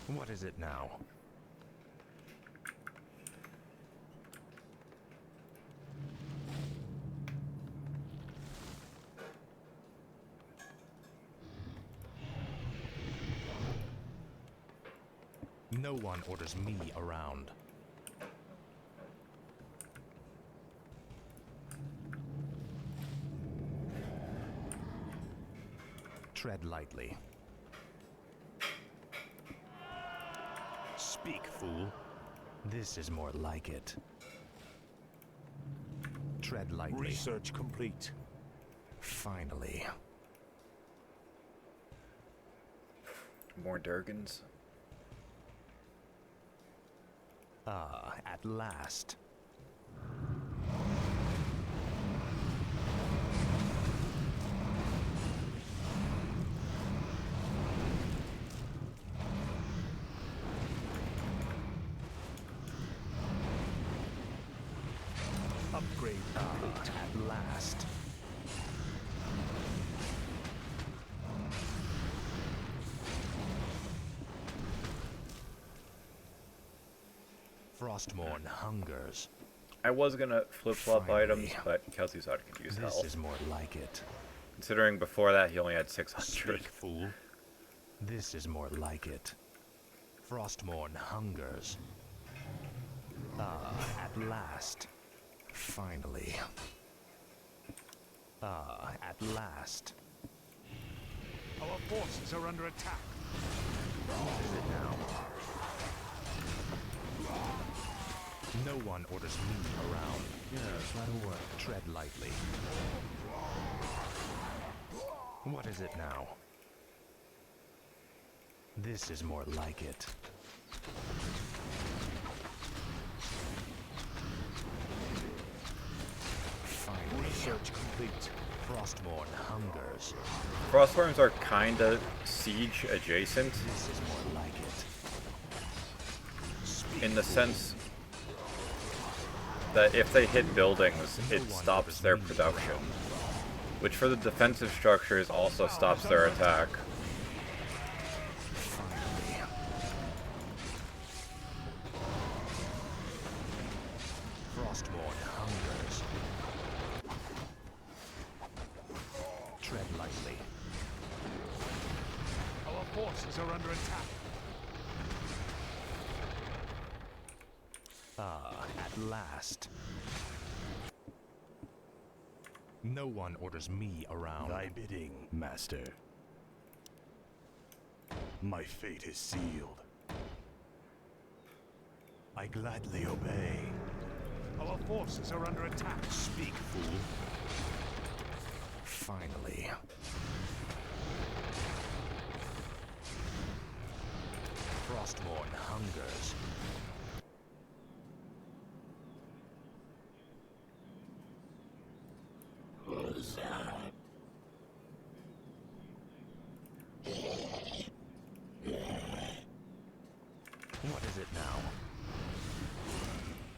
What is it now? No one orders me around. Tread lightly. Speak, fool. This is more like it. Tread lightly. Research complete. Finally. More Durgans. Ah, at last. Upgrade complete. At last. Frostmourne hungers. I was gonna flip-flop items, but Kel'Thuzad could use This health. is more like it. Considering before that he only had 600. Speak, fool. This is more like it. Frostmourne hungers. Ah, at last. Finally. Ah, at last. Our forces are under attack. What is it now? No one orders me around. Yes, that'll work. Tread lightly. What is it now? This is more like it. Finally. Research complete. Frostmourne hungers. Frostworms are kinda siege adjacent. This is more like it. In the sense that if they hit buildings, it stops their production. Which for the defensive structures also stops their attack. Finally. Frostmourne hungers. Tread lightly. Our forces are under attack. Ah, at last. No one orders me around. Thy bidding, master. My fate is sealed. I gladly obey. Our forces are under attack. Speak, fool. Finally. Frostmourne hungers. What is it now?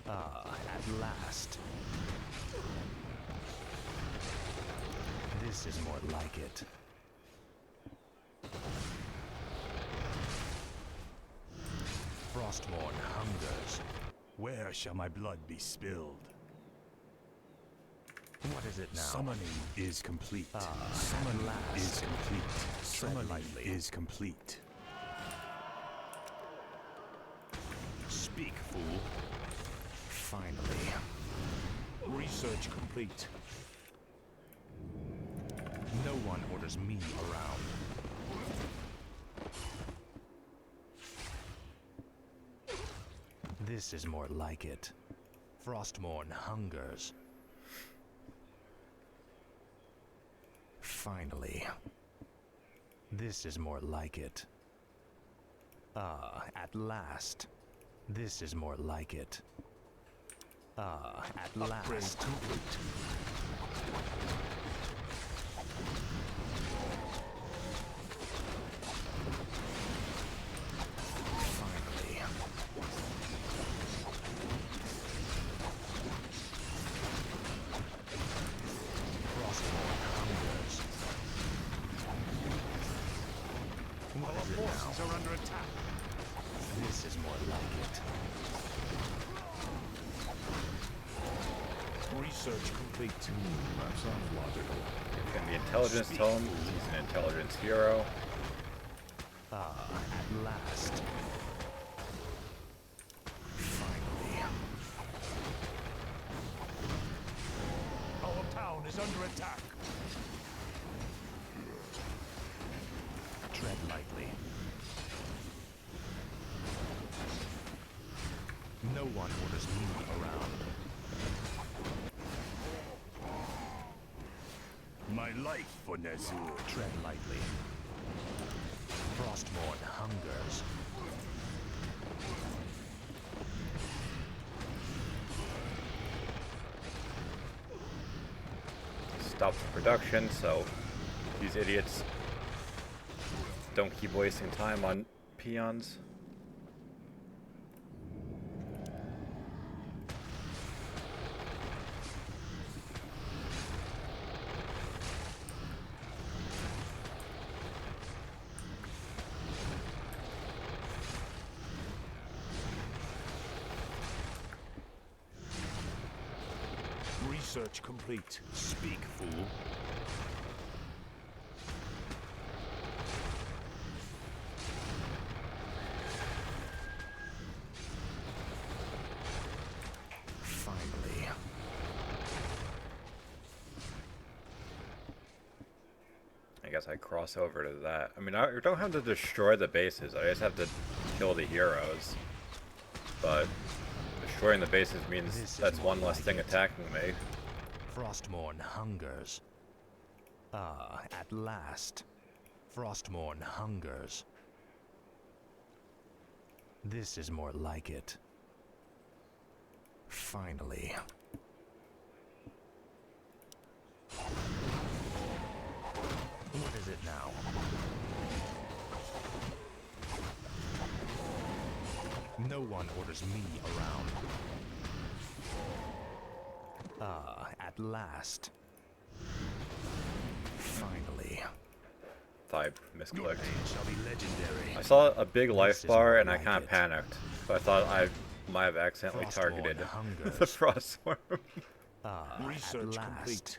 Ah, at last. This is more like it. Frostmourne hungers. Where shall my blood be spilled? What is it now? Summoning is complete. Summon last. Is complete. Tread Summoning lightly. is complete. Speak, fool. Finally. Research complete. No one orders me around. This is more like it. Frostmourne hungers. Finally. This is more like it. Ah, at last. This is more like it. Ah, at last. Complete. Finally. Frostmourne hungers. What Our is it forces now? are under attack. This is more like it. Research complete. That sounds logical. It's gonna be intelligence tome. He's an intelligence hero. Ah, at last. Finally. Our town is under attack. Tread lightly. No one orders me around. My life for Nazur. Tread lightly. Frostmourne hungers. Stop the production so these idiots don't keep wasting time on peons. Research complete. Speak, fool. Finally. I guess I cross over to that. I mean, I don't have to destroy the bases. I just have to kill the heroes. But destroying the bases means that's one less thing attacking me. Frostmourne hungers. Ah, at last. Frostmourne hungers. This is more like it. Finally. What is it now? No one orders me around. Ah, at last. Finally. Thought I misclicked. Shall be legendary. I saw a big life is bar more and I like kind of it. panicked. So I thought I might have accidentally Frostmourne targeted hungers. the frostworm. Ah, Research at complete. last.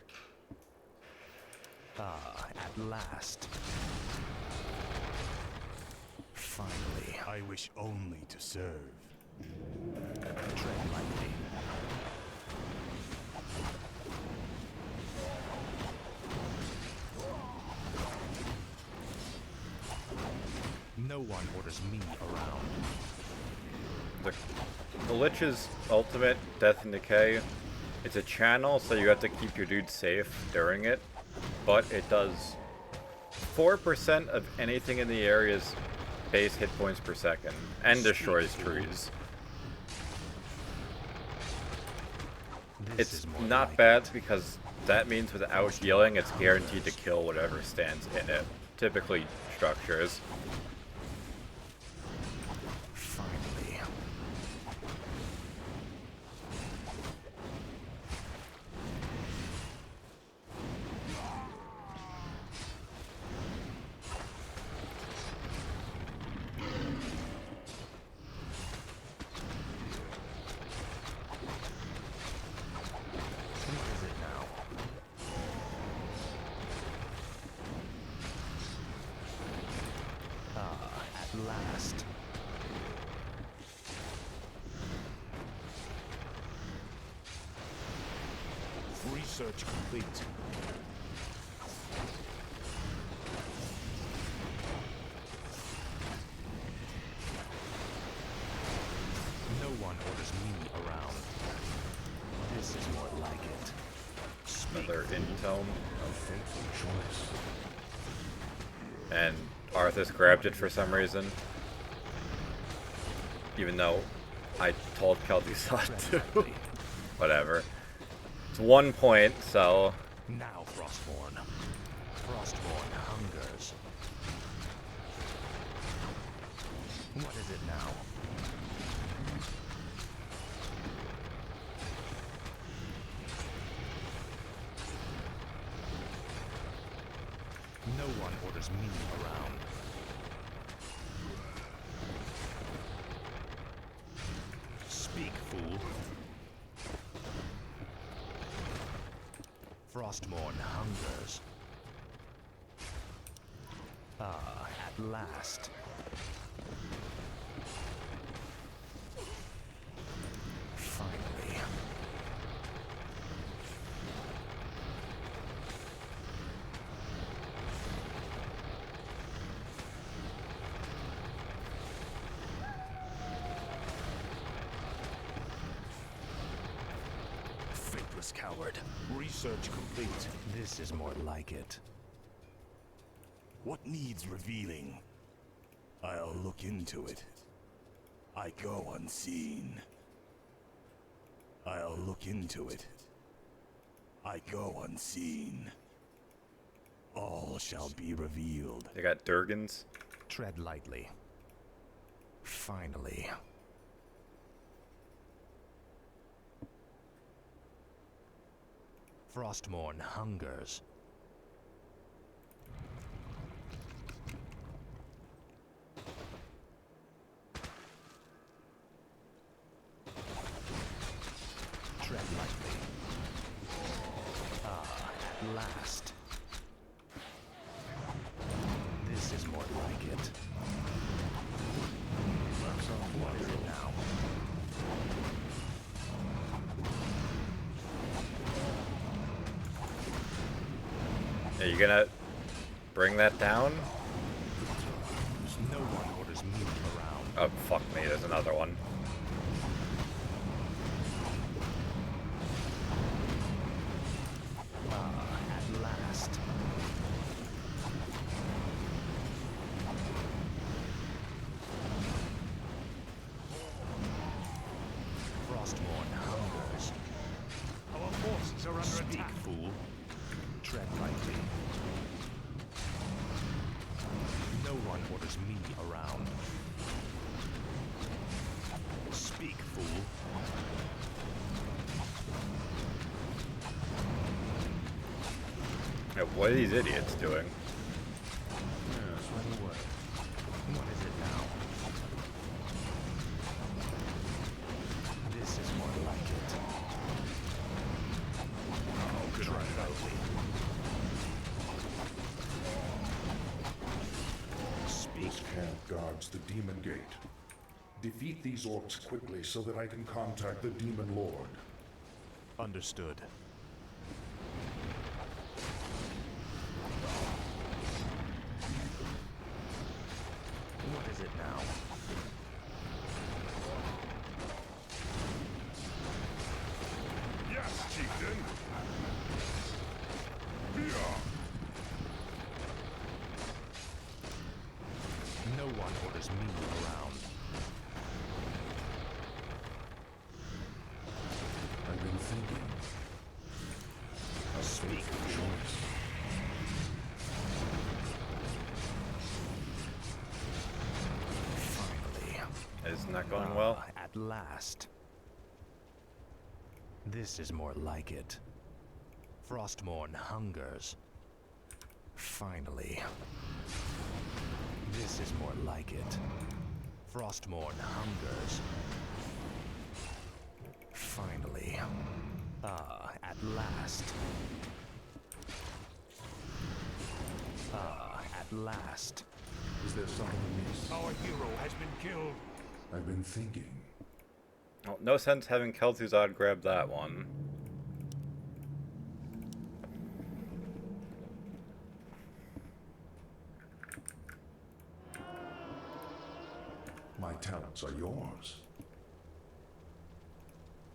Ah, at last. Finally. I wish only to serve. Tread lightly. No one orders me around. The Lich's ultimate, Death and Decay, it's a channel, so you have to keep your dude safe during it, but it does 4% of anything in the area's base hit points per second, and destroys trees. It's not bad because that means without healing, it's guaranteed to kill whatever stands in it, typically structures. Finally. What is it now? Ah, at last. Research complete. No one orders me around. This is more like it. Another in-tone. A fateful choice. And Arthas grabbed it for some reason. Even though I told Kel'Thuzad to. Whatever. It's 1 point, so... Now, Frostborn. Frostborn hungers. What is it now? No one orders me around. Speak, fool. Frostborn hungers. Ah, at last. Finally. Faithless coward. Research complete. This is more like it. What needs revealing? I'll look into it. I go unseen. I'll look into it. I go unseen. All shall be revealed. They got Durgans. Tread lightly. Finally. Frostborn hungers. Tread lightly. Ah, at last. This is more like it. What is it now? Are you gonna bring that down? No one orders me around. Oh, fuck me, there's another one. Ah, at last. Frostborn hungers. Our forces are under Speak, attack. fool. Tread lightly. No one orders me around. Speak, fool. Yeah, what are these idiots doing? What is it now? This is more like it. Oh, good Tread lightly. This camp guards the demon gate. Defeat these orcs quickly so that I can contact the Demon Lord. Understood. What is it now? Yes, chieftain! Yeah. No one orders me around. I've been thinking. A fateful choice. Isn't that going well? At last. This is more like it. Frostmourne hungers. Finally. This is more like it. Frostmourne hungers. Finally. At last. At last. Is there something amiss? Our hero has been killed. I've been thinking. Oh, no sense having Kel'Thuzad grab that one. My talents are yours.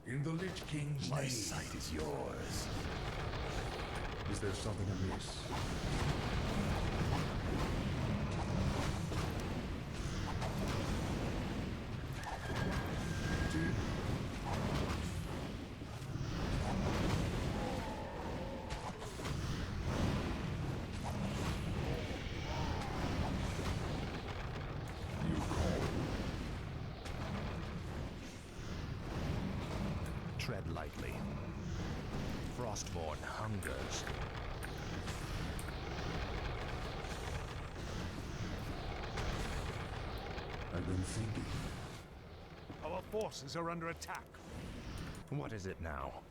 In the Lich King's My name. sight is yours. Is there something amiss? Tread lightly. Frostmourne hungers. I've been thinking. Our forces are under attack. What is it now?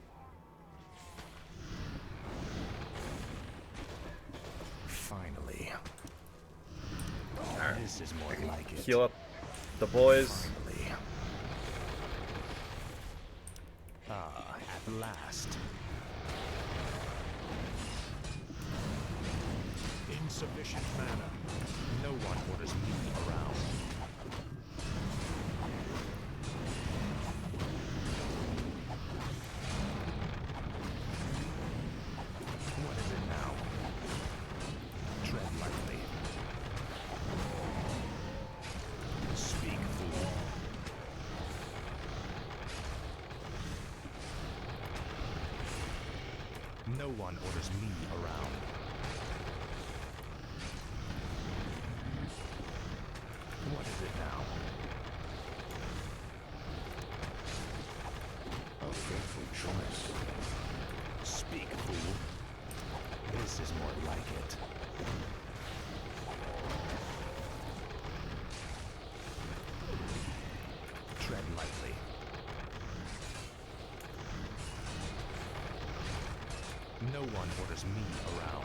Finally. Alright. This is more like it. Heal up the boys. Finally. At last. Insufficient mana. No one orders me around. What is it now? Tread lightly. Speak, fool. No one orders me around. What is it now? A fateful choice. Speak, fool. This is more like it. Tread lightly. No one orders me around.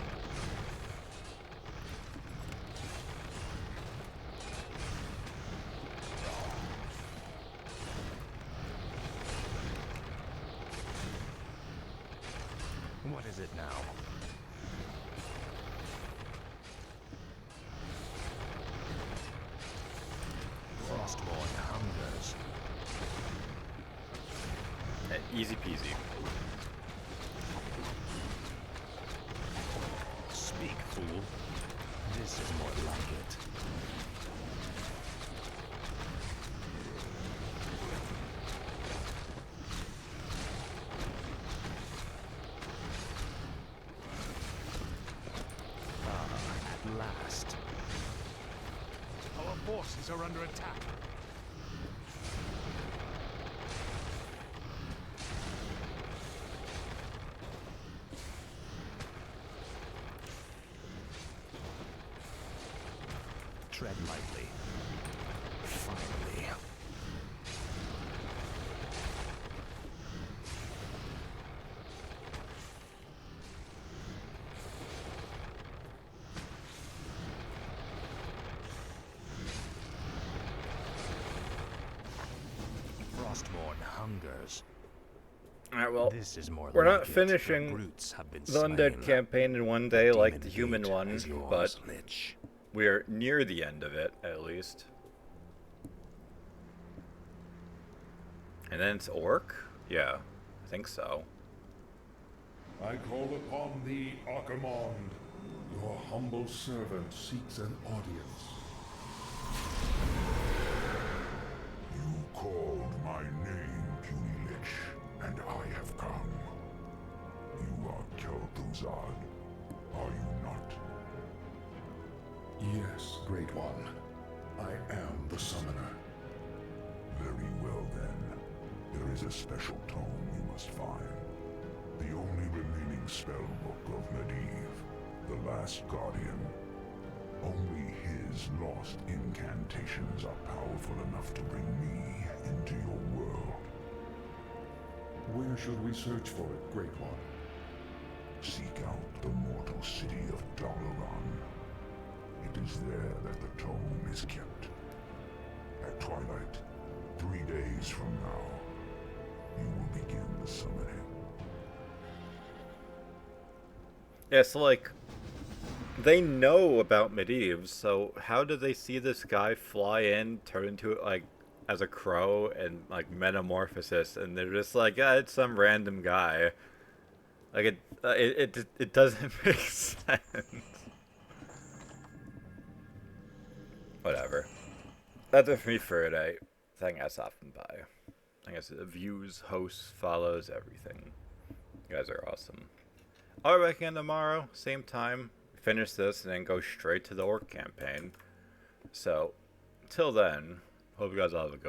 What is it now? Frostmourne hungers. Easy peasy. Speak, fool. This is more like it. At last. Our forces are under attack. Tread lightly. Finally. hungers. Alright, well, This is more we're not like it. finishing The brutes have been the slain. Undead campaign in one day like the Demon human Gate one, is yours, but Lich. we're near the end of it, at least. And then it's Orc? Yeah, I think so. I call upon thee, Archimonde. Your humble servant seeks an audience. You called my name, puny lich, and I have come. You are Kel'Thuzad, are you not? Yes, Great One. I am the summoner. Very well then. There is a special tome you must find. The only remaining spellbook of Medivh, the Last Guardian. Only his lost incantations are powerful enough to bring me into your world. Where should we search for it, Great One? Seek out the mortal city of Dalaran. It is there that the tome is kept. At twilight, 3 days from now, you will begin the summoning. Yeah, so like, they know about Medivh, so how do they see this guy fly in, turn into it like as a crow and like metamorphosis, and they're just like, yeah, it's some random guy. Like it doesn't make sense. Whatever. That's it for me for today. Thank you guys stopping by. I guess it views, hosts, follows, everything. You guys are awesome. I'll be back again tomorrow, same time. Finish this and then go straight to the Orc campaign. So, till then, hope you guys all have a good